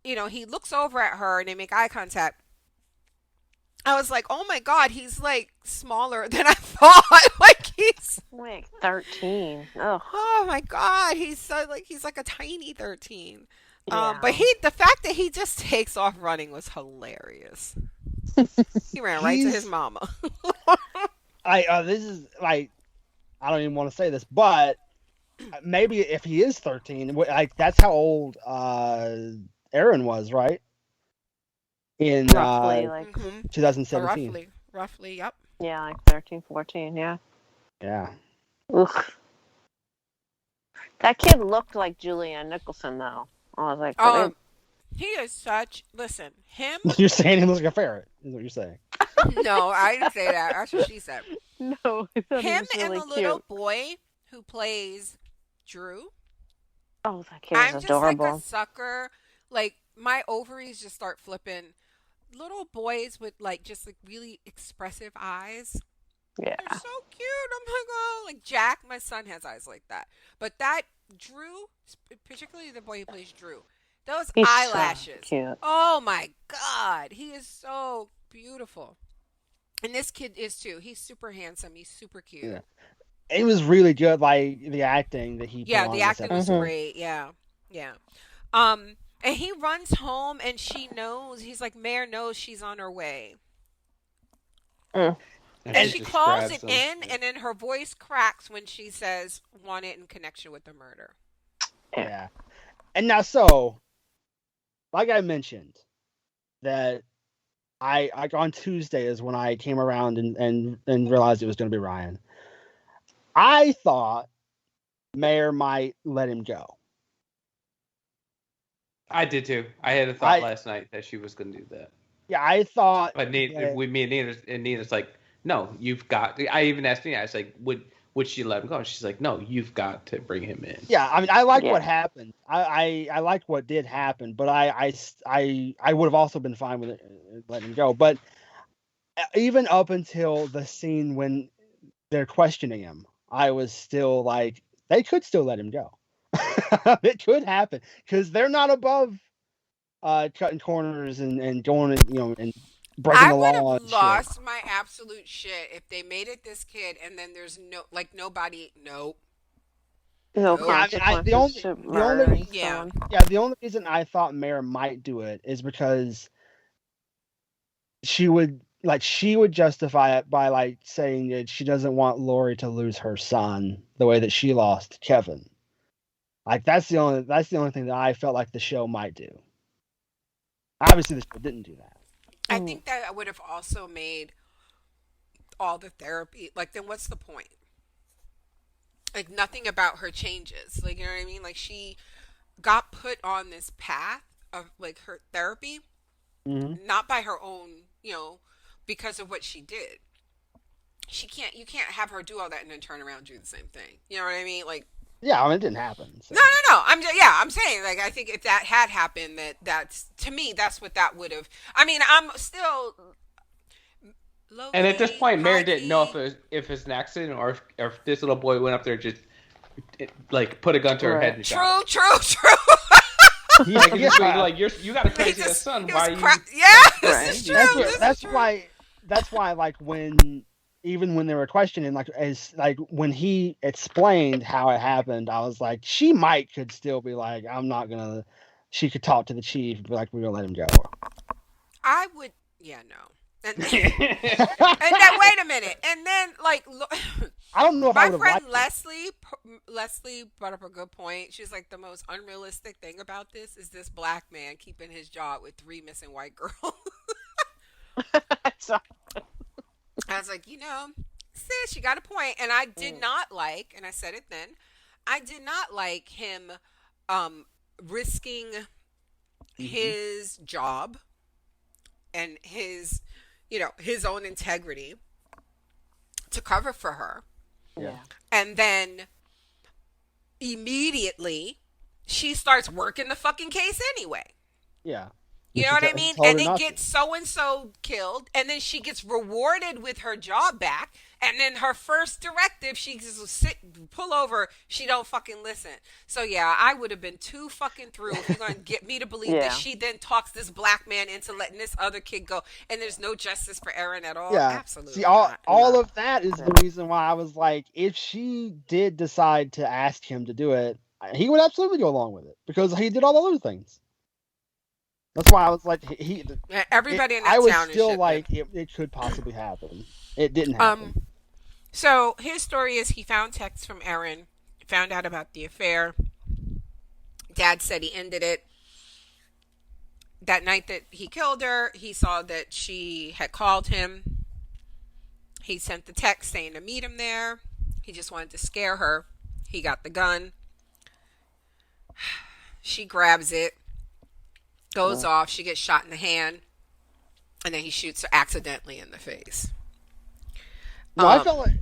Speaker 1: he looks over at her and they make eye contact. I was like, oh my god, he's like smaller than I thought. Like he's,
Speaker 3: Like 13. Oh.
Speaker 1: oh my god, he's like a tiny 13.
Speaker 3: Yeah.
Speaker 1: But the fact that he just takes off running was hilarious. He ran right to his
Speaker 4: He's-
Speaker 1: mama.
Speaker 4: This is like, I don't even want to say this, but maybe if he is 13, like that's how old Aaron was, right? In
Speaker 3: Roughly, like,
Speaker 1: Mm-hmm.
Speaker 4: 2017.
Speaker 1: Roughly, yep.
Speaker 3: yeah, like 13, 14, yeah.
Speaker 4: Yeah.
Speaker 3: Ugh. That kid looked like Julianne Nicholson, though. I was like,
Speaker 1: He is such. Listen, him.
Speaker 4: You're saying he looks like a ferret, is what you're saying.
Speaker 1: No, I didn't say that. That's what she said.
Speaker 3: no, I thought he
Speaker 1: Him
Speaker 3: was
Speaker 1: and
Speaker 3: really
Speaker 1: the
Speaker 3: cute.
Speaker 1: little boy who plays Drew.
Speaker 3: Oh, that kid
Speaker 1: I'm
Speaker 3: is
Speaker 1: just like
Speaker 3: adorable.
Speaker 1: a sucker. Like my ovaries just start flipping. Little boys with like just like really expressive eyes.
Speaker 3: Yeah.
Speaker 1: They're so cute. I'm like, oh, like Jack, my son has eyes like that. But that Drew, particularly the boy who plays Drew, those
Speaker 3: He's
Speaker 1: eyelashes.
Speaker 3: so cute.
Speaker 1: Oh my god, he is so beautiful. And this kid is too. He's super handsome. He's super cute.
Speaker 4: Yeah. It was really good, like the acting that he put
Speaker 1: Yeah,
Speaker 4: on
Speaker 1: the
Speaker 4: this
Speaker 1: acting was
Speaker 4: episode.
Speaker 1: great. Yeah, yeah. And he runs home, and she knows. He's like, Mare knows she's on her way, and she
Speaker 2: just
Speaker 1: calls
Speaker 2: grabs
Speaker 1: it
Speaker 2: him.
Speaker 1: in, and then her voice cracks when she says, "Want it in connection with the murder."
Speaker 4: Yeah. And now, so, like I mentioned, that I like on Tuesday is when I came around and realized it was going to be Ryan. I thought Mayor might let him go.
Speaker 2: I did too. I had a thought last night that she was going to do that.
Speaker 4: Yeah, I thought.
Speaker 2: But
Speaker 4: that-
Speaker 2: Nina's like, no, you've got. I even asked Nina. I was like, would she let him go? And she's like, no, you've got to bring him in.
Speaker 4: Yeah, I mean, I like
Speaker 3: Yeah.
Speaker 4: what happened. I like what did happen, but I would have also been fine with it, letting him go. But even up until the scene when they're questioning him, I was still like, they could still let him go. It could happen because they're not above cutting corners and going and breaking
Speaker 1: I
Speaker 4: the
Speaker 1: would
Speaker 4: law.
Speaker 1: have
Speaker 4: and
Speaker 1: lost my absolute shit if they made it this kid, and then there's nobody. Nope.
Speaker 3: No
Speaker 1: Yeah, I
Speaker 4: mean,
Speaker 3: consequences
Speaker 4: the
Speaker 3: to
Speaker 4: only-
Speaker 3: murdering
Speaker 1: Yeah.
Speaker 3: someone.
Speaker 4: shit. Yeah, the only reason I thought Mare might do it is because she would justify it by like saying that she doesn't want Lori to lose her son the way that she lost Kevin. Like that's the only thing that I felt like the show might do. Obviously, the show didn't do that.
Speaker 1: I think that I would have also made all the therapy. Like, then what's the point? Like, nothing about her changes. Like, you know what I mean? Like, she got put on this path of like her therapy,
Speaker 4: Mhm.
Speaker 1: not by her own, because of what she did. You can't have her do all that and then turn around and do the same thing. You know what I mean? Like,
Speaker 4: Yeah, I mean, it didn't happen. So.
Speaker 1: no. I'm saying, like, I think if that had happened, that's to me, that's what that would have. I mean, I'm still.
Speaker 2: And at this point, Mary
Speaker 1: high-key.
Speaker 2: didn't know if it's an accident or if this little boy went up there and just like put a gun to her head and shot
Speaker 1: True.
Speaker 2: her. Like,
Speaker 4: Yeah.
Speaker 2: you got a crazy ass son.
Speaker 1: He
Speaker 2: Why
Speaker 1: was
Speaker 2: are you?
Speaker 1: Yeah,
Speaker 3: Right.
Speaker 1: this is true. This is
Speaker 4: That's
Speaker 1: true.
Speaker 4: why. That's why. Like when even when they were questioning, like as like when he explained how it happened, I was like, she could still be like, I'm not gonna. She could talk to the chief and be like, we're gonna let him go.
Speaker 1: I would, yeah, no. And then wait a minute, and then like
Speaker 4: I don't know if I
Speaker 1: my
Speaker 4: would have
Speaker 1: friend
Speaker 4: liked
Speaker 1: Leslie brought up a good point. She's like, the most unrealistic thing about this is this black man keeping his job with 3 missing white girls.
Speaker 3: So,
Speaker 1: I was like, sis, you got a point. And I did not like, and I said it then, I did not like him risking his job and his own integrity to cover for her.
Speaker 3: yeah.
Speaker 1: And then immediately she starts working the fucking case anyway.
Speaker 4: Yeah.
Speaker 1: You know what I mean? And it gets so and so killed, and then she gets rewarded with her job back. And then her first directive, she just pull over. She don't fucking listen. So yeah, I would have been too fucking through if you're gonna get me to believe that she then talks this black man into letting this other kid go, and there's no justice for Aaron at all.
Speaker 4: Yeah,
Speaker 1: Absolutely.
Speaker 4: See,
Speaker 1: not.
Speaker 4: all of that is the reason why I was like, if she did decide to ask him to do it, he would absolutely go along with it because he did all the other things. That's why I was like,
Speaker 1: everybody in that
Speaker 4: I was
Speaker 1: town
Speaker 4: still
Speaker 1: is
Speaker 4: like, it could possibly happen. It didn't happen.
Speaker 1: So his story is he found texts from Erin, found out about the affair. Dad said he ended it. That night that he killed her, he saw that she had called him. He sent the text saying to meet him there. He just wanted to scare her. He got the gun. She grabs it, goes off. She gets shot in the hand. And then he shoots her accidentally in the face.
Speaker 4: No, I felt like.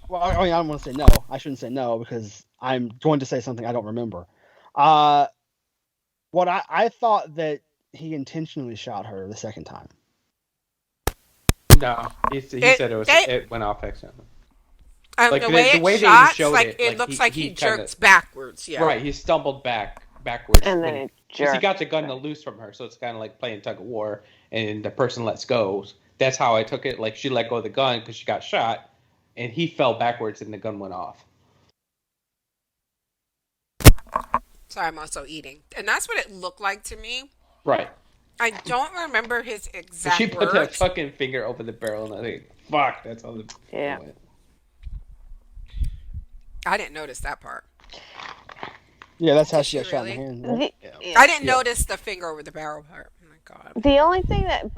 Speaker 4: Well, I mean, I don't want to say no. I shouldn't say no because I'm going to say something I don't remember. What I thought that he intentionally shot her the second time.
Speaker 2: No, he said it went off accidentally.
Speaker 1: Like the way
Speaker 2: they
Speaker 1: shots,
Speaker 2: showed
Speaker 1: like it looks like he jerks backwards. Yeah,
Speaker 2: right. He stumbled backwards,
Speaker 3: And then it jerked.
Speaker 2: He got the gun to loose from her, so it's kind of like playing tug of war, and the person lets go. That's how I took it. Like she let go of the gun because she got shot, and he fell backwards, and the gun went off.
Speaker 1: Sorry, I'm also eating, and that's what it looked like to me.
Speaker 2: Right.
Speaker 1: I don't remember his exact
Speaker 2: She put that
Speaker 1: words.
Speaker 2: fucking finger over the barrel, and I think, fuck, that's all the.
Speaker 3: Yeah.
Speaker 2: Went.
Speaker 1: I didn't notice that part.
Speaker 4: Yeah, that's how
Speaker 1: Did
Speaker 4: she
Speaker 1: she
Speaker 4: got shot in the
Speaker 1: really?
Speaker 4: hand. Right?
Speaker 1: I didn't notice the finger over the barrel part. Oh my god.
Speaker 3: The only thing that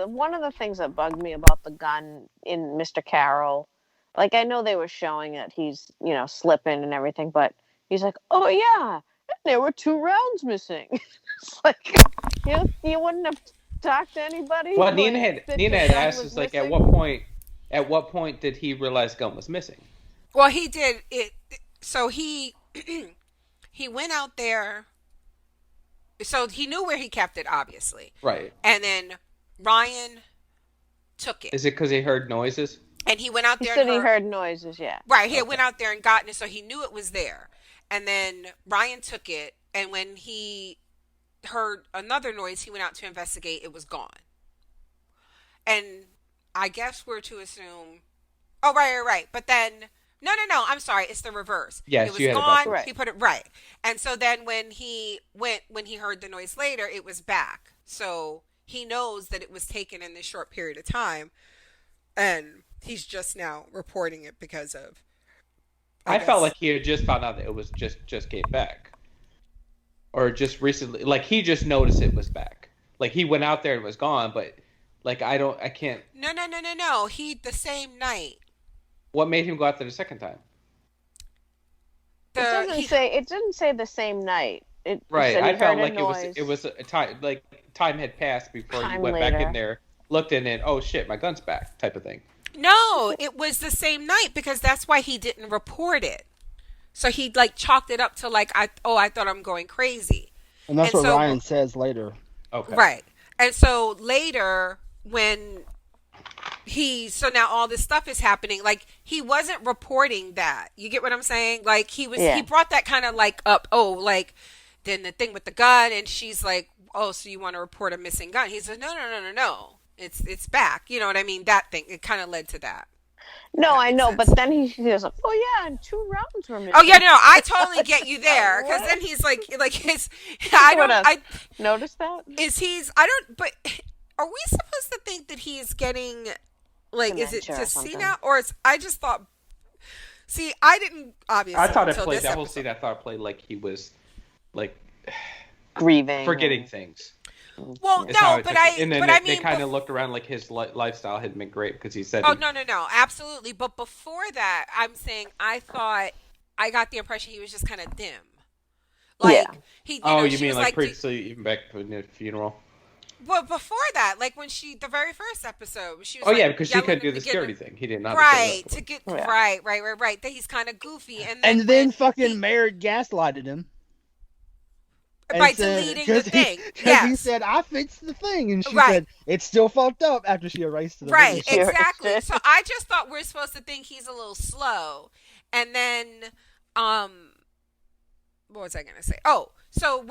Speaker 3: one of the things that bugged me about the gun in Mr. Carroll, like I know they were showing that he's, slipping and everything, but he's like, oh yeah, there were 2 rounds missing. It's like, you wouldn't have talked to anybody.
Speaker 2: Well,
Speaker 3: like,
Speaker 2: Nina had
Speaker 3: that the gun
Speaker 2: asked
Speaker 3: was
Speaker 2: us like,
Speaker 3: missing?
Speaker 2: at what point did he realize gun was missing?
Speaker 1: Well, he did it. So he he went out there. So he knew where he kept it, obviously.
Speaker 2: Right.
Speaker 1: And then Ryan took it.
Speaker 2: Is it because he heard noises?
Speaker 1: And he went out
Speaker 3: He
Speaker 1: there
Speaker 3: said
Speaker 1: and
Speaker 3: he heard noises, yeah.
Speaker 1: Right, he went out there and gotten it, so he knew it was there. And then Ryan took it, and when he heard another noise, he went out to investigate. It was gone. And I guess we're to assume. Oh, right. But then, no. I'm sorry. It's the reverse.
Speaker 2: Yes,
Speaker 1: it was
Speaker 2: you had it
Speaker 1: gone.
Speaker 3: backwards.
Speaker 1: He put it right. And so then when he heard the noise later, it was back. So he knows that it was taken in this short period of time, and he's just now reporting it because of.
Speaker 2: I felt like he had just found out that it was just came back, or just recently. Like he just noticed it was back. Like he went out there and it was gone, but like I can't.
Speaker 1: No. He the same night.
Speaker 2: What made him go out there the second time?
Speaker 3: It didn't say the same night. It
Speaker 2: Right.
Speaker 3: said he
Speaker 2: I felt
Speaker 3: heard
Speaker 2: like
Speaker 3: a noise.
Speaker 2: it was a time, like time had passed before he
Speaker 3: Time
Speaker 2: went back
Speaker 3: later.
Speaker 2: in there, looked in, and oh shit, my gun's back, type of thing.
Speaker 1: No, it was the same night because that's why he didn't report it. So he like chalked it up to like I thought I'm going crazy.
Speaker 4: And that's
Speaker 1: And
Speaker 4: what
Speaker 1: so-
Speaker 4: Ryan says later.
Speaker 2: Okay.
Speaker 1: Right. And so later when so now all this stuff is happening, like he wasn't reporting that. You get what I'm saying? Like he brought that kind of like up, like then the thing with the gun, and she's like, oh, so you want to report a missing gun? He said, no. It's back. You know what I mean? That thing, it kind of led to that.
Speaker 3: No,
Speaker 1: That
Speaker 3: I
Speaker 1: makes
Speaker 3: know, but
Speaker 1: sense.
Speaker 3: then he goes, "Oh yeah, and 2 rounds were missing."
Speaker 1: Oh yeah, no, I totally get you there because
Speaker 3: What?
Speaker 1: then he's like his.
Speaker 3: You
Speaker 1: I
Speaker 3: would
Speaker 1: don't.
Speaker 3: have
Speaker 1: I
Speaker 3: noticed that.
Speaker 1: is he's. I don't. But are we supposed to think that he's getting like? Is it
Speaker 3: Dementia
Speaker 1: to
Speaker 3: or
Speaker 1: see
Speaker 3: something.
Speaker 1: now, or is I just thought? See, I didn't
Speaker 2: I
Speaker 1: obviously
Speaker 2: thought it
Speaker 1: until
Speaker 2: played
Speaker 1: this
Speaker 2: that whole
Speaker 1: episode.
Speaker 2: scene. I thought it played like he was like
Speaker 3: Grieving.
Speaker 2: forgetting
Speaker 3: and-
Speaker 2: things.
Speaker 1: Well,
Speaker 2: Is how
Speaker 1: no,
Speaker 2: I
Speaker 1: but
Speaker 2: took it. And then
Speaker 1: I
Speaker 2: they
Speaker 1: mean,
Speaker 2: kind of looked around like his lifestyle had been great because he said,
Speaker 1: oh no, absolutely. But before that, I'm saying I thought I got the impression he was just kind of dim. Like
Speaker 3: Yeah.
Speaker 1: he, you
Speaker 2: "Oh,
Speaker 1: know,
Speaker 2: you
Speaker 1: she
Speaker 2: mean
Speaker 1: was
Speaker 2: like
Speaker 1: like,
Speaker 2: previously, even back in the funeral?"
Speaker 1: well, before that, like when the very first episode, she was
Speaker 2: Oh
Speaker 1: like
Speaker 2: yeah, because she
Speaker 1: yelling
Speaker 2: couldn't
Speaker 1: at
Speaker 2: do
Speaker 1: the
Speaker 2: the
Speaker 1: beginning.
Speaker 2: security thing. He didn't know how to set it
Speaker 1: Right,
Speaker 2: up.
Speaker 1: to get
Speaker 3: Yeah.
Speaker 1: right. That he's kind of goofy, and
Speaker 4: And
Speaker 1: then
Speaker 4: then
Speaker 1: when
Speaker 4: fucking Merritt gaslighted him. And
Speaker 1: by
Speaker 4: said,
Speaker 1: deleting the thing,
Speaker 4: Because he
Speaker 1: yes,
Speaker 4: said, I fixed the thing. And she
Speaker 1: Right.
Speaker 4: said, it's still fucked up after she erased the
Speaker 1: right,
Speaker 4: video.
Speaker 1: exactly. So I just thought we're supposed to think he's a little slow, and then what was I gonna say? Oh, so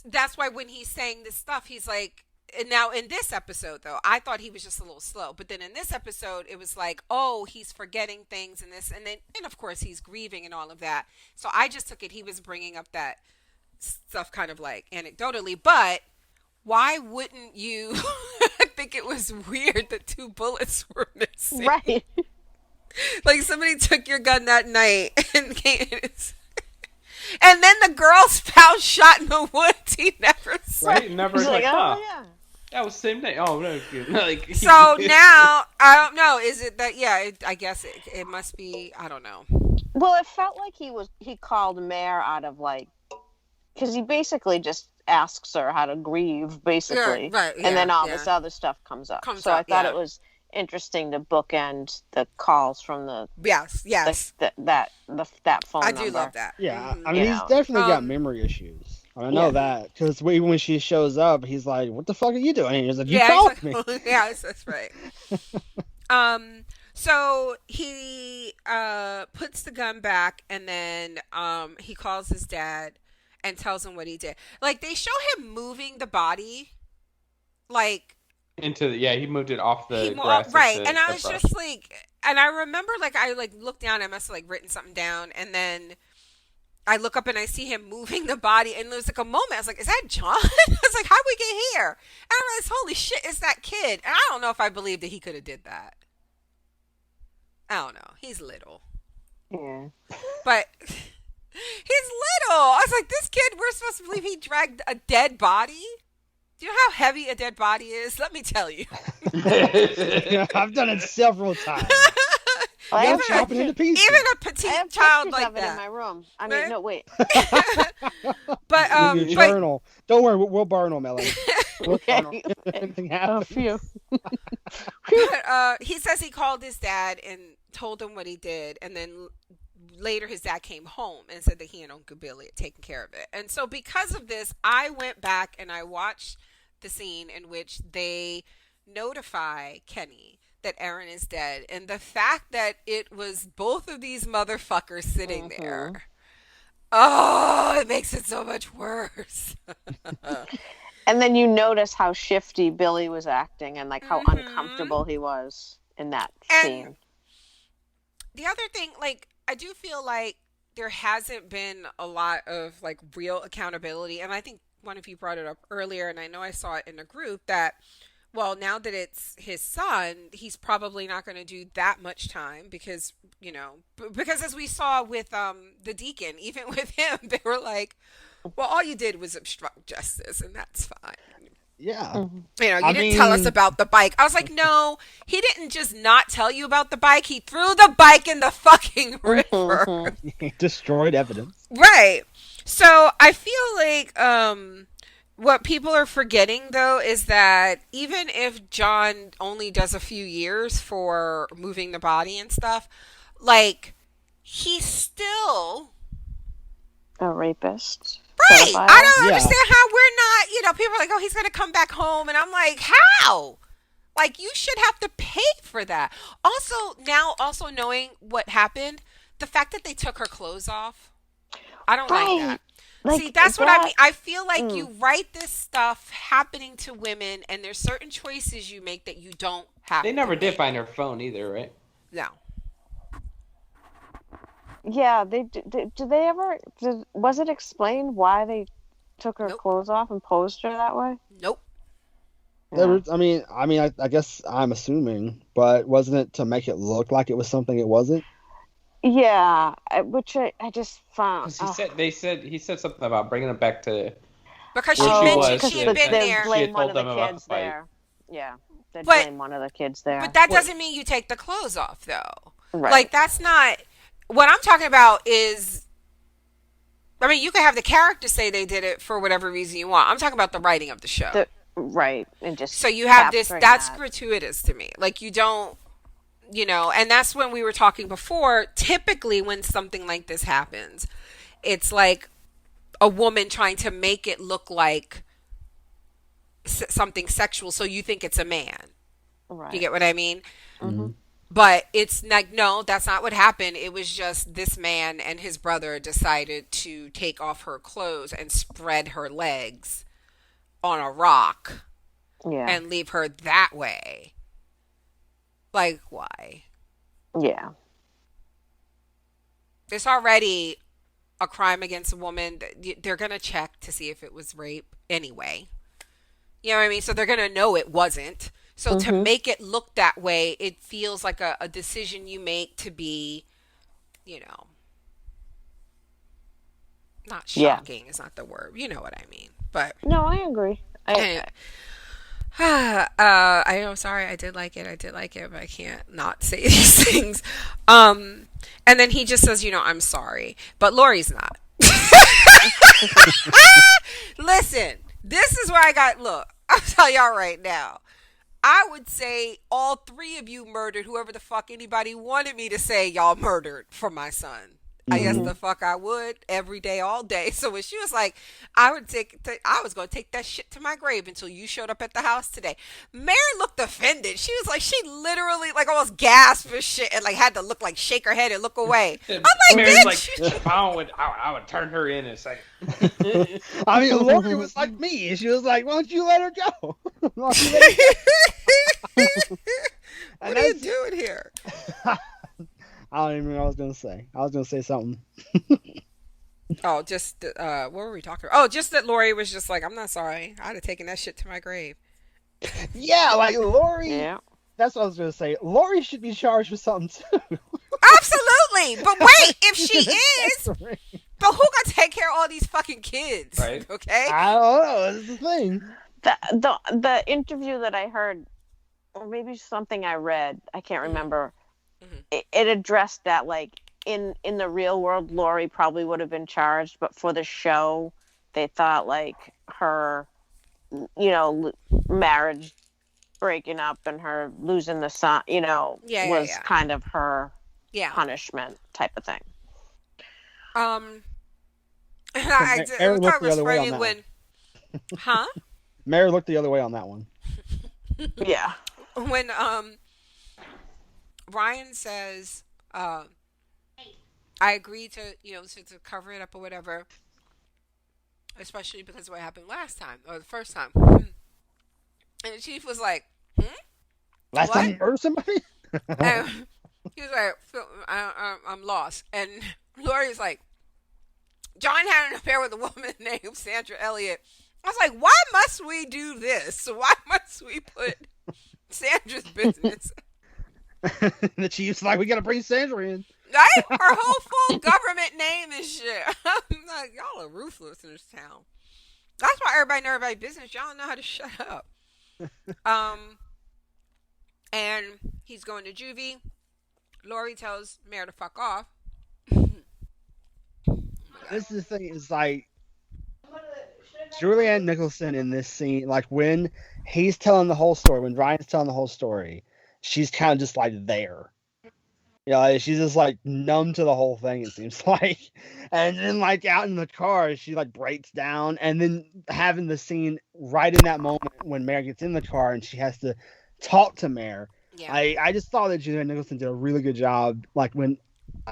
Speaker 1: that's why when he's saying this stuff, he's like. And now in this episode, though, I thought he was just a little slow. But then in this episode, it was like, oh, he's forgetting things and this, and of course he's grieving and all of that. So I just took it he was bringing up that stuff kind of like anecdotally. But why wouldn't you think it was weird that 2 bullets were missing?
Speaker 3: Right.
Speaker 1: Like somebody took your gun that night and came. And then the girl's spouse shot in the woods. He never saw.
Speaker 2: Right? Never
Speaker 3: He's
Speaker 2: like,
Speaker 3: like,
Speaker 2: huh?
Speaker 3: "Oh yeah."
Speaker 2: That was the same day. Oh no, like
Speaker 1: So now I don't know. Is it that? Yeah, I guess it must be. I don't know.
Speaker 3: Well, it felt like he called Mare out of like, because he basically just asks her how to grieve, basically,
Speaker 1: Yeah, right,
Speaker 3: and then
Speaker 1: yeah,
Speaker 3: all
Speaker 1: yeah.
Speaker 3: this other stuff comes up.
Speaker 1: Comes
Speaker 3: so
Speaker 1: up,
Speaker 3: I thought
Speaker 1: yeah.
Speaker 3: it was interesting to bookend the calls from
Speaker 1: Yes.
Speaker 3: that phone
Speaker 1: I
Speaker 3: number.
Speaker 1: do love that.
Speaker 4: Yeah,
Speaker 1: Mhm.
Speaker 4: I mean,
Speaker 3: You
Speaker 4: he's
Speaker 3: know,
Speaker 4: definitely got
Speaker 1: um,
Speaker 4: memory issues. I know
Speaker 3: Yeah.
Speaker 4: that. Because even when she shows up, he's like, what the fuck are you doing? He's like, you
Speaker 1: yeah,
Speaker 4: called me.
Speaker 1: yeah, that's right. So he puts the gun back, and then he calls his dad and tells him what he did. Like they show him moving the body, like
Speaker 2: he moved it off the
Speaker 1: he
Speaker 2: grass.
Speaker 1: right,
Speaker 2: into
Speaker 1: and I
Speaker 2: the
Speaker 1: was
Speaker 2: brush.
Speaker 1: just like, and I remember like I like looked down, I must have like written something down, and then I look up and I see him moving the body, and there was like a moment I was like, "Is that John?" I was like, "How'd we get here?" And I realized, "Holy shit, it's that kid!" And I don't know if I believe that he could have did that. I don't know. He's little,
Speaker 3: Yeah.
Speaker 1: but he's little. I was like, "This kid, we're supposed to believe he dragged a dead body." Do you know how heavy a dead body is? Let me tell you.
Speaker 4: I've done it several times.
Speaker 3: I
Speaker 4: I'm
Speaker 3: have,
Speaker 4: chopping into pieces.
Speaker 1: Even a
Speaker 3: I
Speaker 1: petite
Speaker 3: have
Speaker 1: child
Speaker 3: pictures
Speaker 1: like
Speaker 3: of it in my
Speaker 1: that.
Speaker 3: room. I
Speaker 1: Right?
Speaker 3: mean, no, wait.
Speaker 1: But
Speaker 4: In your journal. Don't worry, we'll burn them, Ellen. We'll burn 'em.
Speaker 3: Okay.
Speaker 4: Anything
Speaker 3: Oh,
Speaker 4: happens.
Speaker 3: phew.
Speaker 1: he says he called his dad and told him what he did, and then later his dad came home and said that he and Uncle Billy had taken care of it. And so because of this, I went back and I watched the scene in which they notify Kenny that Aaron is dead, and the fact that it was both of these motherfuckers sitting there, oh, it makes it so much worse.
Speaker 3: And then you notice how shifty Billy was acting and like how
Speaker 1: Mhm.
Speaker 3: uncomfortable he was in that
Speaker 1: And-
Speaker 3: scene.
Speaker 1: The other thing, like, I do feel like there hasn't been a lot of like real accountability, and I think one of you brought it up earlier, and I know I saw it in a group that, well, now that it's his son, he's probably not going to do that much time because, you know, because as we saw with the deacon, even with him, they were like, well, all you did was obstruct justice, and that's fine.
Speaker 4: Yeah.
Speaker 1: You know, you
Speaker 4: I
Speaker 1: didn't tell us
Speaker 4: mean-
Speaker 1: about the bike. I was like, no, he didn't just not tell you about the bike. He threw the bike in the fucking river.
Speaker 4: Destroyed evidence.
Speaker 1: Right. So I feel like what people are forgetting though is that even if John only does a few years for moving the body and stuff, like he's still
Speaker 3: A rapist.
Speaker 1: right.
Speaker 3: Pedophile.
Speaker 1: I don't
Speaker 4: Yeah.
Speaker 1: understand how we're not, you know, people are like, oh, he's going to come back home. And I'm like, how? Like, you should have to pay for that. Also, now, also knowing what happened, the fact that they took her clothes off, I don't like that.
Speaker 3: Like,
Speaker 1: See, that's what I
Speaker 3: that-
Speaker 1: mean. I feel like you write this stuff happening to women, and there's certain choices you make that you don't have.
Speaker 2: They never
Speaker 1: to
Speaker 2: did
Speaker 1: make.
Speaker 2: find her phone either, right?
Speaker 1: No.
Speaker 3: Yeah, did they ever was it explained why they took her
Speaker 1: Nope.
Speaker 3: clothes off and posed her that way?
Speaker 1: Nope.
Speaker 4: There
Speaker 3: Yeah.
Speaker 4: was, I guess I'm assuming, but wasn't it to make it look like it was something it wasn't?
Speaker 3: Yeah, which I just found.
Speaker 2: Because he said something about bringing it back to
Speaker 1: Because
Speaker 2: where
Speaker 1: she
Speaker 2: she
Speaker 3: Oh,
Speaker 1: mentioned
Speaker 2: was.
Speaker 1: she
Speaker 3: because
Speaker 1: had been
Speaker 3: they
Speaker 1: there.
Speaker 2: She
Speaker 3: blame
Speaker 2: had
Speaker 3: one
Speaker 2: told
Speaker 3: of the
Speaker 2: them about the
Speaker 3: kids
Speaker 2: fight.
Speaker 3: there. Yeah, they'd
Speaker 1: But
Speaker 3: blame one of the kids
Speaker 1: but
Speaker 3: there.
Speaker 1: that
Speaker 2: Well,
Speaker 1: doesn't mean you take the clothes off though.
Speaker 3: Right.
Speaker 1: Like that's not what I'm talking about is I mean, you can have the character say they did it for whatever reason you want. I'm talking about the writing of the show.
Speaker 3: The right and just
Speaker 1: So you have this
Speaker 3: capturing
Speaker 1: that's
Speaker 3: that.
Speaker 1: gratuitous to me. Like you don't, and that's when we were talking before, typically when something like this happens, it's like a woman trying to make it look like something sexual so you think it's a man. You
Speaker 3: Right.
Speaker 1: get what I mean?
Speaker 3: Hmm.
Speaker 1: But it's like, no, that's not what happened. It was just this man and his brother decided to take off her clothes and spread her legs on a rock
Speaker 3: Yeah.
Speaker 1: and leave her that way. Like, why?
Speaker 3: Yeah.
Speaker 1: It's already a crime against a woman. They're going to check to see if it was rape anyway. You know what I mean? So they're going to know it wasn't. So to
Speaker 3: Hmm.
Speaker 1: make it look that way, it feels like a decision you make to be, you know, not
Speaker 3: Yeah.
Speaker 1: shocking is not the word. You know what I mean. But
Speaker 3: No, I agree.
Speaker 1: anyway, I know. Sorry, I did like it. I did like it, but I can't not say these things. Um, and then he just says, "I'm sorry," but Lori's not. Listen, this is where I got. Look, I'll tell y'all right now. I would say all three of you murdered whoever the fuck anybody wanted me to say y'all murdered for my son. I guess
Speaker 4: Hmm.
Speaker 1: the fuck I would every day, all day. So when she was like, I was going to take that shit to my grave until you showed up at the house today. Mary looked offended. She was like, she literally like almost gasped for shit and like had to look like shake her head and look away. I'm like,
Speaker 2: Mary's like,
Speaker 1: bitch.
Speaker 2: I would turn her in a second.
Speaker 4: Lori was like me. She was like, "Why don't you let her go? Why don't you let her go?"
Speaker 1: What
Speaker 4: And
Speaker 1: are you
Speaker 4: that's,
Speaker 1: doing here?
Speaker 4: I don't even know what I was gonna say. I was gonna say something.
Speaker 1: Oh, just what were we talking about? Oh, just that Lori was just like, I'm not sorry. I'd have taken that shit to my grave.
Speaker 4: Yeah, like Lori.
Speaker 3: Yeah.
Speaker 4: That's what I was gonna say. Lori should be charged with something too.
Speaker 1: Absolutely. But wait, if she is,
Speaker 4: Accessory.
Speaker 1: but who gonna take care of all these fucking kids?
Speaker 2: Right.
Speaker 1: Okay?
Speaker 4: I don't know. That's the thing.
Speaker 3: The interview that I heard, or maybe something I read, I can't
Speaker 1: Mhm.
Speaker 3: remember.
Speaker 1: Mhm.
Speaker 3: It addressed that like in the real world, Lori probably would have been charged, but for the show, they thought like her, marriage breaking up and her losing the son,
Speaker 1: Yeah, yeah,
Speaker 3: was
Speaker 1: yeah.
Speaker 3: kind of her
Speaker 1: Yeah.
Speaker 3: punishment type of thing.
Speaker 1: Um,
Speaker 4: Mary
Speaker 1: I thought
Speaker 4: looked
Speaker 1: it
Speaker 4: the
Speaker 1: was
Speaker 4: other way on
Speaker 1: funny
Speaker 4: that one.
Speaker 1: when, huh?
Speaker 4: Mary looked the other way on that one.
Speaker 3: Yeah.
Speaker 1: When Ryan says, I agree to to cover it up or whatever, especially because of what happened last time or the first time, and the chief was like, hmm?
Speaker 4: Last time
Speaker 1: What?
Speaker 4: you murdered somebody?
Speaker 1: And he was like, I'm lost. And Lori's like, John had an affair with a woman named Sandra Elliott. I was like, why must we do this? Why must we put Sandra's business?
Speaker 4: The chief's like, we gotta bring Sandra in.
Speaker 1: Right? Her whole full government name and shit. I'm like, y'all are ruthless in this town. That's why everybody know everybody's business. Y'all don't know how to shut up. Um, and he's going to juvie. Lori tells Mayor to fuck off. Oh my god.
Speaker 4: This is the thing, is like Julianne Nicholson in this scene, like when he's telling the whole story, when Ryan's telling the whole story, she's kind of just like there. She's just like numb to the whole thing, it seems like. And then like out in the car, she like breaks down, and then having the scene right in that moment when Mare gets in the car and she has to talk to Mare.
Speaker 1: Yeah.
Speaker 4: I just thought that Julianne Nicholson did a really good job. Like when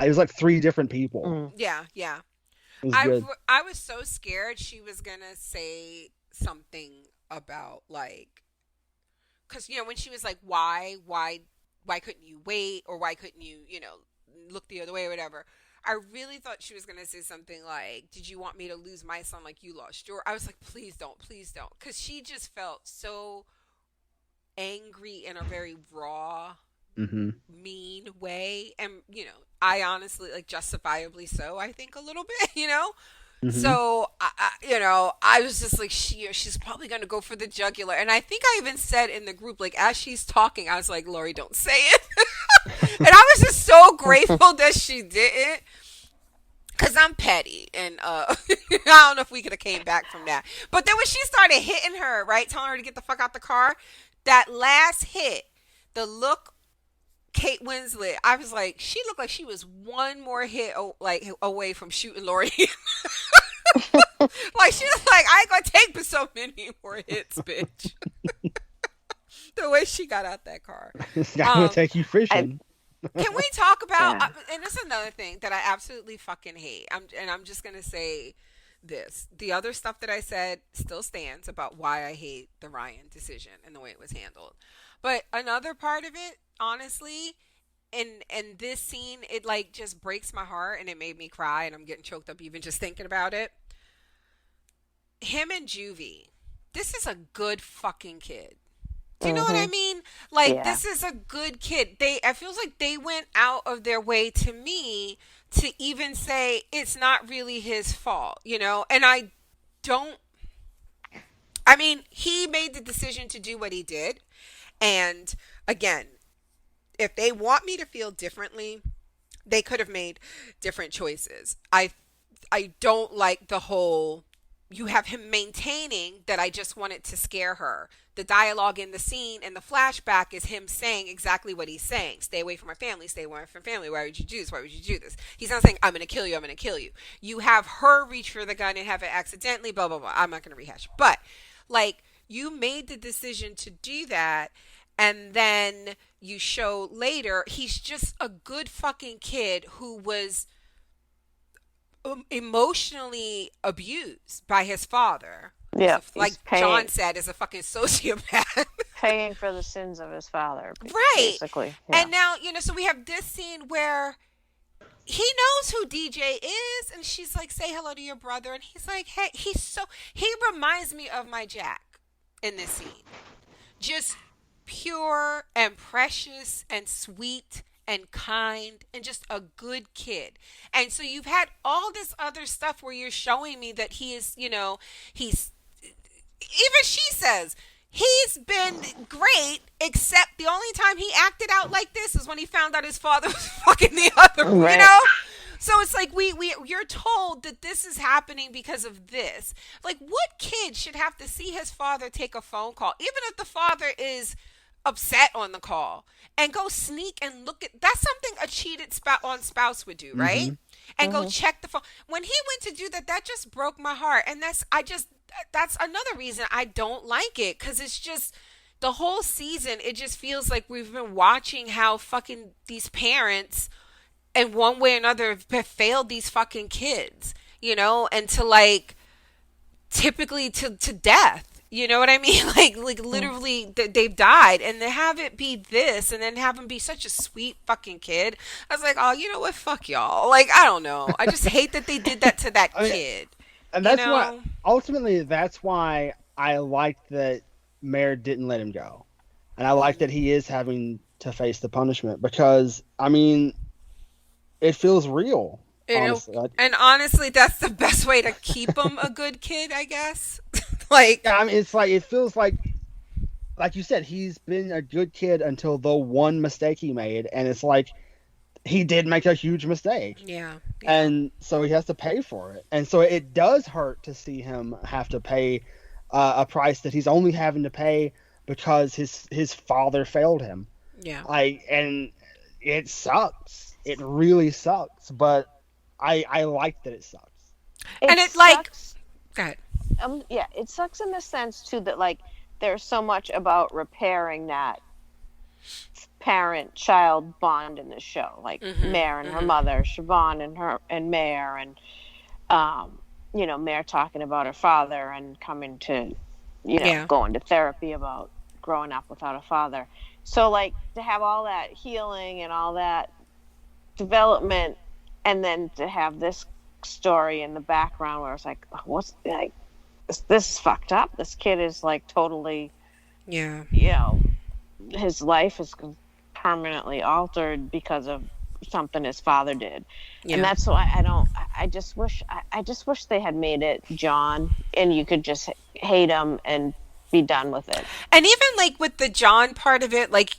Speaker 4: it was like three different people.
Speaker 3: Mm.
Speaker 1: Yeah, yeah.
Speaker 4: It was good.
Speaker 1: I was so scared she was gonna say something about like, cause when she was like, why couldn't you wait, or why couldn't you look the other way or whatever. I really thought she was going to say something like, "Did you want me to lose my son like you lost your?" I was like, please don't. Because she just felt so angry in a very raw,
Speaker 4: Mm-hmm.
Speaker 1: mean way. And, I honestly, like, justifiably so, I think, a little bit, you know?
Speaker 4: Mm-hmm.
Speaker 1: So, I was just like, she's probably going to go for the jugular. And I think I even said in the group, like, as she's talking, I was like, Lori, don't say it. And I was just so grateful that she didn't. Cause I'm petty, and I don't know if we could have came back from that. But then when she started hitting her, right, telling her to get the fuck out the car, that last hit, the look Kate Winslet, I was like, she looked like she was one more hit like away from shooting Lori. Like she was like, I ain't gonna take but so many more hits, bitch. The way she got out that car.
Speaker 4: It's not gonna take you fishing.
Speaker 1: Can we talk about?
Speaker 3: Yeah.
Speaker 1: And this is another thing that I absolutely fucking hate. I'm just gonna say this. The other stuff that I said still stands about why I hate the Ryan decision and the way it was handled. But another part of it, honestly, in this scene, it like just breaks my heart and it made me cry and I'm getting choked up even just thinking about it. Him and Juvie. This is a good fucking kid. Do you know what I mean? Like,
Speaker 3: Yeah.
Speaker 1: this is a good kid. I feels like they went out of their way to me to even say it's not really his fault, And I mean, he made the decision to do what he did. And again, if they want me to feel differently, they could have made different choices. I don't like the whole, you have him maintaining that I just wanted to scare her. The dialogue in the scene and the flashback is him saying exactly what he's saying. Stay away from my family, stay away from family. Why would you do this? Why would you do this? He's not saying, I'm going to kill you, I'm going to kill you. You have her reach for the gun and have it accidentally, blah, blah, blah. I'm not going to rehash. But, like, you made the decision to do that, and then you show later he's just a good fucking kid who was emotionally abused by his father.
Speaker 3: Yeah.
Speaker 1: Like John said, is a fucking sociopath.
Speaker 3: Paying for the sins of his father.
Speaker 1: Right.
Speaker 3: Basically. Yeah.
Speaker 1: And now, so we have this scene where he knows who DJ is, and she's like, say hello to your brother. And he's like, hey, he reminds me of my Jack in this scene. Just pure and precious and sweet and kind and just a good kid. And so you've had all this other stuff where you're showing me that he is, he's, even she says, he's been great, except the only time he acted out like this is when he found out his father was fucking the other,
Speaker 3: Right.
Speaker 1: So it's like you're told that this is happening because of this. Like, what kid should have to see his father take a phone call, even if the father is upset on the call, and go sneak and look at, that's something a cheated spouse would do, right?
Speaker 4: Mm-hmm.
Speaker 1: And go check the phone. When he went to do that, that just broke my heart. And that's another reason I don't like it, because it's just the whole season, it just feels like we've been watching how fucking these parents in one way or another have failed these fucking kids, and to like typically to death. You know what I mean? Like literally they've died, and to have it be this, and then have him be such a sweet fucking kid. I was like, oh, you know what? Fuck y'all. Like, I don't know. I just hate that they did that to that kid.
Speaker 4: And that's why, ultimately, that's why I like that Mare didn't let him go. And I like that he is having to face the punishment, because, I mean, it feels real. Honestly.
Speaker 1: And honestly, that's the best way to keep him a good kid, I guess. Like,
Speaker 4: I mean, it's like, it feels like you said, he's been a good kid until the one mistake he made, and it's like, he did make a huge mistake.
Speaker 1: Yeah.
Speaker 4: And so he has to pay for it. And so it does hurt to see him have to pay a price that he's only having to pay because his father failed him.
Speaker 1: Yeah.
Speaker 4: And it sucks. It really sucks. But I like that it sucks.
Speaker 1: And it
Speaker 3: sucks.
Speaker 1: Go ahead.
Speaker 3: Yeah, it sucks in the sense too that like there's so much about repairing that parent-child bond in the show, like Mare and her mother, Siobhan and Mare, and Mare talking about her father and coming to, going to therapy about growing up without a father. So like to have all that healing and all that development and then to have this story in the background where it's like, what's like, this is fucked up. This kid is like totally,
Speaker 1: Yeah.
Speaker 3: you know, his life is permanently altered because of something his father did. And
Speaker 1: Yeah.
Speaker 3: that's why I don't, I just wish, I just wish they had made it John and you could just hate him and be done with it.
Speaker 1: And even like with the John part of it, like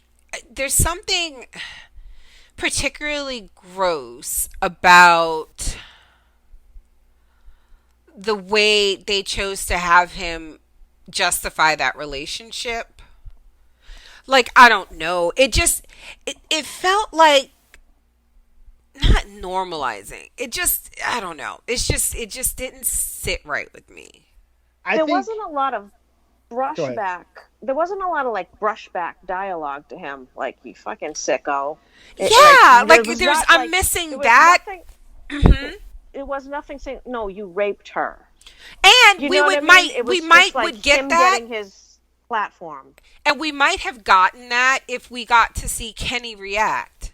Speaker 1: there's something particularly gross about the way they chose to have him justify that relationship. Like, I don't know. It felt like not normalizing. It just, I don't know. It just didn't sit right with me.
Speaker 4: I
Speaker 3: There
Speaker 4: think.
Speaker 3: wasn't a lot of
Speaker 4: Go ahead.
Speaker 3: brushback. There wasn't a lot of like brushback dialogue to him, like you fucking sicko.
Speaker 1: Yeah, like
Speaker 3: There was
Speaker 1: there's,
Speaker 3: not
Speaker 1: I'm
Speaker 3: like there
Speaker 1: missing
Speaker 3: was
Speaker 1: that.
Speaker 3: nothing.
Speaker 1: Hmm.
Speaker 3: It was nothing saying no. You raped her.
Speaker 1: And
Speaker 3: You
Speaker 1: we
Speaker 3: know what I
Speaker 1: would
Speaker 3: mean?
Speaker 1: might
Speaker 3: It
Speaker 1: we
Speaker 3: was
Speaker 1: might
Speaker 3: just like
Speaker 1: would get
Speaker 3: him
Speaker 1: that,
Speaker 3: getting his platform.
Speaker 1: and we might have gotten that if we got to see Kenny react.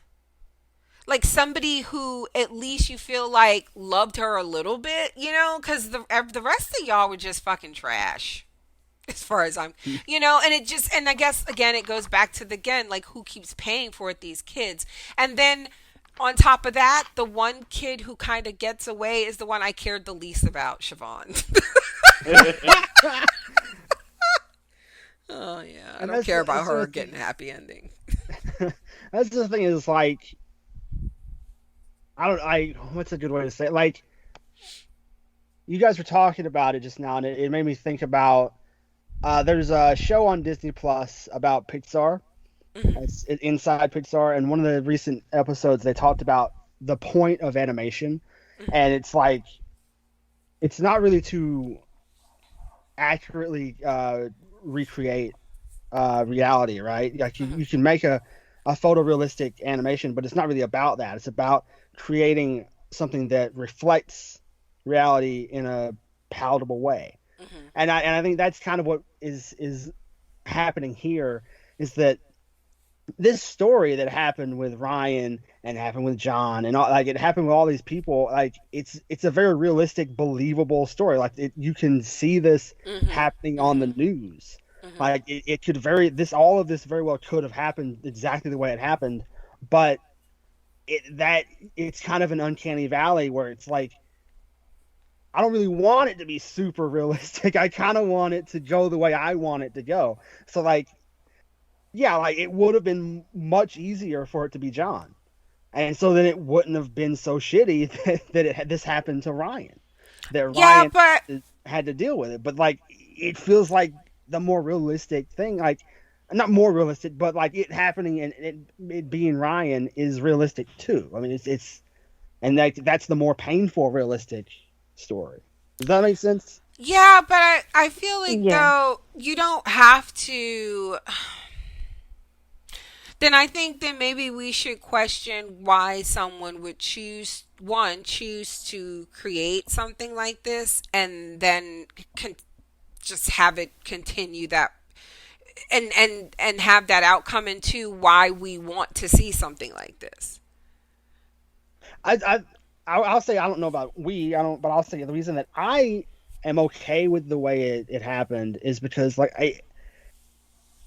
Speaker 1: Like somebody who at least you feel like loved her a little bit, because the rest of y'all were just fucking trash. As far as and it just, and I guess again it goes back to the again, like who keeps paying for it, these kids. And then on top of that, the one kid who kind of gets away is the one I cared the least about, Siobhan. Oh yeah, I
Speaker 4: And
Speaker 1: don't care about
Speaker 4: that's the
Speaker 1: her
Speaker 4: thing.
Speaker 1: getting a happy ending.
Speaker 4: That's the thing is like I don't I what's a good way to say it? Like you guys were talking about it just now, and it made me think about there's a show on Disney Plus about Pixar.
Speaker 1: Hmm.
Speaker 4: It's inside Pixar, and one of the recent episodes they talked about the point of animation,
Speaker 1: Hmm.
Speaker 4: and it's like it's not really to accurately recreate reality, right? Like
Speaker 1: Hmm.
Speaker 4: you can make a photorealistic animation, but it's not really about that. It's about creating something that reflects reality in a palatable way.
Speaker 1: Hmm.
Speaker 4: And I think that's kind of what is happening here is that this story that happened with Ryan and happened with John and all, like it happened with all these people, like it's a very realistic, believable story. Like you can see this
Speaker 1: Hmm.
Speaker 4: happening on the
Speaker 1: Hmm.
Speaker 4: news.
Speaker 1: Hmm.
Speaker 4: Like it could very this all of this very well could have happened exactly the way it happened, but it's kind of an uncanny valley where it's like I don't really want it to be super realistic. I kind of want it to go the way I want it to go. So like yeah, like it would have been much easier for it to be John, and so then it wouldn't have been so shitty that it had this happened to Ryan, that
Speaker 1: Yeah,
Speaker 4: Ryan
Speaker 1: but
Speaker 4: had to deal with it. But like it feels like the more realistic thing, like not more realistic, but like it happening and it being Ryan is realistic too. I mean, it's and that's the more painful realistic story. Does that make sense?
Speaker 1: yeah, but I feel like
Speaker 3: Yeah.
Speaker 1: though you don't have to. Then I think that maybe we should question why someone would choose to create something like this and then just have it continue that and have that outcome, into why we want to see something like this.
Speaker 4: I, I I'll say I don't know about we I don't but I'll say the reason that I am okay with the way it happened is because like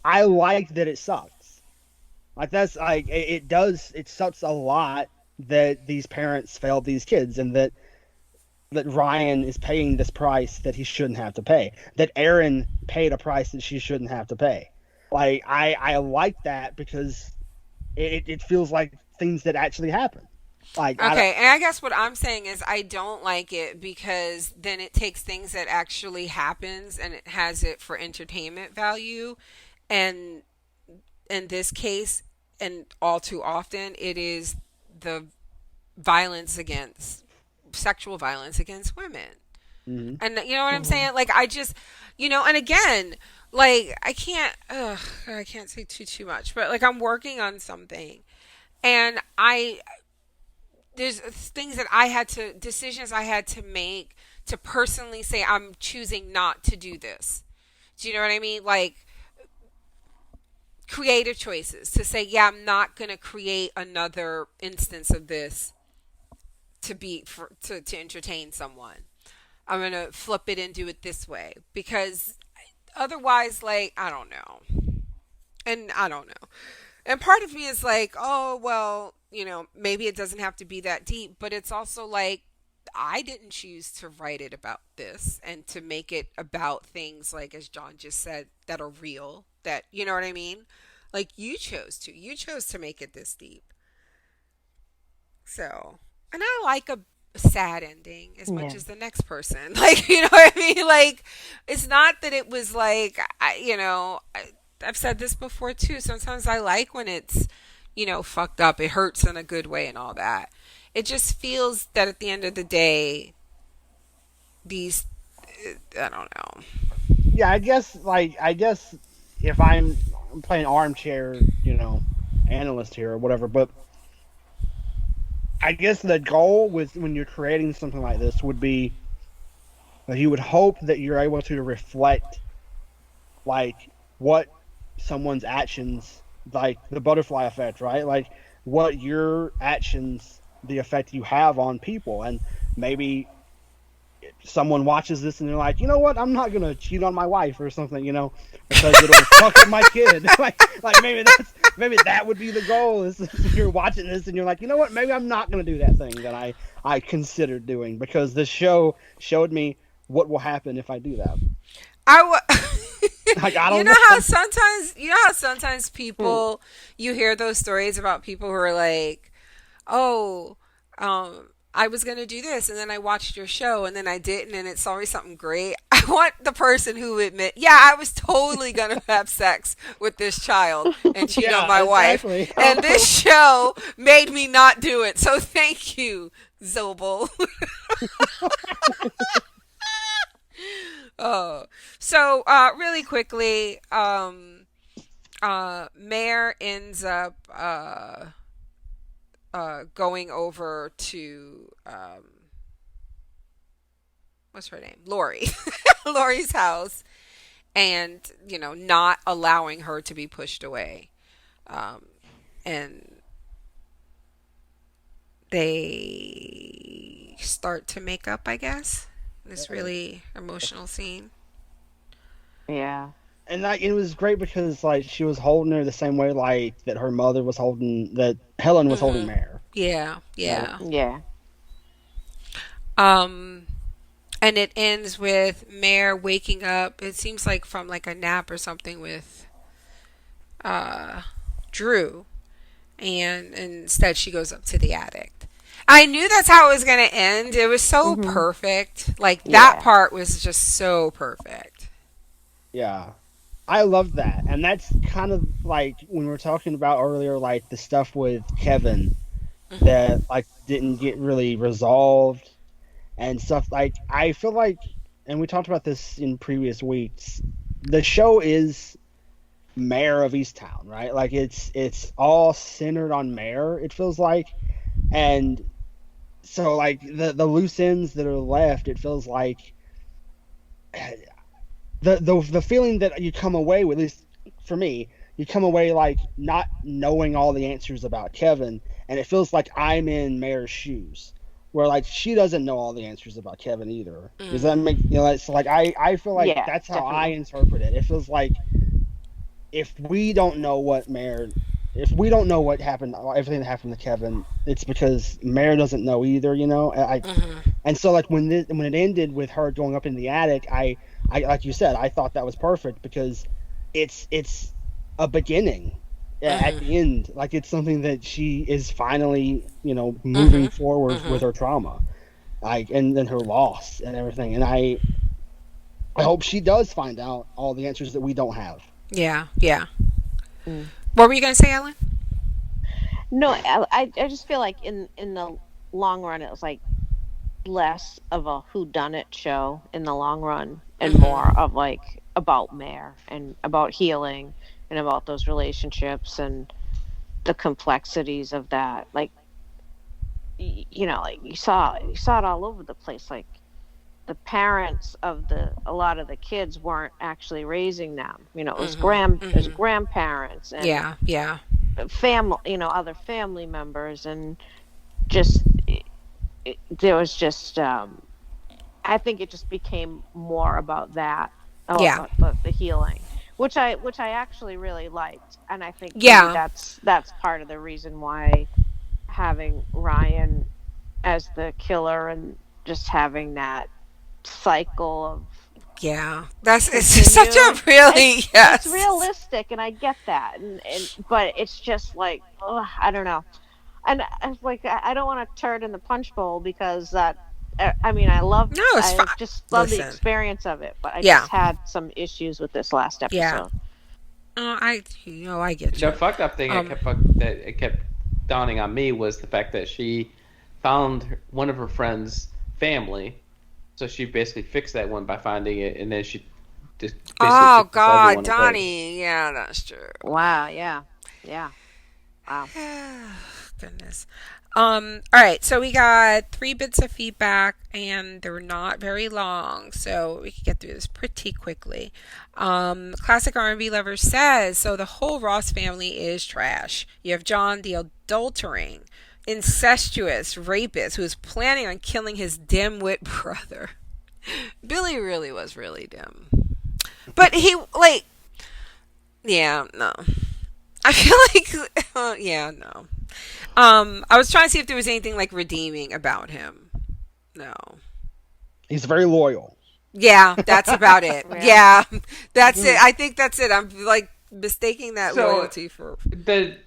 Speaker 4: I like that it sucks. Like that's like it does it sucks a lot that these parents failed these kids and that Ryan is paying this price that he shouldn't have to pay. That Erin paid a price that she shouldn't have to pay. Like I like that because it feels like things that actually happen. Like I don't.
Speaker 1: Okay, and I guess what I'm saying is I don't like it because then it takes things that actually happens and it has it for entertainment value, and in this case, and all too often, it is the violence against sexual violence against women.
Speaker 4: Mhm.
Speaker 1: And you know what I'm
Speaker 3: Mhm.
Speaker 1: saying? Like I just, and again, like I can't say too much, but like I'm working on something, and there's things that decisions I had to make to personally say I'm choosing not to do this. Do you know what I mean? Like creative choices to say, yeah, I'm not going to create another instance of this to entertain someone. I'm gonna flip it and do it this way because otherwise, like, I don't know, and I don't know. And part of me is like, oh, well, maybe it doesn't have to be that deep, but it's also like, I didn't choose to write it about this and to make it about things like, as John just said, that are real, that, you know what I mean? Like, you chose to make it this deep. So, and I like a sad ending as much
Speaker 3: Yeah.
Speaker 1: as the next person. Like, you know what I mean? Like, it's not that it was like, I've said this before too. Sometimes I like when it's, fucked up. It hurts in a good way and all that. It just feels that at the end of the day, these, I don't know.
Speaker 4: Yeah, I guess if I'm playing armchair, analyst here or whatever, but I guess the goal with when you're creating something like this would be that you would hope that you're able to reflect like what someone's actions, like the butterfly effect, right? Like what your actions, the effect you have on people, and maybe someone watches this and they're like, you know what, I'm not gonna cheat on my wife or something, because it'll fuck with my kid. like maybe that would be the goal. Is you're watching this and you're like, you know what, maybe I'm not gonna do that thing that I considered doing because the show showed me what will happen if I do that.
Speaker 1: I w-
Speaker 4: Like I
Speaker 1: you
Speaker 4: don't
Speaker 1: know
Speaker 4: know.
Speaker 1: how sometimes people you hear those stories about people who are like, oh, I was gonna do this and then I watched your show and then I didn't and it's always something great. I want the person who admit, yeah, I was totally gonna have sex with this child and cheat on
Speaker 4: Yeah,
Speaker 1: my wife,
Speaker 4: exactly.
Speaker 1: and this show made me not do it. So thank you, Zobel. Oh, so really quickly, Mare ends up going over to what's her name, Lori, Lori's house, and not allowing her to be pushed away, um, and they start to make up, I guess. This really emotional scene.
Speaker 3: Yeah.
Speaker 4: And like it was great because like she was holding her the same way like that her mother was holding that Helen was holding
Speaker 1: Hmm.
Speaker 4: Mare.
Speaker 1: Yeah,
Speaker 4: Right?
Speaker 1: yeah.
Speaker 3: Yeah.
Speaker 1: Um, and it ends with Mare waking up. It seems like from like a nap or something with uh Drew, and instead she goes up to the attic. I knew that's how it was gonna end. It was so
Speaker 3: Mhm.
Speaker 1: perfect. Like that
Speaker 3: Yeah.
Speaker 1: part was just so perfect.
Speaker 4: Yeah. I love that. And that's kind of like when we were talking about earlier, like the stuff with Kevin
Speaker 1: Hmm.
Speaker 4: that like didn't get really resolved and stuff like I feel like and we talked about this in previous weeks, the show is Mayor of Easttown, right? Like it's all centered on Mayor, it feels like. And so like the loose ends that are left, it feels like the feeling that you come away with, at least for me, you come away like not knowing all the answers about Kevin, and it feels like I'm in Mare's shoes, where like she doesn't know all the answers about Kevin either. Does that make it's like I feel like
Speaker 3: Yeah,
Speaker 4: that's how I
Speaker 3: definitely.
Speaker 4: interpret it. It feels like if we don't know what Mare, if we don't know what happened, everything that happened to Kevin, it's because Mare doesn't know either.
Speaker 1: Hmm.
Speaker 4: And so like when it ended with her going up in the attic, I like you said, I thought that was perfect because it's a beginning at
Speaker 1: Hmm.
Speaker 4: the end. Like it's something that she is finally, moving
Speaker 1: Hmm.
Speaker 4: forward
Speaker 1: Hmm.
Speaker 4: with her trauma, like and then her loss and everything. And I hope she does find out all the answers that we don't have.
Speaker 1: Yeah, yeah.
Speaker 3: Mm.
Speaker 1: What were you gonna say, Ellen?
Speaker 3: No, I just feel like in the long run, it was like less of a whodunit show in the long run, and more
Speaker 1: Hmm.
Speaker 3: of like about Mare and about healing and about those relationships and the complexities of that. Like like you saw it all over the place. Like the parents of the a lot of the kids weren't actually raising them. It was
Speaker 1: Hmm.
Speaker 3: it was
Speaker 1: Hmm.
Speaker 3: grandparents and
Speaker 1: Yeah, yeah.
Speaker 3: family, other family members, and just there was just I think it just became more about that,
Speaker 1: Yeah.
Speaker 3: about the healing, which I actually really liked, and I think maybe
Speaker 1: Yeah.
Speaker 3: that's part of the reason why having Ryan as the killer and just having that cycle of
Speaker 1: Yeah. It's just such a
Speaker 3: continuing.
Speaker 1: really,
Speaker 3: It's
Speaker 1: yes.
Speaker 3: realistic, and I get that, and but it's just like, ugh, I don't know, and it's like I don't want to turd in the punch bowl because that. I mean,
Speaker 1: No, it's
Speaker 3: I
Speaker 1: fine.
Speaker 3: just love the
Speaker 1: Listen.
Speaker 3: experience of it, but I
Speaker 1: Yeah.
Speaker 3: just had some issues with this last
Speaker 1: Yeah.
Speaker 3: episode.
Speaker 1: I get
Speaker 2: The
Speaker 1: you.
Speaker 2: fucked up thing
Speaker 1: Um,
Speaker 2: that it kept dawning on me was the fact that she found one of her friends' family, so she basically fixed that one by finding it, and then she just basically
Speaker 1: oh
Speaker 2: fixes
Speaker 1: God,
Speaker 2: everyone away.
Speaker 1: Donnie. Yeah, that's true.
Speaker 3: Wow, yeah, yeah, wow.
Speaker 1: Goodness. All right, so we got 3 bits of feedback, and they're not very long, so we can get through this pretty quickly. Classic R&B lover says, so the whole Ross family is trash. You have John, the adultering, incestuous rapist who is planning on killing his dimwit brother. Billy really was really dim, but he like, yeah, no. I feel like, yeah, no. I was trying to see if there was anything like redeeming about him. No.
Speaker 4: He's very loyal.
Speaker 1: Yeah, that's about it.
Speaker 3: Yeah.
Speaker 1: Yeah, that's it. I think that's it. I'm like mistaking that
Speaker 2: So
Speaker 1: loyalty for.
Speaker 2: the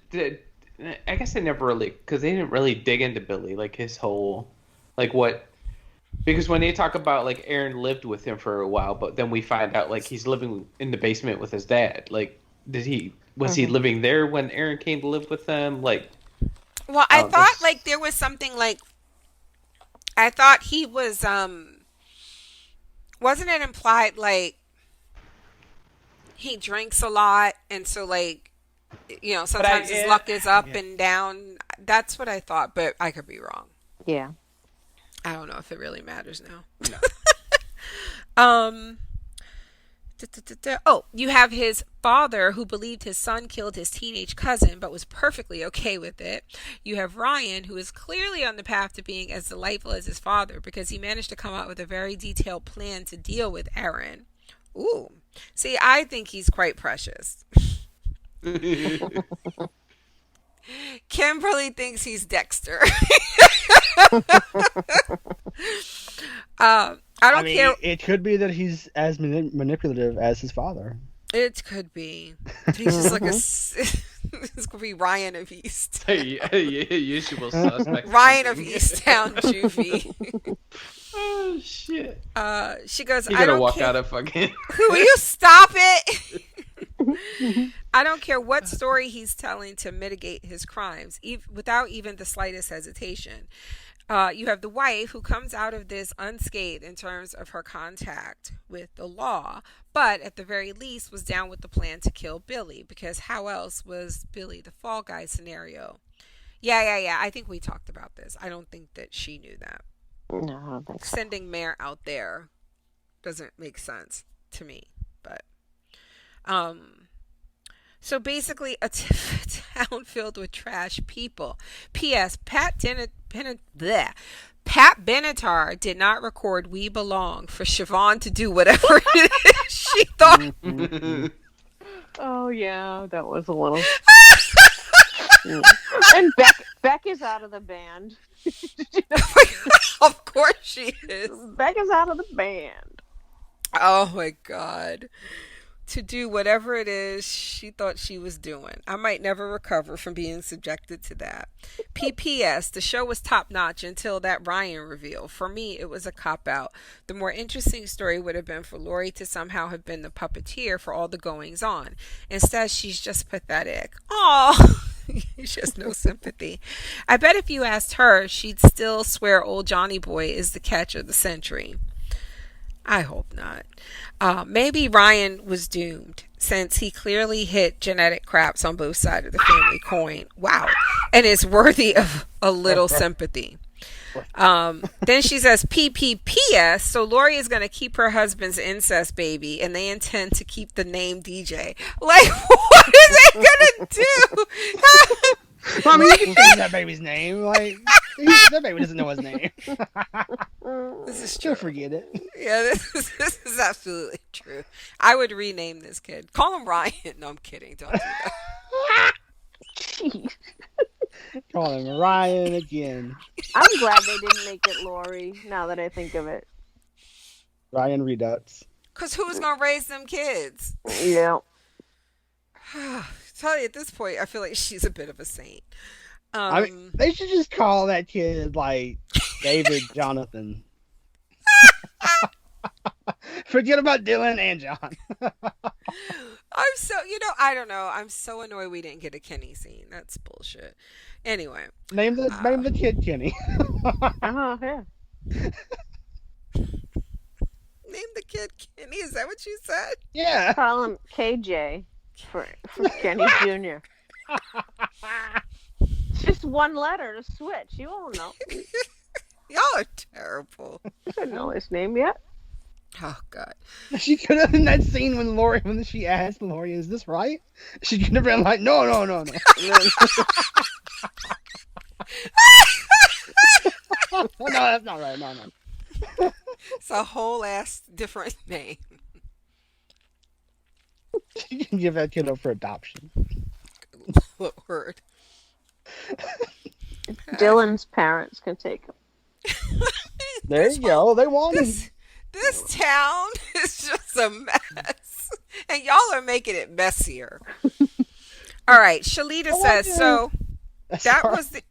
Speaker 2: I guess they never really, because they didn't really dig into Billy, like his whole, like what, because when they talk about like Aaron lived with him for a while, but then we find out like he's living in the basement with his dad. Like, was he living there when Aaron came to live with them? Like,
Speaker 1: Well, I thought
Speaker 2: this,
Speaker 1: like there was something like I thought he was wasn't it implied like he drinks a lot and so like sometimes his luck is up
Speaker 2: yeah.
Speaker 1: and down. That's what I thought, but I could be wrong.
Speaker 3: Yeah.
Speaker 1: I don't know if it really matters now.
Speaker 2: No.
Speaker 1: Um. Oh, you have his father who believed his son killed his teenage cousin but was perfectly okay with it. You have Ryan who is clearly on the path to being as delightful as his father because he managed to come up with a very detailed plan to deal with Aaron. Ooh. See, I think he's quite precious. Kimberly thinks he's Dexter. I don't care.
Speaker 4: It could be that he's as manipulative as his father.
Speaker 1: It could be. He's just like a. This could be Ryan of East.
Speaker 2: Usual suspect.
Speaker 1: Ryan of Easttown, Juvie.
Speaker 2: Oh shit!
Speaker 1: She goes.
Speaker 2: You
Speaker 1: I
Speaker 2: gotta
Speaker 1: don't
Speaker 2: walk
Speaker 1: care.
Speaker 2: out of fucking.
Speaker 1: Will you stop it? I don't care what story he's telling to mitigate his crimes, without even the slightest hesitation. You have the wife who comes out of this unscathed in terms of her contact with the law, but at the very least was down with the plan to kill Billy, because how else was Billy the fall guy scenario? Yeah. I think we talked about this. I don't think that she knew that.
Speaker 3: No, I don't think so.
Speaker 1: Sending Mare out there doesn't make sense to me, but so basically a town filled with trash people. P.S. Pat Benatar did not record We Belong for Siobhan to do whatever it is she thought.
Speaker 3: Oh yeah, that was a little. And Beck is out of the band.
Speaker 1: Of course she is.
Speaker 3: Beck is out of the band.
Speaker 1: Oh my God. To do whatever it is she thought she was doing. I might never recover from being subjected to that. PPS, the show was top notch until that Ryan reveal. For me, it was a cop out. The more interesting story would have been for Lori to somehow have been the puppeteer for all the goings on. Instead, she's just pathetic. Aw. She has no sympathy. I bet if you asked her, she'd still swear old Johnny Boy is the catch of the century. I hope not. Maybe Ryan was doomed since he clearly hit genetic craps on both sides of the family coin. Wow. And is worthy of a little sympathy. Then she says PPPS, so Lori is going to keep her husband's incest baby and they intend to keep the name DJ. Like, what are they going to do?
Speaker 4: Well, I mean, you can change that baby's name. Like, That baby doesn't know his name.
Speaker 1: This is
Speaker 4: She'll
Speaker 1: true.
Speaker 4: forget it.
Speaker 1: Yeah, this is absolutely true. I would rename this kid. Call him Ryan. No, I'm kidding. Don't do that.
Speaker 3: Jeez.
Speaker 4: Call him Ryan again.
Speaker 3: I'm glad they didn't make it Lori. Now that I think of it.
Speaker 4: Ryan Redux.
Speaker 1: Because who's going to raise them kids?
Speaker 3: Yeah.
Speaker 1: Tell you at this point, I feel like she's a bit of a saint.
Speaker 4: I mean, they should just call that kid like David Jonathan. Forget about Dylan and John.
Speaker 1: I don't know. I'm so annoyed we didn't get a Kenny scene. That's bullshit. Anyway,
Speaker 4: Name the kid Kenny.
Speaker 3: Oh, yeah.
Speaker 1: name the kid Kenny. Is that what you said?
Speaker 4: Yeah.
Speaker 3: Call him KJ for Kenny Jr. It's just one letter to switch. You won't know.
Speaker 1: Y'all are terrible.
Speaker 3: I didn't know his name yet.
Speaker 1: Oh God.
Speaker 4: She could have in that scene when she asked Lori, "Is this right?" She could have been like, "No, no, no, no." No, that's not right. No, no.
Speaker 1: It's a whole ass different name.
Speaker 4: You can give that kid up for adoption.
Speaker 1: Lord.
Speaker 3: Dylan's parents can take him.
Speaker 4: There you go. They wanted.
Speaker 1: This town is just a mess. And y'all are making it messier. All right, Shalita says, so that was the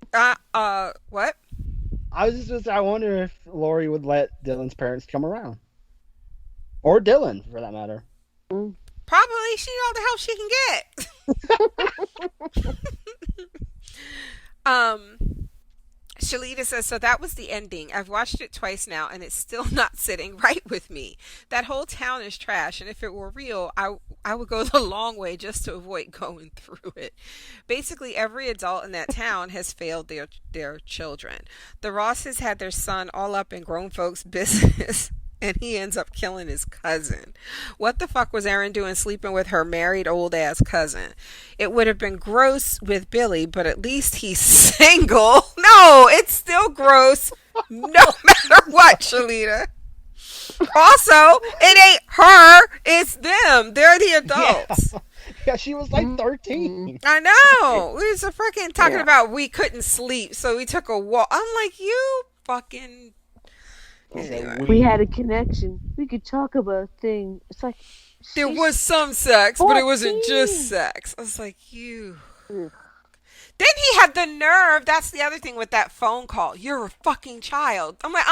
Speaker 1: what?
Speaker 4: I was just I wonder if Lori would let Dylan's parents come around. Or Dylan, for that matter.
Speaker 1: Probably she know the help she can get. Shalita says, so that was the ending. I've watched it twice now, and it's still not sitting right with me. That whole town is trash, and if it were real, I would go the long way just to avoid going through it. Basically, every adult in that town has failed their children. The Rosses had their son all up in grown folks' business, and he ends up killing his cousin. What the fuck was Erin doing sleeping with her married old ass cousin? It would have been gross with Billy, but at least he's single. No, it's still gross no matter what, Shalita. Also, it ain't her, it's them. They're the adults.
Speaker 4: Yeah, she was like 13.
Speaker 1: I know. We was freaking talking about we couldn't sleep, so we took a walk. I'm like, you fucking... Anyway.
Speaker 3: We had a connection. We could talk about things. It's like
Speaker 1: there was some sex, 14. But it wasn't just sex. I was like, you. Ugh. Then he had the nerve. That's the other thing with that phone call. You're a fucking child. I'm like,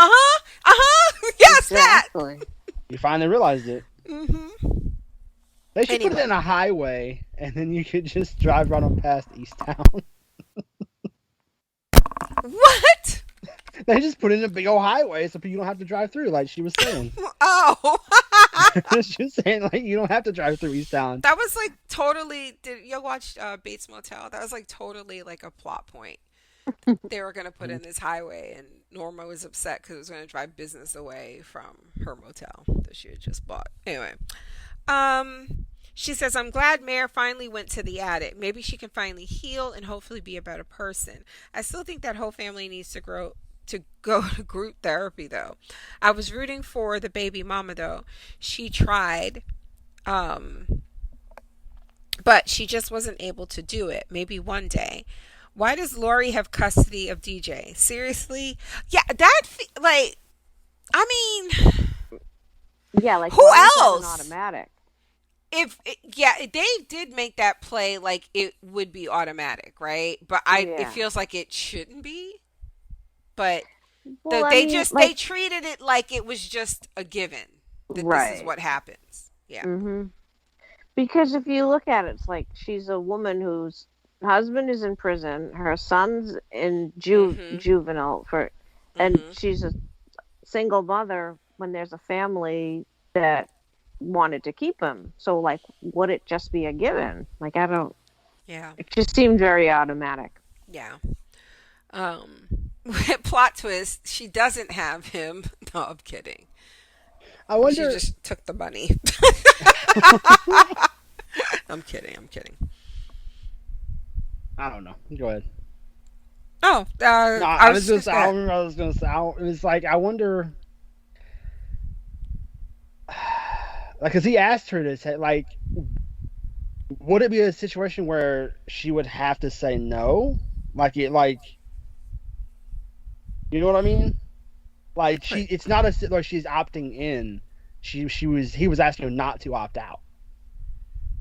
Speaker 1: yes, exactly. That.
Speaker 4: You finally realized it.
Speaker 1: Mm-hmm.
Speaker 4: They should put it in a highway, and then you could just drive right on past Easttown.
Speaker 1: What?
Speaker 4: They just put it in a big old highway so you don't have to drive through, like she was saying.
Speaker 1: Oh.
Speaker 4: She was saying, like, you don't have to drive through Easttown.
Speaker 1: That was like totally... Did you watch Bates Motel? That was like totally like a plot point. They were going to put in this highway, and Norma was upset because it was going to drive business away from her motel that she had just bought. Anyway. She says, I'm glad Mare finally went to the attic. Maybe she can finally heal and hopefully be a better person. I still think that whole family needs to go to group therapy, though. I was rooting for the baby mama, though. She tried, but she just wasn't able to do it. Maybe one day. Why does Lori have custody of DJ? Seriously? Yeah, I mean...
Speaker 3: Yeah, like
Speaker 1: who else?
Speaker 3: Automatic.
Speaker 1: They did make that play like it would be automatic, right? But it feels like it shouldn't be. But they treated it like it was just a given that this is what happens. Yeah.
Speaker 3: Mm-hmm. Because if you look at it, it's like she's a woman whose husband is in prison, her son's in juvenile and she's a single mother when there's a family that wanted to keep him. So, like, would it just be a given? Like, I don't...
Speaker 1: Yeah.
Speaker 3: It just seemed very automatic.
Speaker 1: Yeah. Plot twist, she doesn't have him. No, I'm kidding.
Speaker 4: I wonder...
Speaker 1: She just took the money. I'm kidding.
Speaker 4: I don't know. Go ahead.
Speaker 1: Oh,
Speaker 4: No,
Speaker 1: I
Speaker 4: I
Speaker 1: was
Speaker 4: was
Speaker 1: just
Speaker 4: just,
Speaker 1: gonna
Speaker 4: I
Speaker 1: say,
Speaker 4: don't remember what I was going to say. It was like, I wonder, like, because he asked her to say, like, would it be a situation where she would have to say no? You know what I mean? Like,
Speaker 1: wait,
Speaker 4: it's not like she's opting in. He was asking her not to opt out.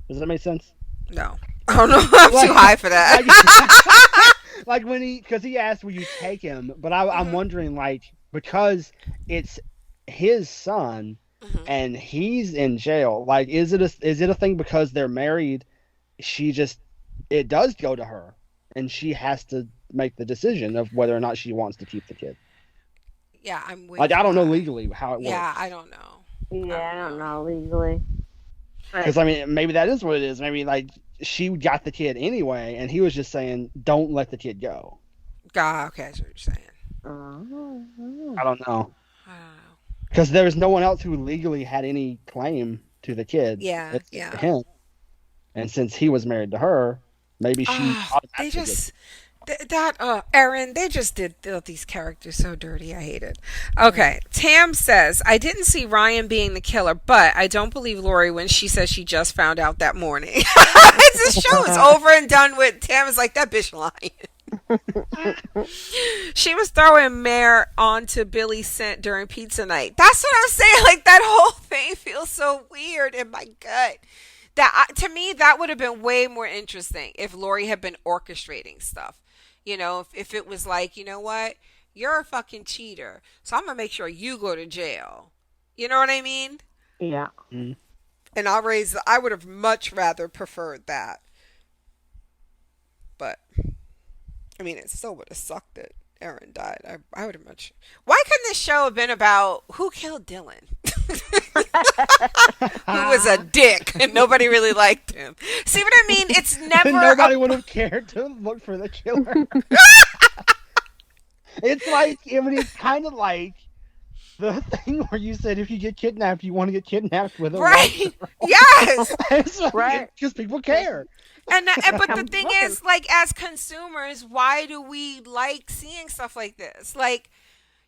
Speaker 4: Does that make sense?
Speaker 1: no. Oh no, I'm too
Speaker 4: Like,
Speaker 1: high for that.
Speaker 4: like, like when because he asked, "Will you take him?" But I'm
Speaker 1: Mhm,
Speaker 4: wondering, like, because it's his son
Speaker 1: mhm.
Speaker 4: and he's in jail. Like, is it a thing because they're married? She just it does go to her, and she has to make the decision of whether or not she wants to keep the kid.
Speaker 1: Yeah, I'm way
Speaker 4: Like, I
Speaker 1: too
Speaker 4: don't know
Speaker 1: high.
Speaker 4: legally how it
Speaker 1: Yeah, I
Speaker 4: works.
Speaker 1: don't know. I
Speaker 3: Yeah, I
Speaker 1: don't
Speaker 3: don't
Speaker 1: know.
Speaker 3: know legally, but
Speaker 4: Because I mean, maybe that is what it is. Maybe like she got the kid anyway, and he was just saying, "Don't let the kid go."
Speaker 1: God, okay, that's what you're saying.
Speaker 4: I don't know.
Speaker 1: I don't know.
Speaker 4: Because there was no one else who legally had any claim to the kid
Speaker 1: Yeah,
Speaker 4: except for
Speaker 1: yeah.
Speaker 4: him. And since he was married to her, maybe she
Speaker 1: Ah, they
Speaker 4: automatically gets.
Speaker 1: just that Aaron, they just did these characters so dirty. I hate it. Okay, Tam says I didn't see Ryan being the killer, but I don't believe Lori when she says she just found out that morning. This show is over and done with. Tam is like that bitch lying. She was throwing Mare onto Billy's scent during pizza night. That's what I'm saying. Like that whole thing feels so weird in my gut. To me, that would have been way more interesting if Lori had been orchestrating stuff. If it was like, you know what, you're a fucking cheater, so I'm gonna make sure you go to jail. You know what I mean?
Speaker 3: yeah.
Speaker 4: Mm.
Speaker 1: And I would have much rather preferred that. But I mean, it still would have sucked that Aaron died. I would have much. Why couldn't this show have been about who killed Dylan? Who was a dick and nobody really liked him. See what I mean? It's never
Speaker 4: Nobody would have cared to look for the killer. It's like, I mean, it's kind of like the thing where you said if you get kidnapped, you want to get kidnapped with a white
Speaker 1: right.
Speaker 4: girl.
Speaker 1: Yes.
Speaker 4: It's like,
Speaker 3: Right.
Speaker 4: because people care.
Speaker 1: But the
Speaker 3: I'm
Speaker 1: thing
Speaker 3: looking.
Speaker 1: is, like, as consumers, why do we like seeing stuff like this? Like,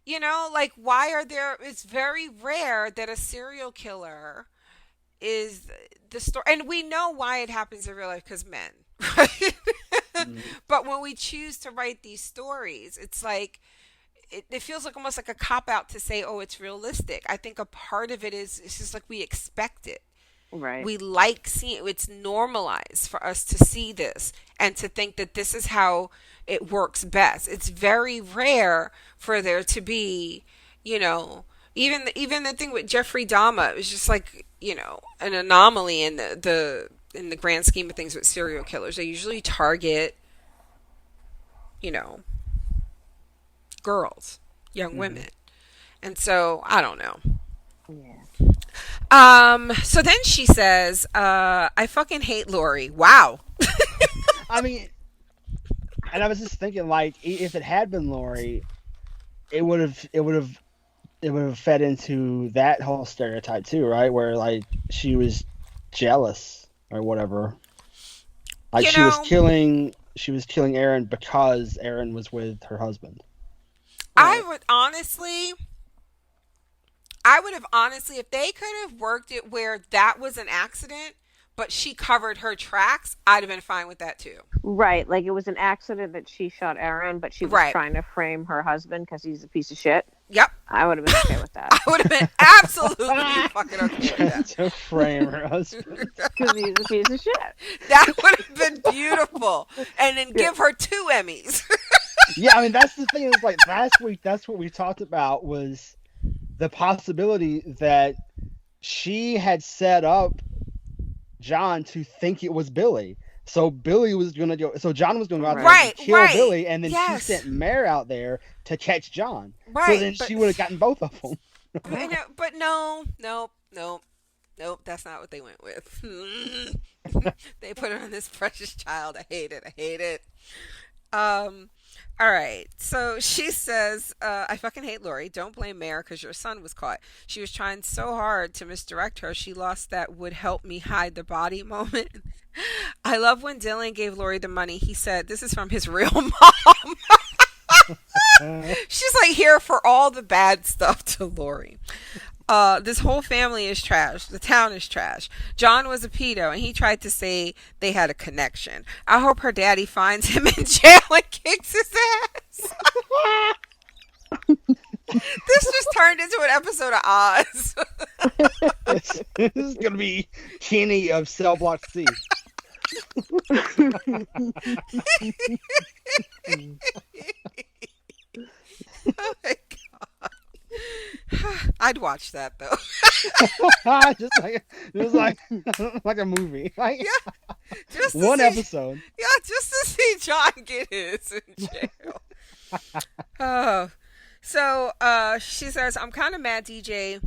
Speaker 1: like, why are there? It's very rare that a serial killer is the story, and we know why it happens in real life because men, right?
Speaker 4: Mm.
Speaker 1: But when we choose to write these stories, it's like it feels like almost like a cop out to say, oh, it's realistic. I think a part of it is it's just like we expect it.
Speaker 3: Right.
Speaker 1: We like seeing it's normalized for us to see this and to think that this is how it works best. It's very rare for there to be, you know, even the thing with Jeffrey Dahmer, it was just like, an anomaly in the grand scheme of things with serial killers. They usually target, you know, girls, young
Speaker 4: Mhm.
Speaker 1: women. And so, I don't know.
Speaker 3: Yeah.
Speaker 1: So then she says, I fucking hate Lori. Wow.
Speaker 4: I mean, and I was just thinking, like, if it had been Lori, it would have fed into that whole stereotype too, right? Where like she was jealous or whatever. Like
Speaker 1: You
Speaker 4: she was
Speaker 1: know,
Speaker 4: killing Aaron because Aaron was with her husband.
Speaker 1: I
Speaker 3: Right.
Speaker 1: would honestly, I would have honestly, if they could have worked it where that was an accident, but she covered her tracks, I'd have been fine with that too.
Speaker 3: Right. Like it was an accident that she shot Aaron, but she was
Speaker 1: Right.
Speaker 3: trying to frame her husband because he's a piece of shit.
Speaker 1: Yep.
Speaker 3: I would have been okay with that
Speaker 1: I would have been absolutely fucking okay with that.
Speaker 4: To frame her husband.
Speaker 3: because he's a piece of shit.
Speaker 1: That would have been beautiful. And then
Speaker 3: Yeah.
Speaker 1: give her 2 Emmys.
Speaker 4: Yeah, I mean that's the thing. Is like last week. That's what we talked about was the possibility that she had set up John to think it was Billy. So Billy was gonna go. So John was gonna go out there
Speaker 1: Right,
Speaker 4: and kill
Speaker 1: right.
Speaker 4: Billy, and then
Speaker 1: Yes.
Speaker 4: she sent Mare out there to catch John. So
Speaker 1: Right.
Speaker 4: then she would have gotten both of them.
Speaker 1: But no, nope, nope, nope. That's not what they went with. They put her on this precious child. I hate it. I hate it. All right. So she says, I fucking hate Lori. Don't blame Mare because your son was caught. She was trying so hard to misdirect her. She lost that would help me hide the body moment. I love when Dylan gave Lori the money. He said, this is from his real mom. She's like here for all the bad stuff to Lori. This whole family is trash. The town is trash. John was a pedo and he tried to say they had a connection. I hope her daddy finds him in jail and kicks his ass. This just turned into an episode of Oz.
Speaker 4: This is gonna be Kenny of Cell Block C.
Speaker 1: Oh my god. I'd watch that though.
Speaker 4: just like a movie. Like,
Speaker 1: Yeah. Just to
Speaker 4: one
Speaker 1: see,
Speaker 4: episode.
Speaker 1: Yeah, just to see John get his in jail. Oh. So she says, I'm kind of mad DJ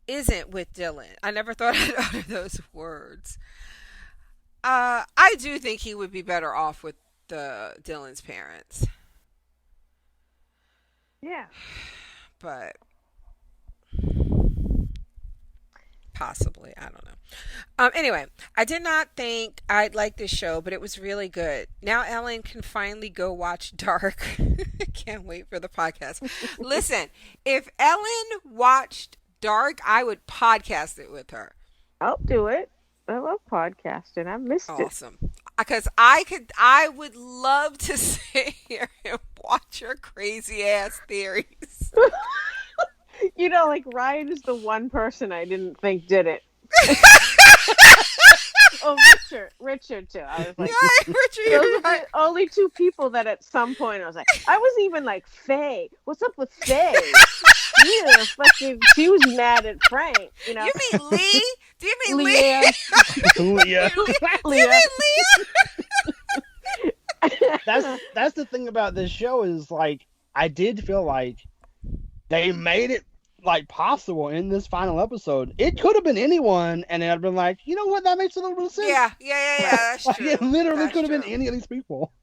Speaker 1: isn't with Dylan. I never thought I'd utter those words. I do think he would be better off with Dylan's parents.
Speaker 3: Yeah.
Speaker 1: But possibly, I don't know. Anyway, I did not think I'd like this show, but it was really good. Now Ellen can finally go watch Dark. Can't wait for the podcast. Listen, if Ellen watched Dark, I would podcast it with her.
Speaker 3: I'll do it. I love podcasting. I missed it.
Speaker 1: Awesome. Because I would love to sit here and watch your crazy ass theories.
Speaker 3: You know, like Ryan is the one person I didn't think did it. Oh, Richard too. I was like,
Speaker 1: Yeah, Richard,
Speaker 3: those
Speaker 1: you're
Speaker 3: are
Speaker 1: right.
Speaker 3: the only two people that at some point I was like, I was even like, Faye, what's up with Faye? Yeah, fucking, she was mad at Frank. You know,
Speaker 1: You mean Lee? Do you mean Lee?
Speaker 3: Leah.
Speaker 4: Leah.
Speaker 1: Do you
Speaker 3: Leah.
Speaker 1: mean Leah?
Speaker 4: That's the thing about this show is like I did feel like they made it like possible in this final episode. It could have been anyone, and I'd been like, you know what, that makes a little bit of sense.
Speaker 1: Yeah. That's
Speaker 4: Like,
Speaker 1: true.
Speaker 4: it literally
Speaker 1: That's
Speaker 4: could have been
Speaker 1: true.
Speaker 4: any of these people.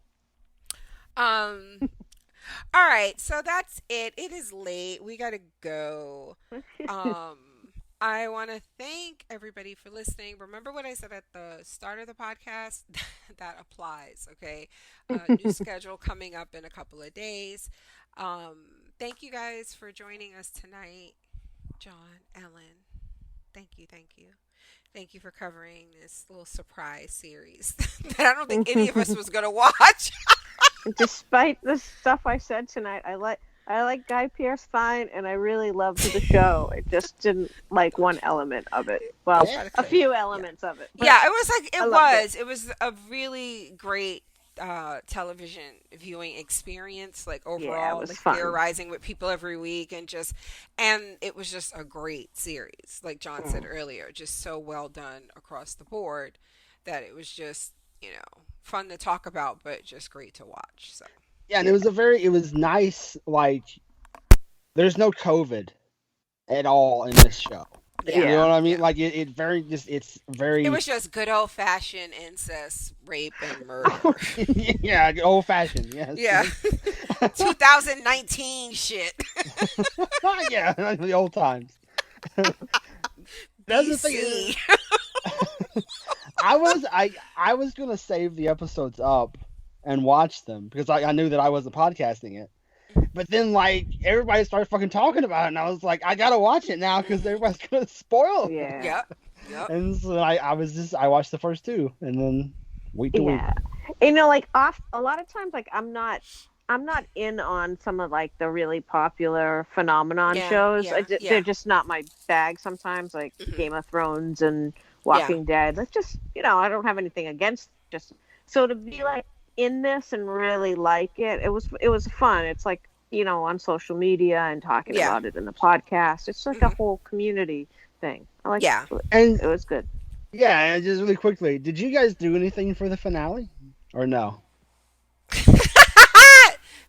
Speaker 1: All right, so that's it. It is late. We gotta go. I want to thank everybody for listening. Remember what I said at the start of the podcast? That applies, okay? New schedule coming up in a couple of days. Thank you guys for joining us tonight. John, Ellen, thank you. Thank you for covering this little surprise series that I don't think any of us was going to watch.
Speaker 3: Despite the stuff I said tonight, I like Guy Pearce fine, and I really loved the show. I just didn't like one element of it. Well,
Speaker 4: Yeah.
Speaker 3: a few elements of it. But
Speaker 1: Yeah, it was like
Speaker 3: I loved
Speaker 1: it was a really great television viewing experience, like overall,
Speaker 3: was
Speaker 1: like
Speaker 3: fun.
Speaker 1: theorizing with people every week, and it was just a great series, like John said earlier, just so well done across the board that it was just, fun to talk about, but just great to watch. So
Speaker 4: Yeah, and it was nice, like there's no COVID at all in this show. You know what I mean?
Speaker 1: Yeah.
Speaker 4: Like it's very
Speaker 1: it was just good old fashioned incest, rape, and murder.
Speaker 4: yeah, old fashioned, yes.
Speaker 1: Yeah. 2019 shit.
Speaker 4: Yeah, the old times. That's the thing.
Speaker 1: BC.
Speaker 4: I was gonna save the episodes up and watch them because I knew that I wasn't podcasting it. But then like everybody started fucking talking about it, and I was like, I gotta watch it now because everybody's gonna spoil it.
Speaker 3: Yeah.
Speaker 1: Yep.
Speaker 4: And so I watched the first two, and then week to week.
Speaker 3: Yeah. Like a lot of times, like I'm not in on some of like the really popular phenomenon shows. They're just not my bag sometimes, like Game of Thrones and Walking Dead. Like just, I don't have anything against just so to be like in this and really like it. It was fun. It's like, on social media and talking about it in the podcast. It's like a whole community thing. I like it.
Speaker 4: And
Speaker 3: It was good.
Speaker 4: yeah, and just really quickly, did you guys do anything for the finale or no?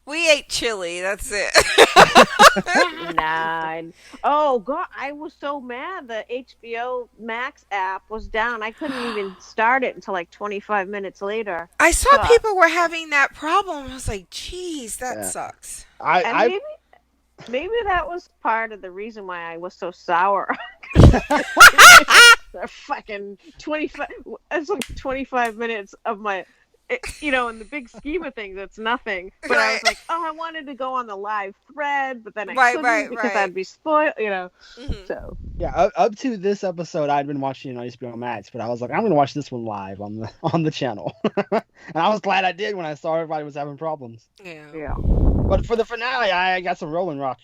Speaker 1: We ate chili. That's it.
Speaker 3: Nine. Oh God, I was so mad. The HBO Max app was down. I couldn't even start it until like 25 minutes later.
Speaker 1: I saw people were having that problem. I was like, geez, that sucks.
Speaker 3: Maybe that was part of the reason why I was so sour. The fucking 25. It's like 25 minutes of my in the big scheme of things, it's nothing. But I
Speaker 1: Right.
Speaker 3: was like, oh, I wanted to go on the live thread, but then I
Speaker 1: Right,
Speaker 3: couldn't
Speaker 1: right,
Speaker 3: because
Speaker 1: right.
Speaker 3: I'd be spoiled,
Speaker 1: Hmm.
Speaker 3: So
Speaker 4: Yeah, up to this episode, I'd been watching on HBO Max, but I was like, I'm gonna watch this one live on the channel, and I was glad I did when I saw everybody was having problems.
Speaker 1: Yeah.
Speaker 3: yeah.
Speaker 4: But for the finale, I got some Rolling Rock.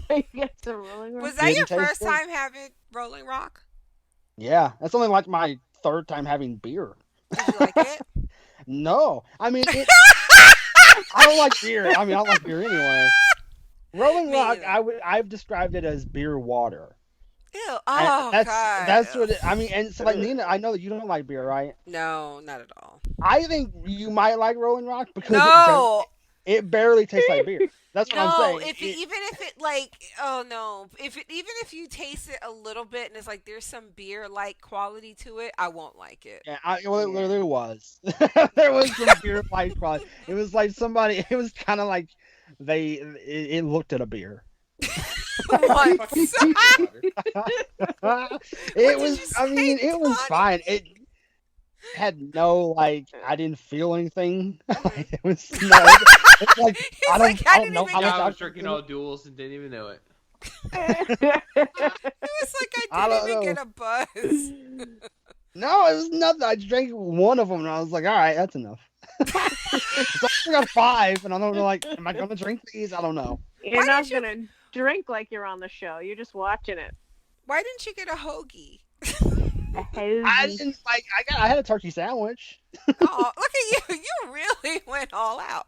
Speaker 3: You get some Rolling Rock.
Speaker 1: Was that your
Speaker 4: Didn't taste
Speaker 1: first
Speaker 4: good.
Speaker 1: time having Rolling Rock?
Speaker 4: Yeah, that's only like my third time having beer.
Speaker 1: Did you like it?
Speaker 4: No, I mean it. I don't like beer. I mean, I don't like beer anyway. Rolling
Speaker 1: Me
Speaker 4: Rock,
Speaker 1: either.
Speaker 4: I've described it as beer water.
Speaker 1: Ew.
Speaker 4: And
Speaker 1: Oh
Speaker 4: that's
Speaker 1: God.
Speaker 4: what I mean. And so like Nina, I know that you don't like beer, right?
Speaker 1: No, not at all.
Speaker 4: I think you might like Rolling Rock because
Speaker 1: No.
Speaker 4: it barely tastes like beer. That's what I'm
Speaker 1: No,
Speaker 4: saying.
Speaker 1: even if it like, oh no, even if you taste it a little bit and it's like there's some beer like quality to it, I won't like it.
Speaker 4: Yeah, well,
Speaker 3: Yeah.
Speaker 4: there was there was some beer like quality. It was like somebody. It was kind of like it looked at a beer.
Speaker 1: Once.
Speaker 4: It
Speaker 1: What did
Speaker 4: was.
Speaker 1: you
Speaker 4: I mean,
Speaker 1: say,
Speaker 4: it was
Speaker 1: Donnie?
Speaker 4: fine. It had no like. I didn't feel anything. It was no. It's like
Speaker 1: He's
Speaker 4: I
Speaker 1: like,
Speaker 4: don't.
Speaker 1: I
Speaker 4: I don't
Speaker 1: didn't
Speaker 4: know
Speaker 1: even
Speaker 4: how
Speaker 1: get.
Speaker 4: much
Speaker 2: I was
Speaker 4: alcohol
Speaker 2: drinking
Speaker 4: in it.
Speaker 2: all duels and didn't even know it.
Speaker 1: It was like
Speaker 4: I
Speaker 1: I
Speaker 4: don't
Speaker 1: didn't even
Speaker 4: know.
Speaker 1: get a buzz.
Speaker 4: No, it was nothing. I drank one of them, and I was like, all right, that's enough. So I got five, and I don't know, like, am I gonna drink these? I don't know.
Speaker 3: You're
Speaker 1: Why
Speaker 3: not
Speaker 1: didn't you?
Speaker 3: gonna drink like you're on the show. You're just watching it.
Speaker 1: Why didn't you get a hoagie?
Speaker 3: A
Speaker 4: I
Speaker 3: hoagie.
Speaker 4: didn't like. I had a turkey sandwich.
Speaker 1: Oh, look at you! You really went all out.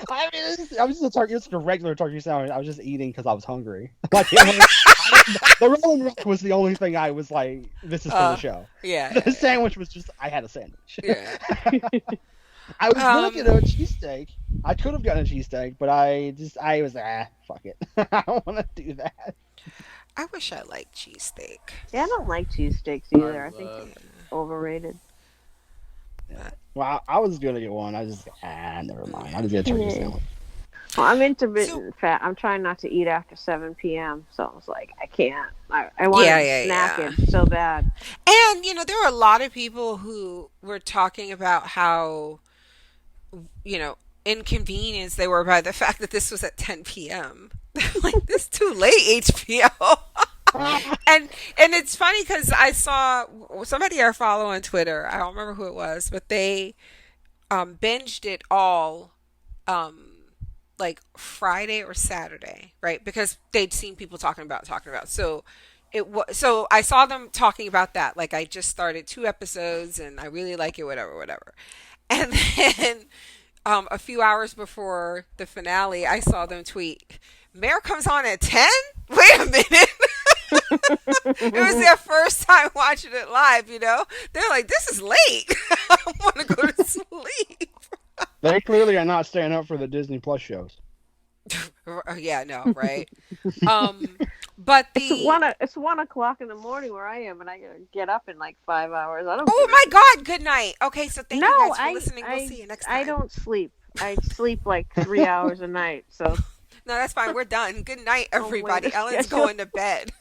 Speaker 4: I mean, I was just a turkey. It's a regular turkey sandwich. I was just eating because I was hungry. Like the Rolling Rock was the only thing I was like, this is for the show.
Speaker 1: Yeah,
Speaker 4: The sandwich was just I had a sandwich.
Speaker 1: yeah.
Speaker 4: I was gonna get a
Speaker 1: Um,
Speaker 4: cheesesteak. I could have gotten a cheesesteak, but I was fuck it. I don't want to do that.
Speaker 1: I wish I liked cheesesteak.
Speaker 3: Yeah, I don't like cheesesteaks either. I think
Speaker 2: love-
Speaker 3: they're overrated.
Speaker 4: Well, I was gonna get one. I just never mind. I'll just get a turkey
Speaker 3: Yeah.
Speaker 4: sandwich.
Speaker 3: Well, I'm intermittent fat. I'm trying not to eat after 7 p.m. So I was like, I can't. I want
Speaker 1: Yeah,
Speaker 3: to
Speaker 1: yeah,
Speaker 3: snack
Speaker 1: yeah.
Speaker 3: it so bad.
Speaker 1: And there were a lot of people who were talking about how inconvenienced they were by the fact that this was at 10 p.m. Like, this too late, HBO. And it's funny because I saw somebody I follow on Twitter. I don't remember who it was, but they binged it all like Friday or Saturday, right? Because they'd seen people talking about. So so I saw them talking about that. Like, I just started 2 episodes and I really like it, whatever. And then a few hours before the finale, I saw them tweet, Mare comes on at 10? Wait a minute. It was their first time watching it live, They're like, this is late. I want to go to sleep.
Speaker 4: They clearly are not staying up for the Disney Plus shows.
Speaker 1: Yeah, no, right? But
Speaker 3: It's 1 o'clock in the morning where I am, and I gotta get up in like 5 hours. I don't.
Speaker 1: Oh
Speaker 3: give
Speaker 1: my
Speaker 3: a-
Speaker 1: God, good night. Okay, so thank you
Speaker 3: No,
Speaker 1: guys for listening. We'll see you next time.
Speaker 3: I don't sleep. I sleep like 3 hours a night. So
Speaker 1: No, that's fine. We're done. Good night,
Speaker 3: Oh, wait
Speaker 1: everybody.
Speaker 3: a
Speaker 1: Ellen's
Speaker 3: schedule.
Speaker 1: going to bed.